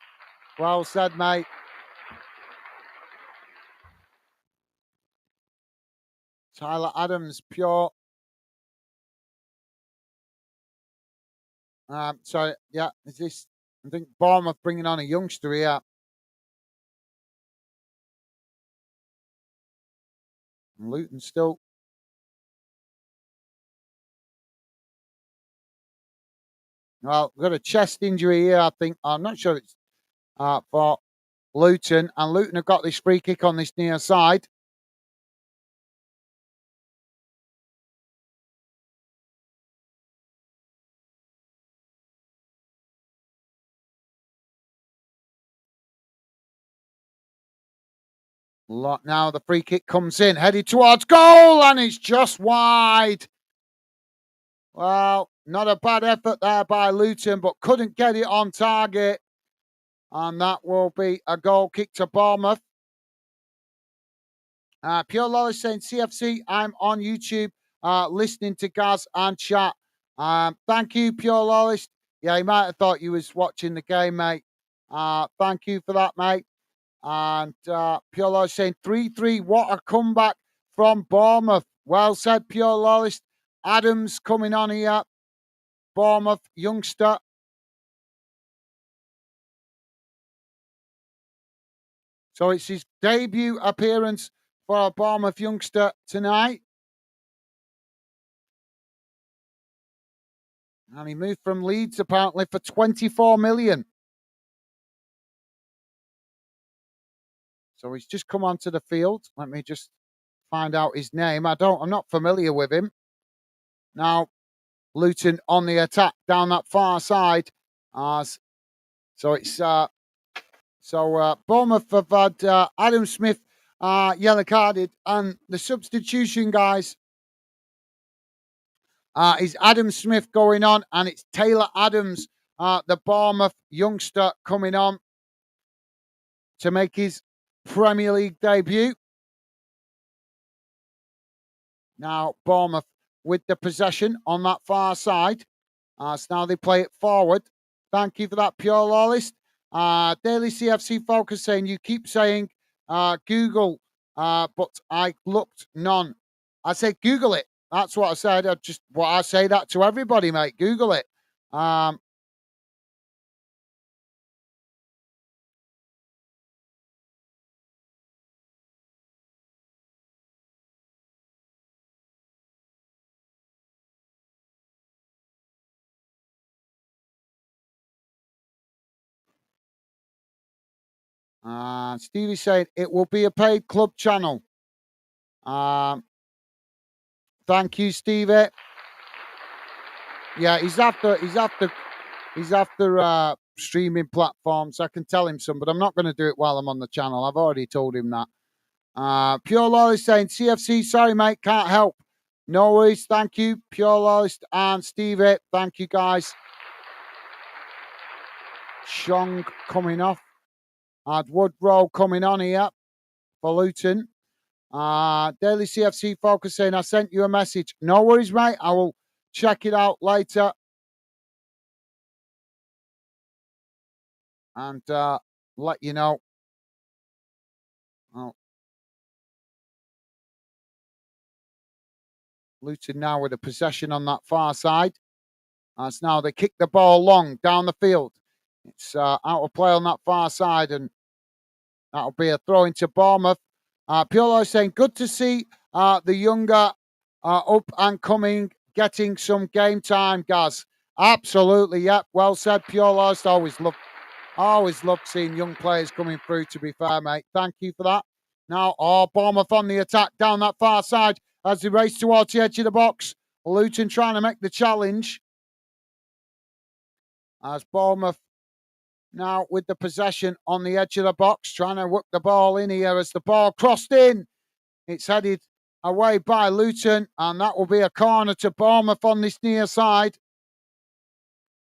Well said, mate. Tyler Adams, Pure. Sorry, yeah, is this? I think Bournemouth bringing on a youngster here. And Luton still. Well, we've got a chest injury here, I think. I'm not sure it's for Luton. And Luton have got this free kick on this near side. Now the free kick comes in, headed towards goal, and it's just wide. Well, not a bad effort there by Luton, but couldn't get it on target. And that will be a goal kick to Bournemouth. Pure Loyce saying, CFC, I'm on YouTube listening to Gaz and chat. Thank you, Pure Loyce. Yeah, he might have thought you was watching the game, mate. Thank you for that, mate. And Pure Loyce saying 3-3. What a comeback from Bournemouth. Well said, Pure Loyce. Adams coming on here. Bournemouth youngster. So it's his debut appearance for a Bournemouth youngster tonight. And he moved from Leeds apparently for 24 million. So he's just come onto the field. Let me just find out his name. I'm not familiar with him. Now, Luton on the attack down that far side. So it's Bournemouth have had Adam Smith yellow carded, and the substitution, guys, is Adam Smith going on, and it's Taylor Adams, the Bournemouth youngster, coming on to make his Premier League debut. Now, Bournemouth with the possession on that far side. So now they play it forward. Thank you for that, Pure Loyalist. Daily CFC Focus saying, you keep saying Google, but I looked none. I said Google it. That's what I said. I say that to everybody, mate. Google it. Stevie said it will be a paid club channel. Thank you, Stevie. Yeah, he's after streaming platforms. I can tell him some, but I'm not going to do it while I'm on the channel. I've already told him that. Pure Loyalist saying, CFC, sorry, mate, can't help. No worries. Thank you, Pure Loyalist and Stevie. Thank you, guys. Chong coming off. Woodrow coming on here for Luton. Daily CFC Focus saying, I sent you a message. No worries, mate. I will check it out later. And let you know. Oh. Luton now with a possession on that far side. As now they kick the ball long down the field. It's out of play on that far side, and that'll be a throw into Bournemouth. Piolo saying, good to see the younger up and coming getting some game time, Gaz. Absolutely, yep. Well said, Piolo. Always love seeing young players coming through, to be fair, mate. Thank you for that. Now, Bournemouth on the attack down that far side as they race towards the edge of the box. Luton trying to make the challenge. As Bournemouth now with the possession on the edge of the box, trying to whip the ball in here as the ball crossed in. It's headed away by Luton, and that will be a corner to Bournemouth on this near side.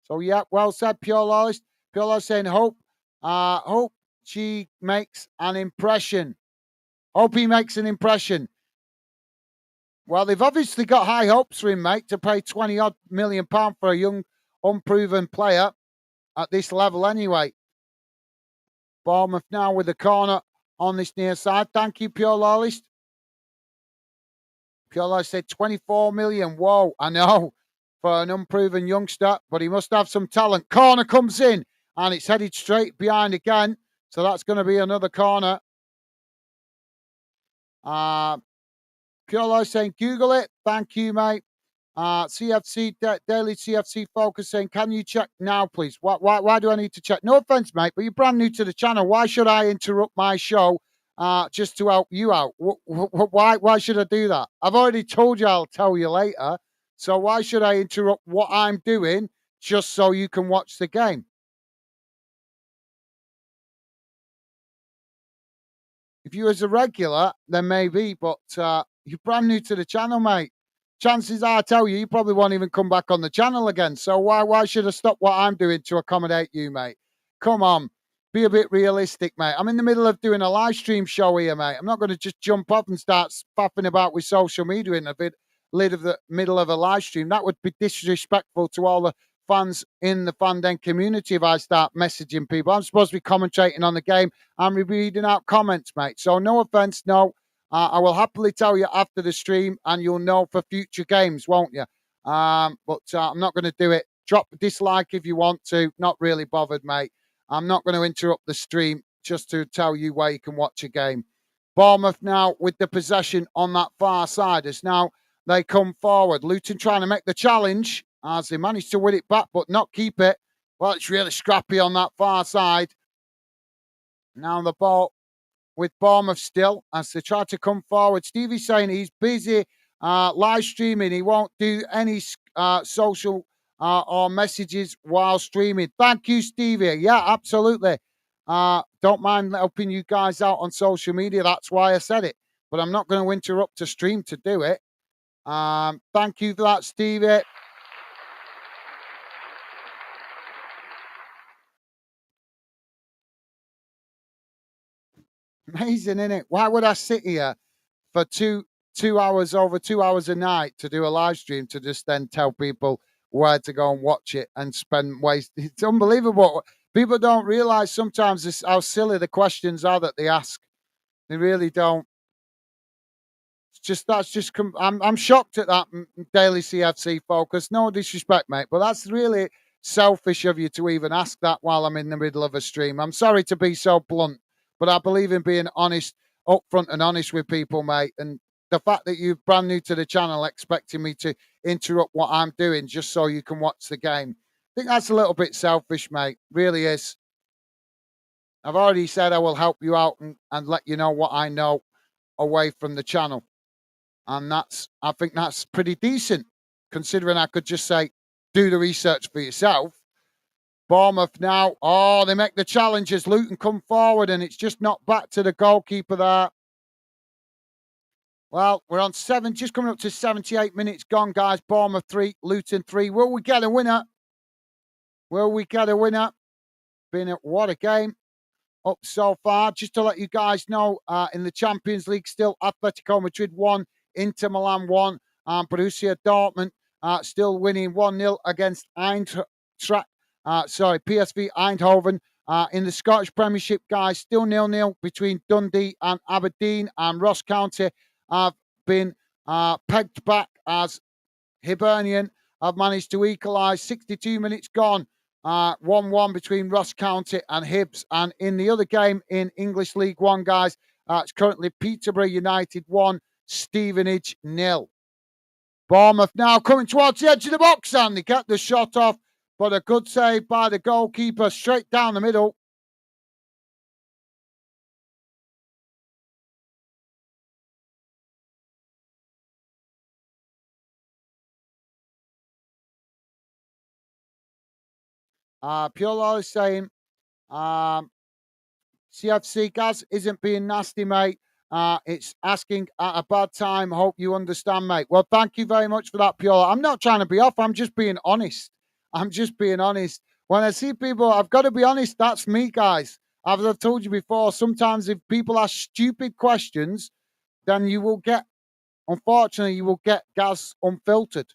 So yeah, well said, Pure Loyalist. Pure Loyalist saying hope she makes an impression. Hope he makes an impression. Well, they've obviously got high hopes for him, mate, to pay 20 odd million pound for a young, unproven player at this level anyway. Bournemouth now with the corner on this near side. Thank you, Pure Loyalist. Pure Loyalist said 24 million. Whoa, I know, for an unproven youngster, but he must have some talent. Corner comes in, and it's headed straight behind again. So that's going to be another corner. Pure Loyalist saying, Google it. Thank you, mate. CFC Daily CFC Focus saying, can you check now, please? Why do I need to check? No offense, mate, but you're brand new to the channel. Why should I interrupt my show just to help you out? Why should I do that? I've already told you I'll tell you later. So why should I interrupt what I'm doing just so you can watch the game? If you was a regular, then maybe, but you're brand new to the channel, mate. Chances are, I tell you, you probably won't even come back on the channel again. So why should I stop what I'm doing to accommodate you, mate? Come on, be a bit realistic, mate. I'm in the middle of doing a live stream show here, mate. I'm not going to just jump up and start faffing about with social media in the middle of a live stream. That would be disrespectful to all the fans in the Fanden community if I start messaging people. I'm supposed to be commentating on the game. I'm reading out comments, mate. So no offense, no. I will happily tell you after the stream, and you'll know for future games, won't you? But I'm not going to do it. Drop a dislike if you want to. Not really bothered, mate. I'm not going to interrupt the stream just to tell you where you can watch a game. Bournemouth now with the possession on that far side as now they come forward. Luton trying to make the challenge as they manage to win it back but not keep it. Well, it's really scrappy on that far side. Now the ball with Bournemouth still as they try to come forward. Stevie's saying he's busy live streaming. He won't do any social or messages while streaming. Thank you, Stevie. Yeah, absolutely. Don't mind helping you guys out on social media. That's why I said it. But I'm not going to interrupt a stream to do it. Thank you for that, Stevie. Amazing, isn't it? Why would I sit here for over 2 hours a night to do a live stream to just then tell people where to go and watch it and spend waste? It's unbelievable. People don't realize sometimes how silly the questions are that they ask. They really don't. I'm shocked at that Daily CFC Focus. No disrespect, mate, but that's really selfish of you to even ask that while I'm in the middle of a stream. I'm sorry to be so blunt, but I believe in being honest, upfront and honest with people, mate. And the fact that you're brand new to the channel expecting me to interrupt what I'm doing just so you can watch the game, I think that's a little bit selfish, mate. Really is. I've already said I will help you out and let you know what I know away from the channel. And I think that's pretty decent, considering I could just say, do the research for yourself. Bournemouth now, they make the challenges. Luton come forward, and it's just not back to the goalkeeper there. Well, we're on just coming up to 78 minutes gone, guys. Bournemouth 3, Luton 3. Will we get a winner? Will we get a winner? What a game up so far. Just to let you guys know, in the Champions League still, Atletico Madrid 1, Inter Milan 1, Borussia Dortmund still winning 1-0 against PSV Eindhoven. In the Scottish Premiership, guys, still 0-0 between Dundee and Aberdeen, and Ross County have been pegged back as Hibernian have managed to equalise. 62 minutes gone. 1-1 between Ross County and Hibs. And in the other game in English League One, guys, it's currently Peterborough United 1, Stevenage 0. Bournemouth now coming towards the edge of the box, and they get the shot off, but a good save by the goalkeeper straight down the middle. Pure Law is saying, CFC Gaz isn't being nasty, mate. It's asking at a bad time. Hope you understand, mate. Well, thank you very much for that, Pure. I'm not trying to be off. I'm just being honest. I'm just being honest. When I see people, I've got to be honest. That's me, guys. As I've told you before, sometimes if people ask stupid questions, then you will get, unfortunately, you will get Gaz Unfiltered.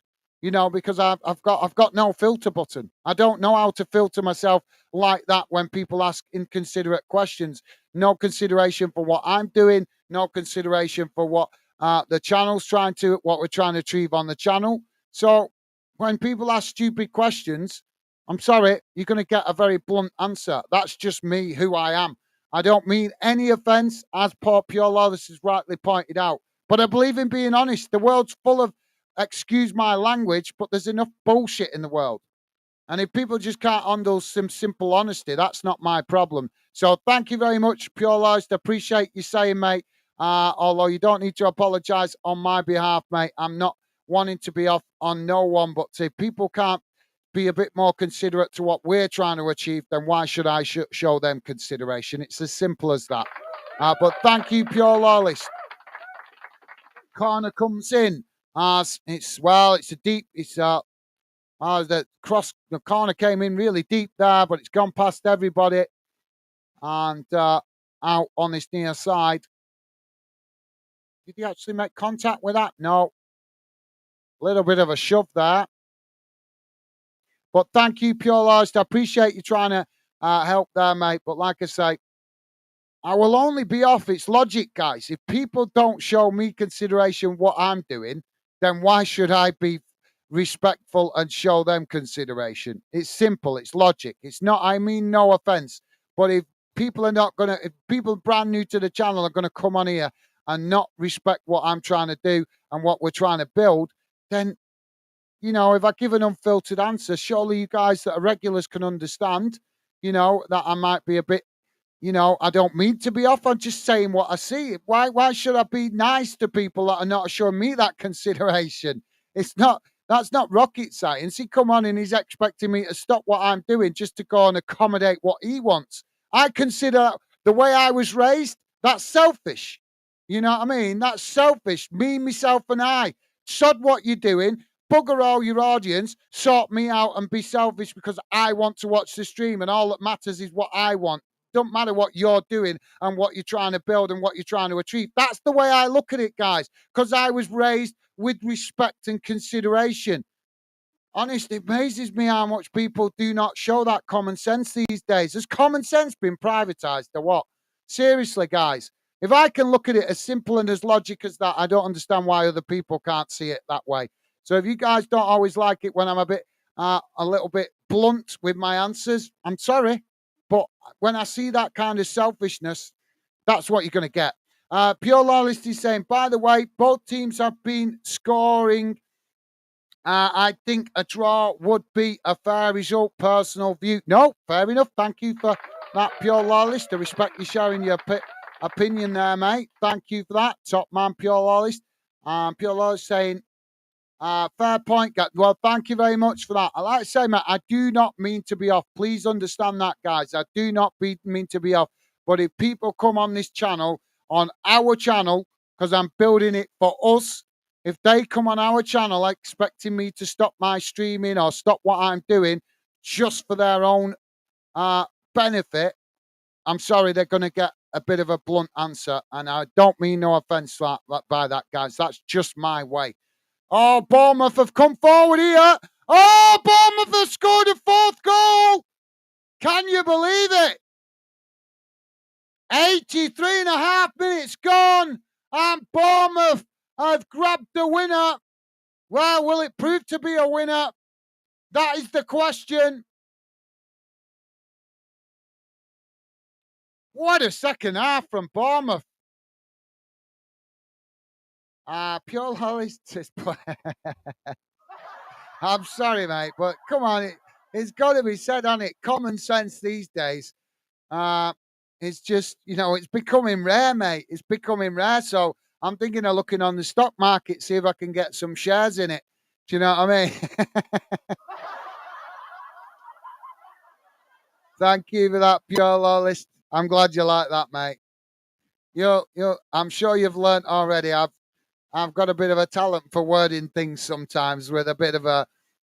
Because I've got no filter button. I don't know how to filter myself like that when people ask inconsiderate questions. No consideration for what I'm doing. No consideration for what the channel's what we're trying to achieve on the channel. So when people ask stupid questions, I'm sorry, you're going to get a very blunt answer. That's just me, who I am. I don't mean any offence, as Paul Pure Lawless has rightly pointed out. But I believe in being honest. The world's full of, excuse my language, but there's enough bullshit in the world. And if people just can't handle some simple honesty, that's not my problem. So thank you very much, Pure Lies. Appreciate you saying, mate. Although you don't need to apologise on my behalf, mate. I'm not wanting to be off on no one, but if people can't be a bit more considerate to what we're trying to achieve, then why should I show them consideration? It's as simple as that. But thank you, Pure Lawless. Corner comes in. It's a deep. The corner came in really deep there, but it's gone past everybody and out on this near side. Did he actually make contact with that? No. A little bit of a shove there. But thank you, Pure Lies. I appreciate you trying to help there, mate. But like I say, I will only be off. It's logic, guys. If people don't show me consideration what I'm doing, then why should I be respectful and show them consideration? It's simple. It's logic. It's not, I mean, no offense. But if people brand new to the channel are going to come on here and not respect what I'm trying to do and what we're trying to build, then, if I give an unfiltered answer, surely you guys that are regulars can understand, that I might be a bit, I don't mean to be off. I'm just saying what I see. Why should I be nice to people that are not showing me that consideration? That's not rocket science. He come on and he's expecting me to stop what I'm doing just to go and accommodate what he wants. I consider the way I was raised, that's selfish. You know what I mean? That's selfish. Me, myself, and I. Sod what you're doing. Bugger all your audience. Sort me out and be selfish because I want to watch the stream and all that matters is what I want. Don't matter what you're doing and what you're trying to build and what you're trying to achieve. That's the way I look at it, guys, because I was raised with respect and consideration. Honestly, it amazes me how much people do not show that common sense these days. Has common sense been privatized or what? Seriously, guys, if I can look at it as simple and as logic as that, I don't understand why other people can't see it that way. So if you guys don't always like it when I'm a little bit blunt with my answers, I'm sorry. But when I see that kind of selfishness, that's what you're going to get. Pure Loyalist is saying, by the way, both teams have been scoring. I think a draw would be a fair result. Personal view. No, fair enough. Thank you for that, Pure Loyalist. I respect you sharing your opinion there, mate. Thank you for that. Top man, Pure Loyalist. Pure Loyalist saying, fair point, well, thank you very much for that. I like to say, mate, I do not mean to be off. Please understand that, guys. I do not mean to be off. But if people come on this channel, on our channel, because I'm building it for us, if they come on our channel expecting me to stop my streaming or stop what I'm doing just for their own benefit, I'm sorry, they're going to get a bit of a blunt answer. And I don't mean no offense by that, guys. That's just my way. Oh, Bournemouth have come forward here. Oh, Bournemouth have scored a fourth goal. Can you believe it? 83 and a half minutes gone. And Bournemouth have grabbed the winner. Well, will it prove to be a winner? That is the question. What a second half from Bournemouth. Pure Hollis. I'm sorry, mate, but come on. It's got to be said, on it. Common sense these days. It's just, it's becoming rare, mate. It's becoming rare. So I'm thinking of looking on the stock market, see if I can get some shares in it. Do you know what I mean? Thank you for that, Pure Lawless. I'm glad you like that, mate. I'm sure you've learnt already. I've got a bit of a talent for wording things sometimes with a bit of a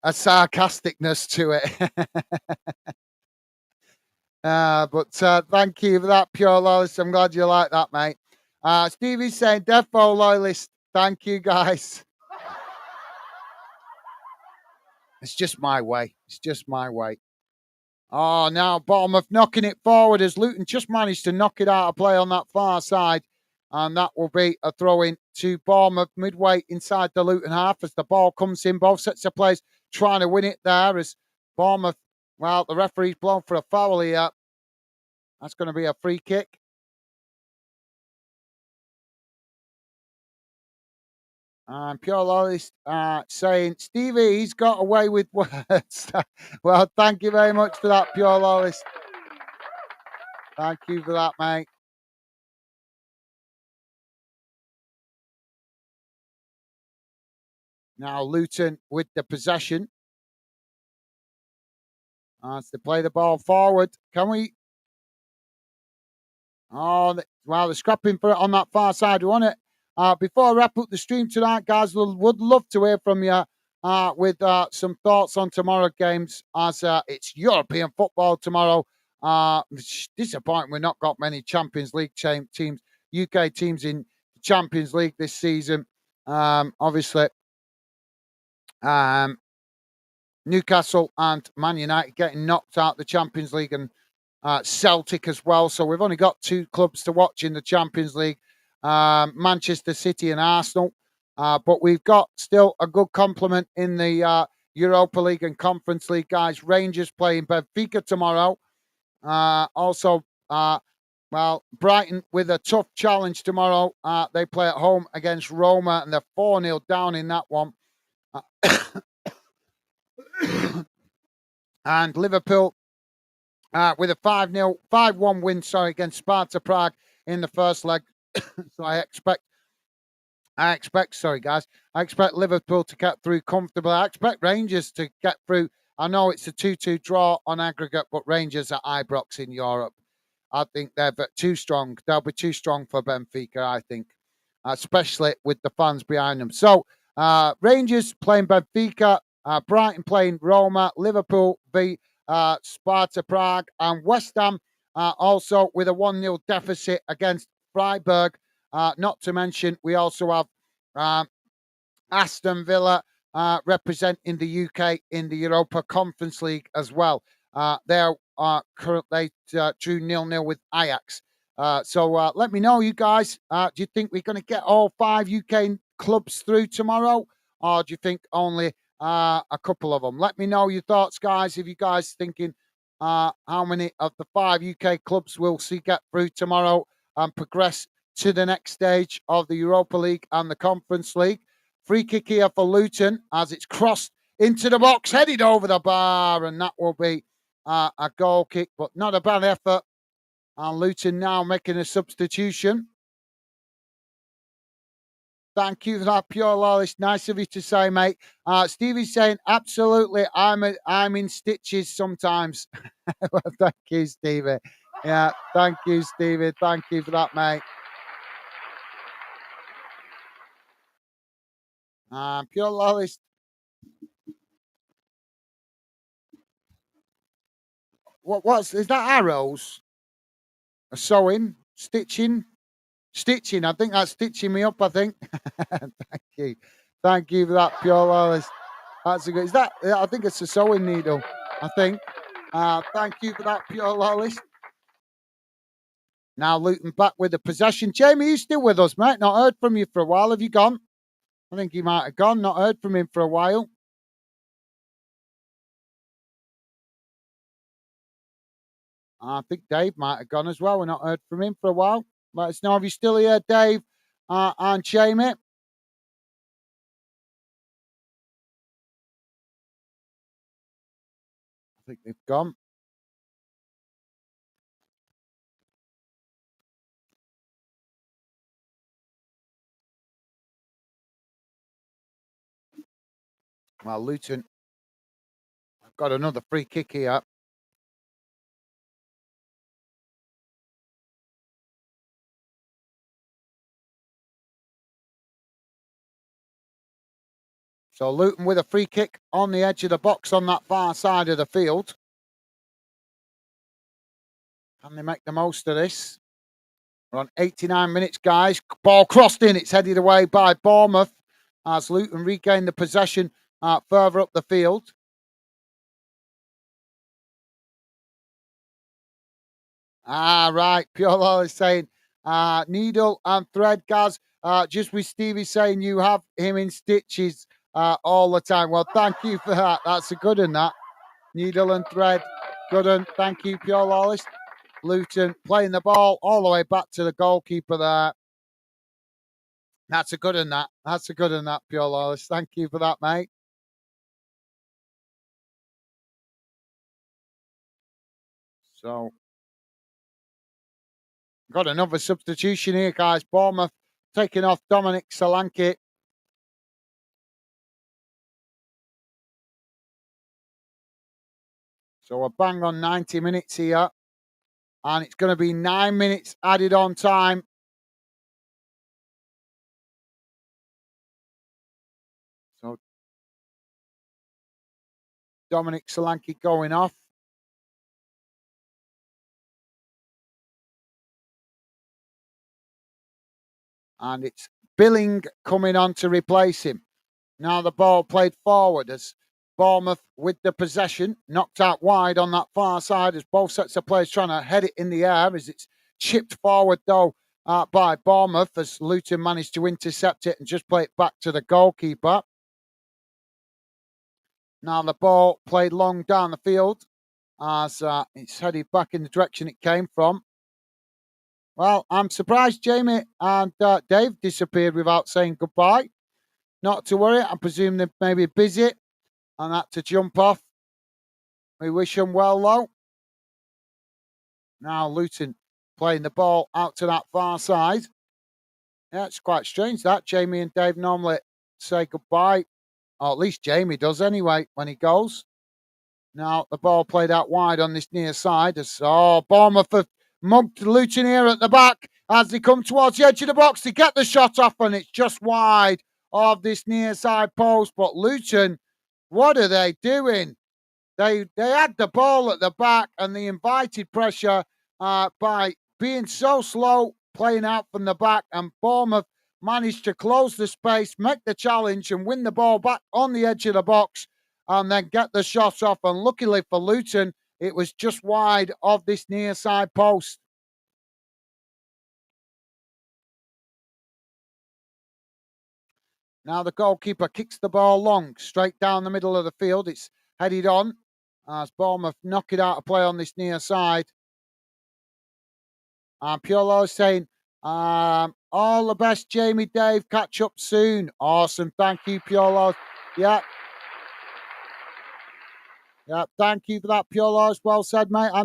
a sarcasticness to it. But thank you for that, pure loyalist. I'm glad you like that, mate. Stevie's saying, Defo loyalist. Thank you, guys. It's just my way. It's just my way. Oh, now Bournemouth knocking it forward as Luton just managed to knock it out of play on that far side. And that will be a throw in to Bournemouth midway inside the Luton half as the ball comes in. Both sets of players trying to win it there as Bournemouth, well, the referee's blown for a foul here. That's going to be a free kick. And Pure Loyalist saying, Stevie, he's got away with words. Well, thank you very much for that, Pure Loyalist. Thank you for that, mate. Now Luton with the possession. As they play the ball forward. Can we? Oh, wow, they're scrapping for it on that far side. We want it. Before I wrap up the stream tonight, guys, would love to hear from you with some thoughts on tomorrow's games as it's European football tomorrow. Disappointing we've not got many Champions League teams, UK teams in the Champions League this season. Obviously, Newcastle and Man United getting knocked out the Champions League and Celtic as well. So we've only got two clubs to watch in the Champions League, Manchester City and Arsenal. But we've got still a good complement in the Europa League and Conference League, guys. Rangers playing Benfica tomorrow. Also, well, Brighton with a tough challenge tomorrow. They play at home against Roma and they're 4-0 down in that one. And Liverpool with a 5-1 win, against Sparta Prague in the first leg. So I expect, sorry guys, I expect Liverpool to get through comfortably. I expect Rangers to get through. I know it's a 2-2 draw on aggregate, but Rangers are Ibrox in Europe. I think they're too strong. They'll be too strong for Benfica, I think, especially with the fans behind them. So Rangers playing Benfica, Brighton playing Roma, Liverpool v Sparta Prague, and West Ham also with a 1-0 deficit against Freiburg. Not to mention, we also have Aston Villa representing the UK in the Europa Conference League as well. They're currently drew 0-0 with Ajax. So let me know, you guys. Do you think we're going to get all 5 UK clubs through tomorrow? Or do you think only a couple of them? Let me know your thoughts, guys. If you guys thinking how many of the 5 UK clubs we'll see get through tomorrow and progress to the next stage of the Europa League and the Conference League. Free kick here for Luton as it's crossed into the box, headed over the bar, and that will be a goal kick, but not a bad effort. And Luton now making a substitution. Thank you for that, Pure Loyalist. Nice of you to say, mate. Stevie's saying, absolutely, I'm in stitches sometimes. Well, thank you, Stevie. Yeah, thank you, Stevie. Thank you for that, mate. Pure Loyalist. Is that arrows? A sewing? Stitching? Stitching. I think that's stitching me up, I think. Thank you. Thank you for that, Pure Loyalist. That's a good. Is that? I think it's a sewing needle. I think. Thank you for that, Pure Loyalist. Now Luton back with the possession. Jamie, you still with us, mate? Not heard from you for a while. Have you gone? I think he might have gone. Not heard from him for a while. I think Dave might have gone as well. We're not heard from him for a while. Let us know if you're still here, Dave and Jamie. I think they've gone. Well, Luton have got another free kick here. So Luton with a free kick on the edge of the box on that far side of the field. Can they make the most of this? We're on 89 minutes, guys. Ball crossed in. It's headed away by Bournemouth as Luton regain the possession further up the field. Right. Pure Law is saying needle and thread, Gaz. Just with Stevie saying you have him in stitches all the time. Well, thank you for that. That's a good one, that. Needle and thread. Good one. Thank you, Pure Lawless. Luton playing the ball all the way back to the goalkeeper there. That's a good one, that. That's a good one, that, Pure Lawless. Thank you for that, mate. So, got another substitution here, guys. Bournemouth taking off Dominic Solanke. So we're bang on 90 minutes here. And it's going to be 9 minutes added on time. So Dominic Solanke going off. And it's Billing coming on to replace him. Now the ball played forward as Bournemouth with the possession, knocked out wide on that far side as both sets of players trying to head it in the air as it's chipped forward though by Bournemouth as Luton managed to intercept it and just play it back to the goalkeeper. Now the ball played long down the field as it's headed back in the direction it came from. Well, I'm surprised Jamie and Dave disappeared without saying goodbye. Not to worry, I presume they may be busy and had to jump off. We wish them well, though. Now Luton playing the ball out to that far side. Yeah, it's quite strange that Jamie and Dave normally say goodbye, or at least Jamie does anyway when he goes. Now the ball played out wide on this near side. As Bournemouth have mugged Luton here at the back as they come towards the edge of the box to get the shot off, and it's just wide of this near side post. But Luton, what are they doing? They had the ball at the back and they invited pressure by being so slow, playing out from the back, and Bournemouth managed to close the space, make the challenge, and win the ball back on the edge of the box, and then get the shot off. And luckily for Luton, it was just wide of this near side post. Now the goalkeeper kicks the ball long, straight down the middle of the field. It's headed on as Bournemouth knock it out of play on this near side. And Piolo is saying, all the best, Jamie, Dave. Catch up soon. Awesome. Thank you, Piolo. Yeah. Yeah, thank you for that, Piolo. Well said, mate. I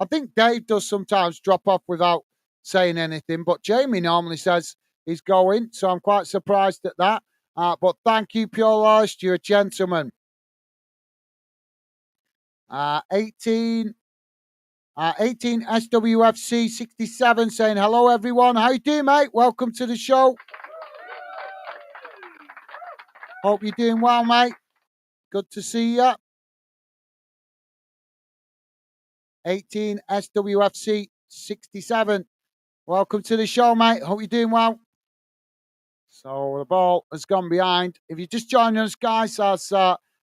think Dave does sometimes drop off without saying anything, but Jamie normally says he's going, so I'm quite surprised at that. But thank you, Piolo. You're a gentleman. 18 SWFC 67 saying hello everyone. How you doing, mate? Welcome to the show. Hope you're doing well, mate. Good to see you. 18 SWFC 67. Welcome to the show, mate. Hope you're doing well. So the ball has gone behind. If you're just joining us, guys, as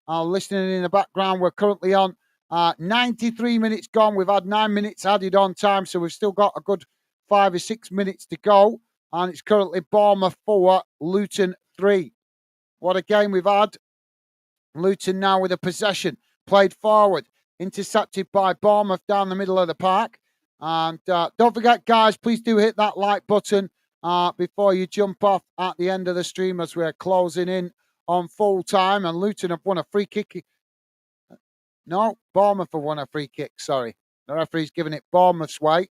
listening in the background, we're currently on 93 minutes gone. We've had 9 minutes added on time, so we've still got a good 5 or 6 minutes to go. And it's currently Bournemouth 4, Luton 3. What a game we've had. Luton now with a possession, played forward, intercepted by Bournemouth down the middle of the park. And don't forget, guys, please do hit that like button before you jump off at the end of the stream as we're closing in on full time. And Luton have won a free kick. No, Bournemouth have won a free kick, sorry. The referee's giving it Bournemouth's way.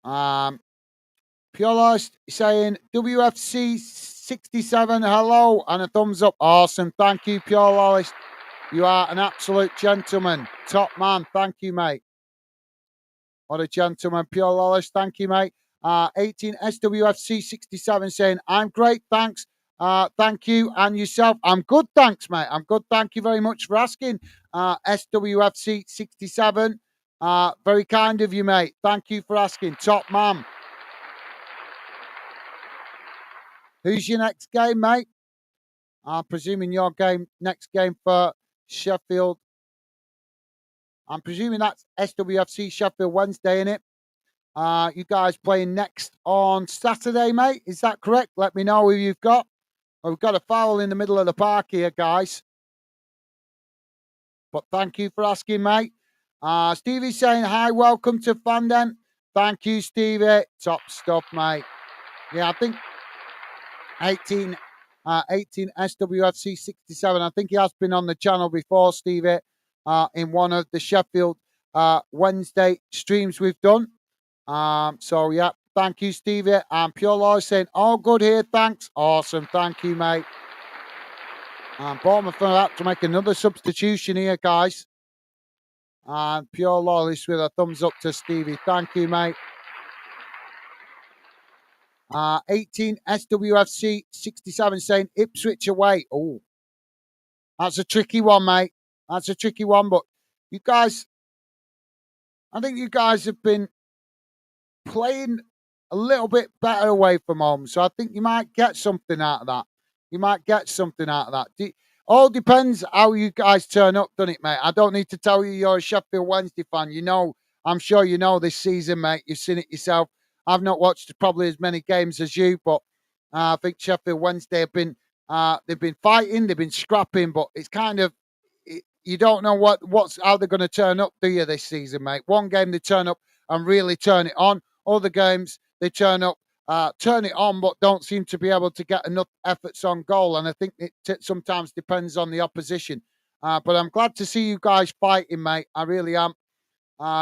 Piolo saying WFC 67, hello, and a thumbs up. Awesome. Thank you, Piolo. You are an absolute gentleman. Top man. Thank you, mate. What a gentleman, Piolo. Thank you, mate. 18 SWFC 67 saying, I'm great, thanks. Thank you. And yourself? I'm good, thanks, mate. I'm good. Thank you very much for asking. SWFC 67. Very kind of you, mate. Thank you for asking. Top man. Who's your next game, mate? I'm presuming your next game for Sheffield. I'm presuming that's SWFC Sheffield Wednesday, innit? You guys playing next on Saturday, mate? Is that correct? Let me know who you've got. Well, we've got a foul in the middle of the park here, guys. But thank you for asking, mate. Stevie's saying, hi, welcome to Fandom. Thank you, Stevie. Top stuff, mate. Yeah, I think 18 SWFC 67. I think he has been on the channel before, Stevie, in one of the Sheffield Wednesday streams we've done. So, yeah, thank you, Stevie. And Pure Law saying, all good here, thanks. Awesome, thank you, mate. And Bournemouth are about to make another substitution here, guys. And Pure Lawless with a thumbs up to Stevie. Thank you, mate. 18 SWFC 67 saying Ipswich away. Oh, that's a tricky one, mate. That's a tricky one. But you guys, I think you guys have been playing a little bit better away from home. So I think you might get something out of that. You might get something out of that. All depends how you guys turn up, doesn't it, mate? I don't need to tell you you're a Sheffield Wednesday fan. You know, I'm sure you know this season, mate. You've seen it yourself. I've not watched probably as many games as you, but I think Sheffield Wednesday have been they've been fighting, they've been scrapping, but it's kind of you don't know what's how they're going to turn up, do you, this season, mate? One game they turn up and really turn it on. Other games they turn up, turn it on, but don't seem to be able to get enough efforts on goal. And I think it sometimes depends on the opposition. But I'm glad to see you guys fighting, mate. I really am.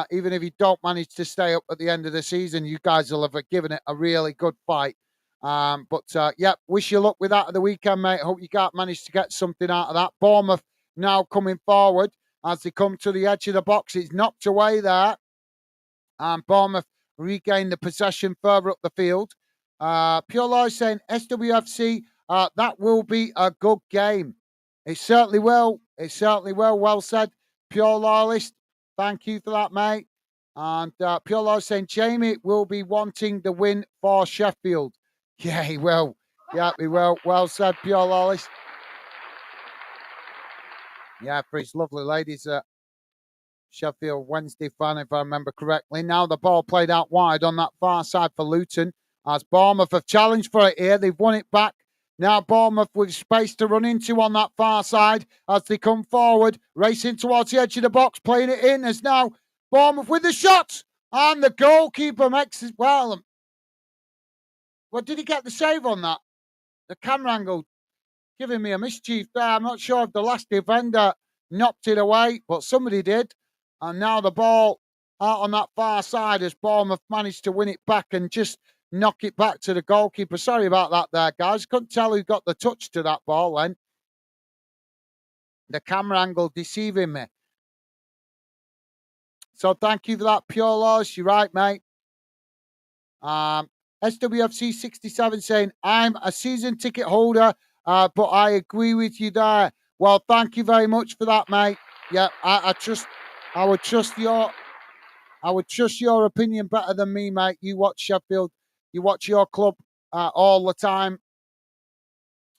Even if you don't manage to stay up at the end of the season, you guys will have given it a really good fight. Yeah, wish you luck with that at the weekend, mate. Hope you can't manage to get something out of that. Bournemouth now coming forward as they come to the edge of the box. It's knocked away there. And Bournemouth regain the possession further up the field. Pure Law saying SWFC, that will be a good game. It certainly will. It certainly will. Well said, Pure Lawlist. Thank you for that, mate. And Pure Law saying Jamie will be wanting the win for Sheffield. Yeah, he will. Yeah, he will. Well said, Pure Lawlist. Yeah, for his lovely ladies. Sheffield Wednesday fan, if I remember correctly. Now the ball played out wide on that far side for Luton. As Bournemouth have challenged for it here. They've won it back. Now Bournemouth with space to run into on that far side as they come forward, racing towards the edge of the box, playing it in as now Bournemouth with the shot. And the goalkeeper makes it well. Well, did he get the save on that? The camera angle giving me a mischief there. I'm not sure if the last defender knocked it away, but somebody did. And now the ball out on that far side as Bournemouth managed to win it back and just knock it back to the goalkeeper. Sorry about that there, guys. Couldn't tell who got the touch to that ball then. The camera angle deceiving me. So thank you for that, Pure Laws. You're right, mate. SWFC 67 saying, I'm a season ticket holder, but I agree with you there. Well, thank you very much for that, mate. Yeah, I would trust your opinion better than me, mate. You watch Sheffield, you watch your club all the time.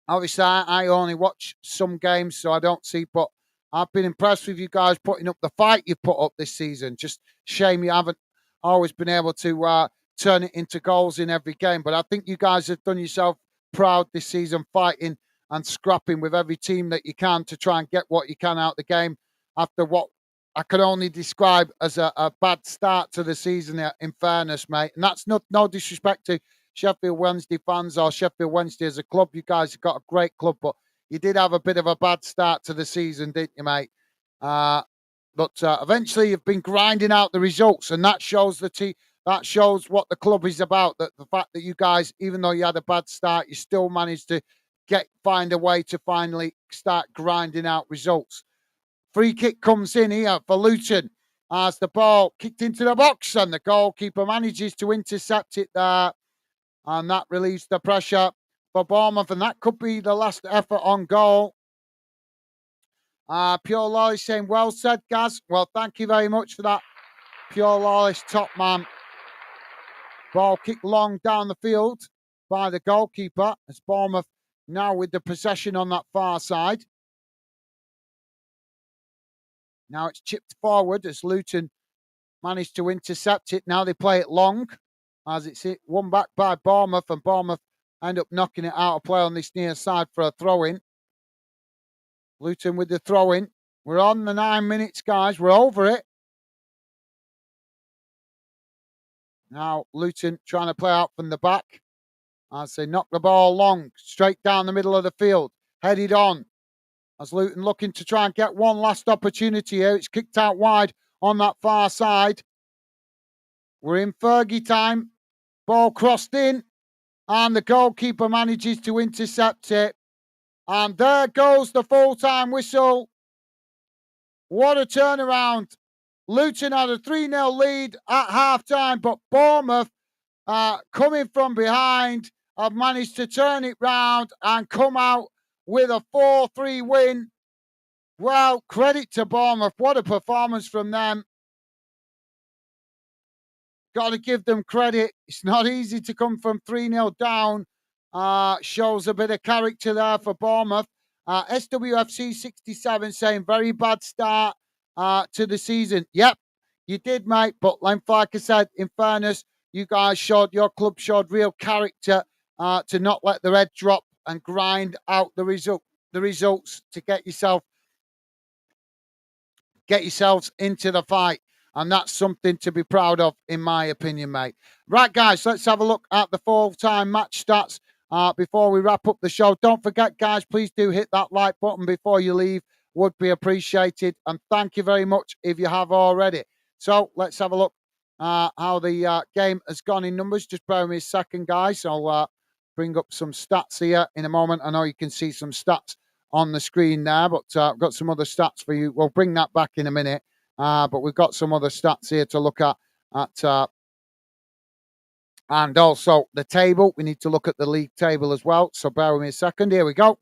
Obviously, I only watch some games, so I don't see, but I've been impressed with you guys putting up the fight you've put up this season. Just shame you haven't always been able to turn it into goals in every game. But I think you guys have done yourself proud this season, fighting and scrapping with every team that you can to try and get what you can out of the game after what I could only describe as a bad start to the season, in fairness, mate. And that's no disrespect to Sheffield Wednesday fans or Sheffield Wednesday as a club. You guys have got a great club, but you did have a bit of a bad start to the season, didn't you, mate? But eventually you've been grinding out the results, and that shows that shows what the club is about. That the fact that you guys, even though you had a bad start, you still managed to find a way to finally start grinding out results. Free kick comes in here for Luton. as the ball kicked into the box, and the goalkeeper manages to intercept it there, and that relieves the pressure for Bournemouth, and that could be the last effort on goal. Pure Lawless saying, well said, Gaz. Well, thank you very much for that, Pure Lawless, top man. Ball kicked long down the field by the goalkeeper, as Bournemouth now with the possession on that far side. Now it's chipped forward as Luton managed to intercept it. Now they play it long as it's won back by Bournemouth, and Bournemouth end up knocking it out of play on this near side for a throw-in. Luton with the throw-in. We're on the 9 minutes, guys. We're over it. Now Luton trying to play out from the back as they knock the ball long, straight down the middle of the field. Headed on as Luton looking to try and get one last opportunity here. It's kicked out wide on that far side. We're in Fergie time. Ball crossed in, and the goalkeeper manages to intercept it. And there goes the full-time whistle. What a turnaround. Luton had a 3-0 lead at half-time, but Bournemouth, coming from behind, have managed to turn it round and come out with a 4-3 win. Well, credit to Bournemouth. What a performance from them. Got to give them credit. It's not easy to come from 3-0 down. Shows a bit of character there for Bournemouth. SWFC67 saying, very bad start to the season. Yep, you did, mate. But like I said, in fairness, your club showed real character to not let the head drop and grind out the results to get yourselves into the fight. And that's something to be proud of, in my opinion, mate. Right, guys, let's have a look at the full-time match stats before we wrap up the show. Don't forget, guys, please do hit that like button before you leave. Would be appreciated. And thank you very much if you have already. So let's have a look how the game has gone in numbers. Just bear with me a second, guys. I'll bring up some stats here in a moment. I know you can see some stats on the screen there, but I've got some other stats for you. We'll bring that back in a minute. But we've got some other stats here to look at and also the table. We need to look at the league table as well. So bear with me a second. Here we go.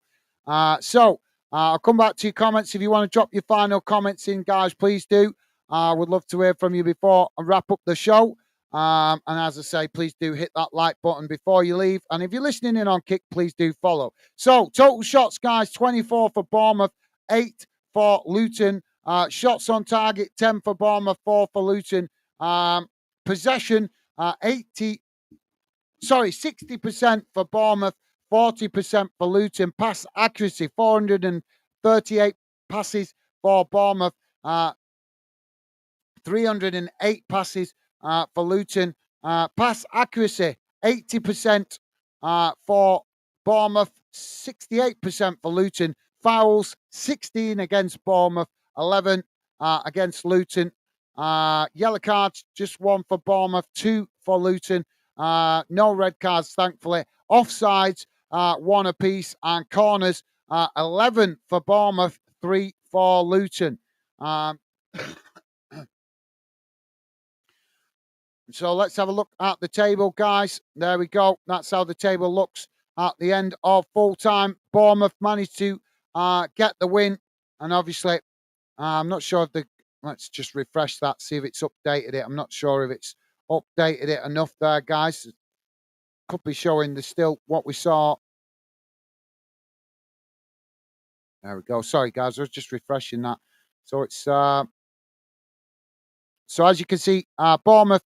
I'll come back to your comments. If you want to drop your final comments in, guys, please do. I would love to hear from you before I wrap up the show. And as I say, please do hit that like button before you leave. And if you're listening in on Kick, please do follow. So total shots, guys, 24 for Bournemouth, 8 for Luton. Shots on target, 10 for Bournemouth, 4 for Luton. Possession, 60% for Bournemouth, 40% for Luton. Pass accuracy, 438 passes for Bournemouth, 308 passes for Luton. Pass accuracy, 80% for Bournemouth, 68% for Luton. Fouls, 16 against Bournemouth, 11 against Luton. Yellow cards, just 1 for Bournemouth, 2 for Luton. No red cards, thankfully. Offsides, 1 apiece. And corners, 11 for Bournemouth, 3 for Luton. So let's have a look at the table, guys. There we go. That's how the table looks at the end of full time. Bournemouth managed to get the win. And obviously, I'm not sure if let's just refresh that, see if it's updated it. I'm not sure if it's updated it enough there, guys. Could be showing still what we saw. There we go. Sorry, guys. I was just refreshing that. So it's so as you can see, Bournemouth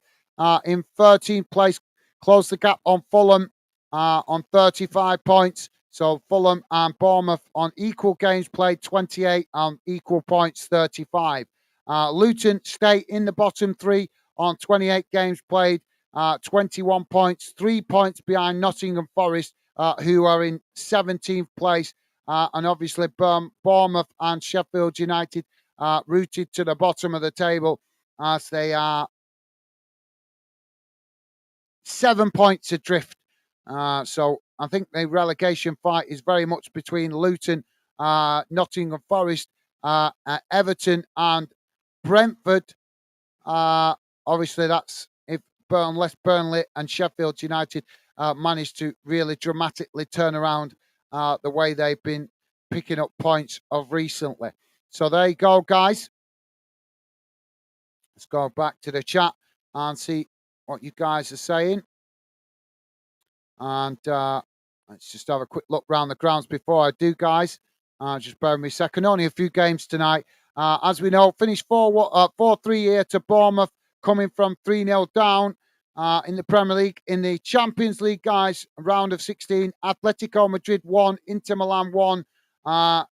in 13th place, closed the gap on Fulham on 35 points. So Fulham and Bournemouth on equal games played, 28, on equal points, 35. Luton stay in the bottom 3 on 28 games played, 21 points, 3 points behind Nottingham Forest, who are in 17th place. And obviously Bournemouth and Sheffield United rooted to the bottom of the table as they are 7 points adrift. So I think the relegation fight is very much between Luton, Nottingham Forest, Everton and Brentford. Obviously, that's if Burnley and Sheffield United manage to really dramatically turn around the way they've been picking up points of recently. So there you go, guys. Let's go back to the chat and see what you guys are saying. And let's just have a quick look round the grounds before I do, guys. Just bear with me a second. Only a few games tonight. As we know, finished 4-3 here to Bournemouth, coming from 3-0 down in the Premier League. In the Champions League, guys, round of 16, Atletico Madrid 1, Inter Milan 1.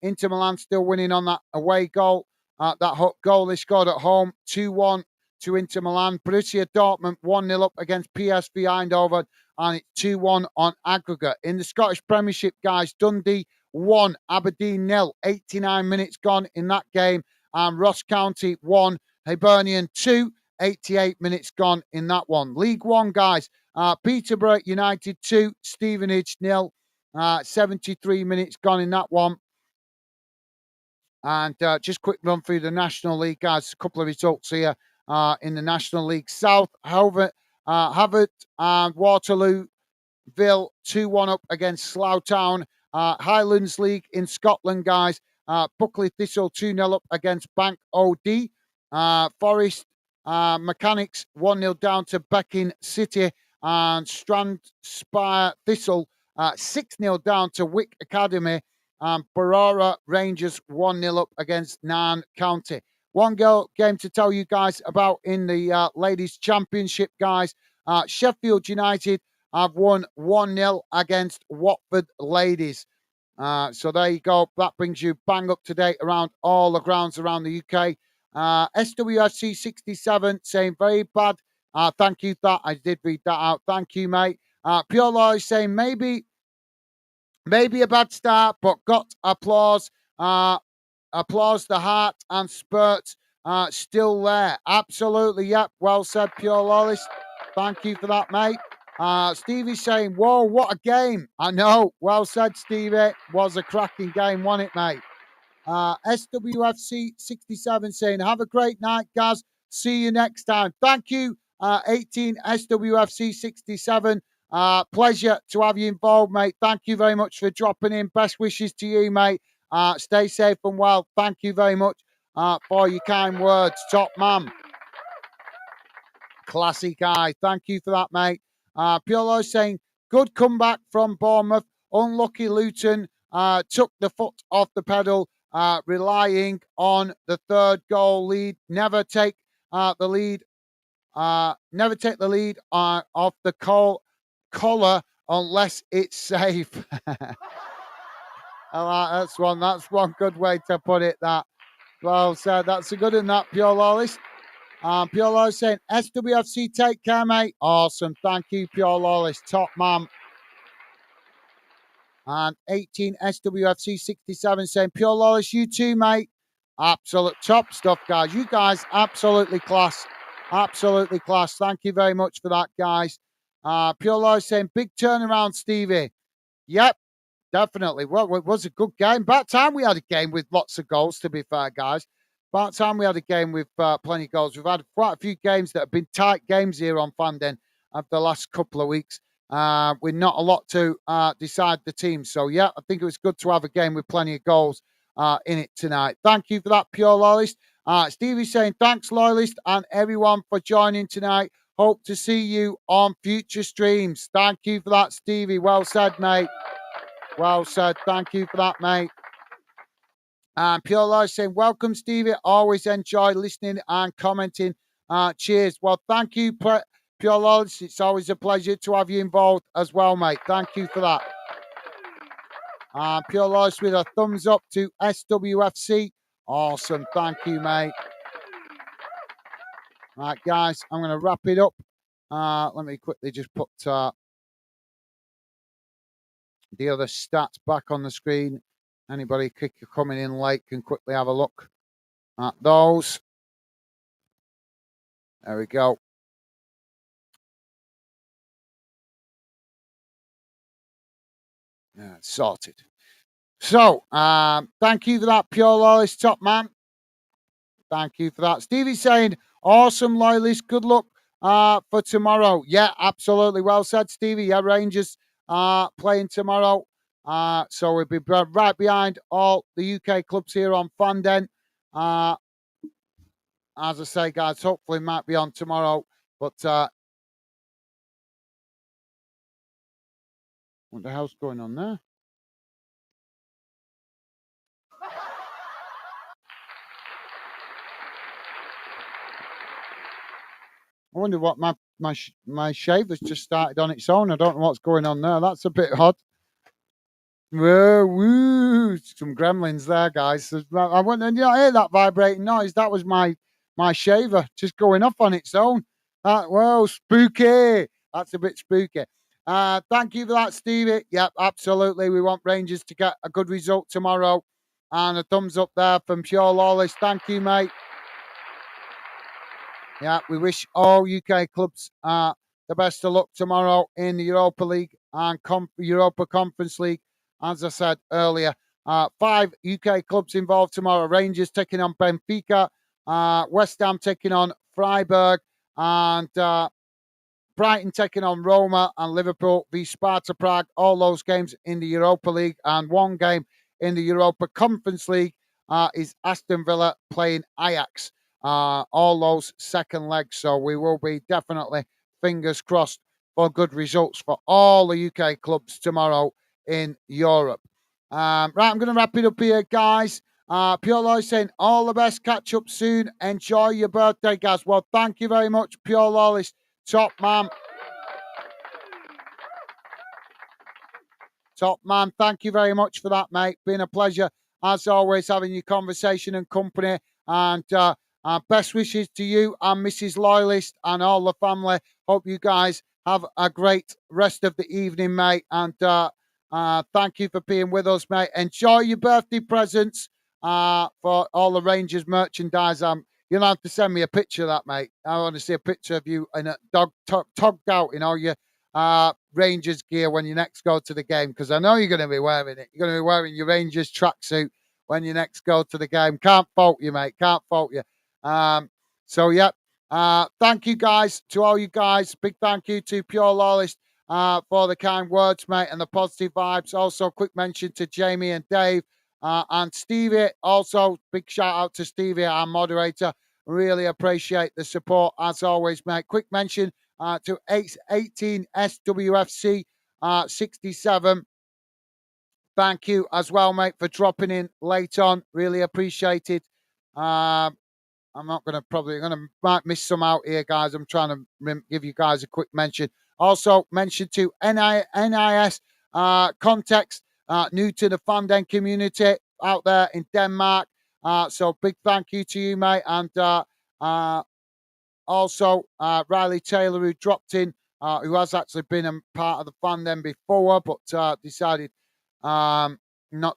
Inter Milan still winning on that away goal. That goal they scored at home, 2-1 to Inter Milan. Borussia Dortmund 1-0 up against PSV Eindhoven, and it's 2-1 on aggregate. In the Scottish Premiership, guys, Dundee 1, Aberdeen 0, 89 minutes gone in that game. And Ross County 1, Hibernian 2, 88 minutes gone in that one. League One, guys, Peterborough United 2, Stevenage 0, 73 minutes gone in that one. And just quick run through the National League, guys. A couple of results here in the National League South. Havant and Waterlooville 2-1 up against Slough Town. Highlands League in Scotland, guys. Buckley Thistle 2-0 up against Bank OD. Forest Mechanics 1-0 down to Becking City. And Strandspire Thistle 6-0 down to Wick Academy. And Barora Rangers 1-0 up against Nairn County. One game to tell you guys about in the Ladies' Championship, guys. Sheffield United have won 1-0 against Watford Ladies. So there you go. That brings you bang up to date around all the grounds around the UK. SWFC 67 saying very bad. Thank you for that. I did read that out. Thank you, mate. Pure Law is saying maybe a bad start, but got applause. Applause the heart and spurt still there. Absolutely, yep. Well said, Pure Lawless. Thank you for that, mate. Stevie's saying, whoa, what a game. I know. Well said, Stevie. Was a cracking game, wasn't it, mate? SWFC 67 saying, have a great night, Gaz. See you next time. Thank you, 18 SWFC 67. Pleasure to have you involved, mate. Thank you very much for dropping in. Best wishes to you, mate. Stay safe and well. Thank you very much for your kind words. Top man. Classy guy. Thank you for that, mate. Piolo saying, good comeback from Bournemouth. Unlucky Luton took the foot off the pedal, relying on the third goal lead. Never take the lead. Never take the lead off the collar unless it's safe. That's one good way to put it. That well said. That's a good one. That Pure Lawless. Pure Lawless saying SWFC, take care, mate. Awesome. Thank you, Pure Lawless. Top man. And 18 SWFC 67 saying Pure Lawless, you too, mate. Absolute top stuff, guys. You guys absolutely class. Absolutely class. Thank you very much for that, guys. Pure Lawless saying big turnaround, Stevie. Yep. Definitely. Well, it was a good game. About time we had a game with lots of goals, to be fair, guys. About time we had a game with plenty of goals. We've had quite a few games that have been tight games here on Fandom over the last couple of weeks with not a lot to decide the team. So, yeah, I think it was good to have a game with plenty of goals in it tonight. Thank you for that, Pure Loyalist. Stevie's saying, thanks, Loyalist, and everyone for joining tonight. Hope to see you on future streams. Thank you for that, Stevie. Well said, mate. Well said. Thank you for that, mate. And Pure Life saying, welcome, Stevie. Always enjoy listening and commenting. Cheers. Well, thank you, Pure Life. It's always a pleasure to have you involved as well, mate. Thank you for that. Pure Life with a thumbs up to SWFC. Awesome. Thank you, mate. Right, guys, I'm going to wrap it up. Let me quickly just put the other stats back on the screen. Anybody coming in late can quickly have a look at those. There we go. Yeah, sorted. So, thank you for that, Pure Loyalist, top man. Thank you for that. Stevie's saying, Awesome, loyalists. Good luck for tomorrow. Yeah, absolutely. Well said, Stevie. Yeah, Rangers playing tomorrow. So we'll be right behind all the UK clubs here on Fanden. Uh, as I say, guys, hopefully might be on tomorrow. But what the hell's going on there? I wonder what my shaver's just started on its own. I don't know what's going on there. That's a bit odd. Whoa, woo! Some gremlins there, guys. I went and I hear that vibrating noise. That was my shaver just going off on its own. Whoa, spooky! That's a bit spooky. Thank you for that, Stevie. Yep, absolutely. We want Rangers to get a good result tomorrow, and a thumbs up there from Pure Lawless. Thank you, mate. Yeah, we wish all UK clubs the best of luck tomorrow in the Europa League and Europa Conference League. As I said earlier, 5 UK clubs involved tomorrow. Rangers taking on Benfica, West Ham taking on Freiburg, and Brighton taking on Roma, and Liverpool v Sparta Prague. All those games in the Europa League, and one game in the Europa Conference League is Aston Villa playing Ajax. All those second legs. So we will be definitely fingers crossed for good results for all the UK clubs tomorrow in Europe. Right, I'm going to wrap it up here, guys. Pure Lawless saying all the best. Catch up soon. Enjoy your birthday, guys. Well, thank you very much, Pure Lawless. Top man. Top man. Thank you very much for that, mate. Been a pleasure, as always, having your conversation and company. And best wishes to you and Mrs. Loyalist and all the family. Hope you guys have a great rest of the evening, mate. And thank you for being with us, mate. Enjoy your birthday presents for all the Rangers merchandise. You'll have to send me a picture of that, mate. I want to see a picture of you in a togged out in all your Rangers gear when you next go to the game, because I know you're going to be wearing it. You're going to be wearing your Rangers tracksuit when you next go to the game. Can't fault you, mate. Can't fault you. So, yeah. Thank you, guys, to all you guys. Big thank you to Pure Lawless for the kind words, mate, and the positive vibes. Also, quick mention to Jamie and Dave and Stevie. Also, big shout out to Stevie, our moderator. Really appreciate the support, as always, mate. Quick mention to 18 SWFC 67. Thank you as well, mate, for dropping in late on. Really appreciated. I'm not going to might miss some out here, guys. I'm trying to give you guys a quick mention. Also, mention to NIS Context, new to the Fanden community out there in Denmark. So big thank you to you, mate. And also, Riley Taylor, who dropped in, who has actually been a part of the Fanden before, but decided not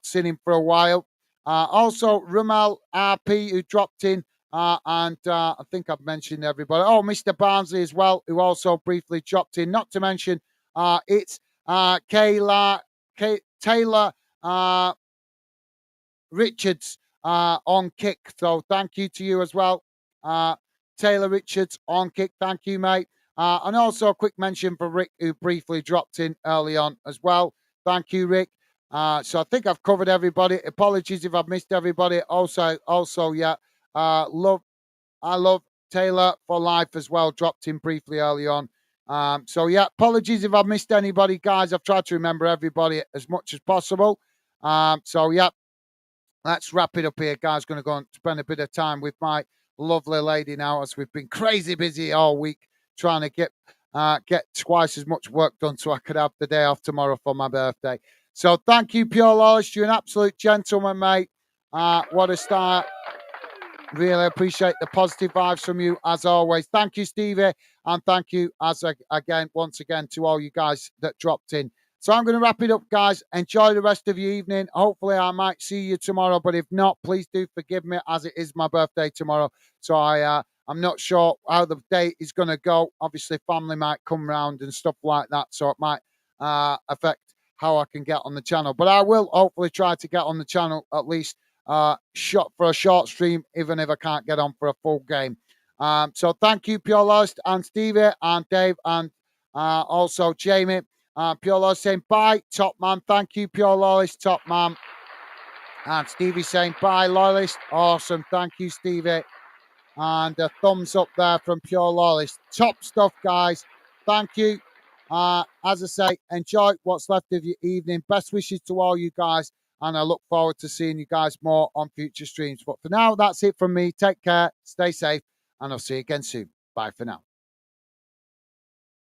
seen him for a while. Also, Rumal RP, who dropped in, and I think I've mentioned everybody. Oh, Mr. Barnsley as well, who also briefly dropped in. Not to mention, it's Taylor Richards on kick. So thank you to you as well. Taylor Richards on kick. Thank you, mate. And also a quick mention for Rick, who briefly dropped in early on as well. Thank you, Rick. So I think I've covered everybody. Apologies if I've missed everybody. Also, yeah, I love Taylor for life as well. Dropped in briefly early on. So yeah, apologies if I've missed anybody, guys. I've tried to remember everybody as much as possible. So yeah, let's wrap it up here, guys. Going to go and spend a bit of time with my lovely lady now, as we've been crazy busy all week trying to get twice as much work done so I could have the day off tomorrow for my birthday. So thank you, Pure Lawless. You're an absolute gentleman, mate. What a start. Really appreciate the positive vibes from you, as always. Thank you, Stevie. And thank you, once again, to all you guys that dropped in. So I'm going to wrap it up, guys. Enjoy the rest of your evening. Hopefully, I might see you tomorrow. But if not, please do forgive me, as it is my birthday tomorrow. So I'm not sure how the day is going to go. Obviously, family might come round and stuff like that. So it might affect how I can get on the channel. But I will hopefully try to get on the channel at least for a short stream, even if I can't get on for a full game. So thank you, Pure Loyalist, and Stevie, and Dave, and also Jamie. Pure Loyalist saying bye, top man. Thank you, Pure Loyalist, top man. And Stevie saying bye, Loyalist. Awesome. Thank you, Stevie. And a thumbs up there from Pure Loyalist. Top stuff, guys. Thank you. As I say, enjoy what's left of your evening. Best wishes to all you guys. And I look forward to seeing you guys more on future streams. But for now, that's it from me. Take care. Stay safe. And I'll see you again soon. Bye for now.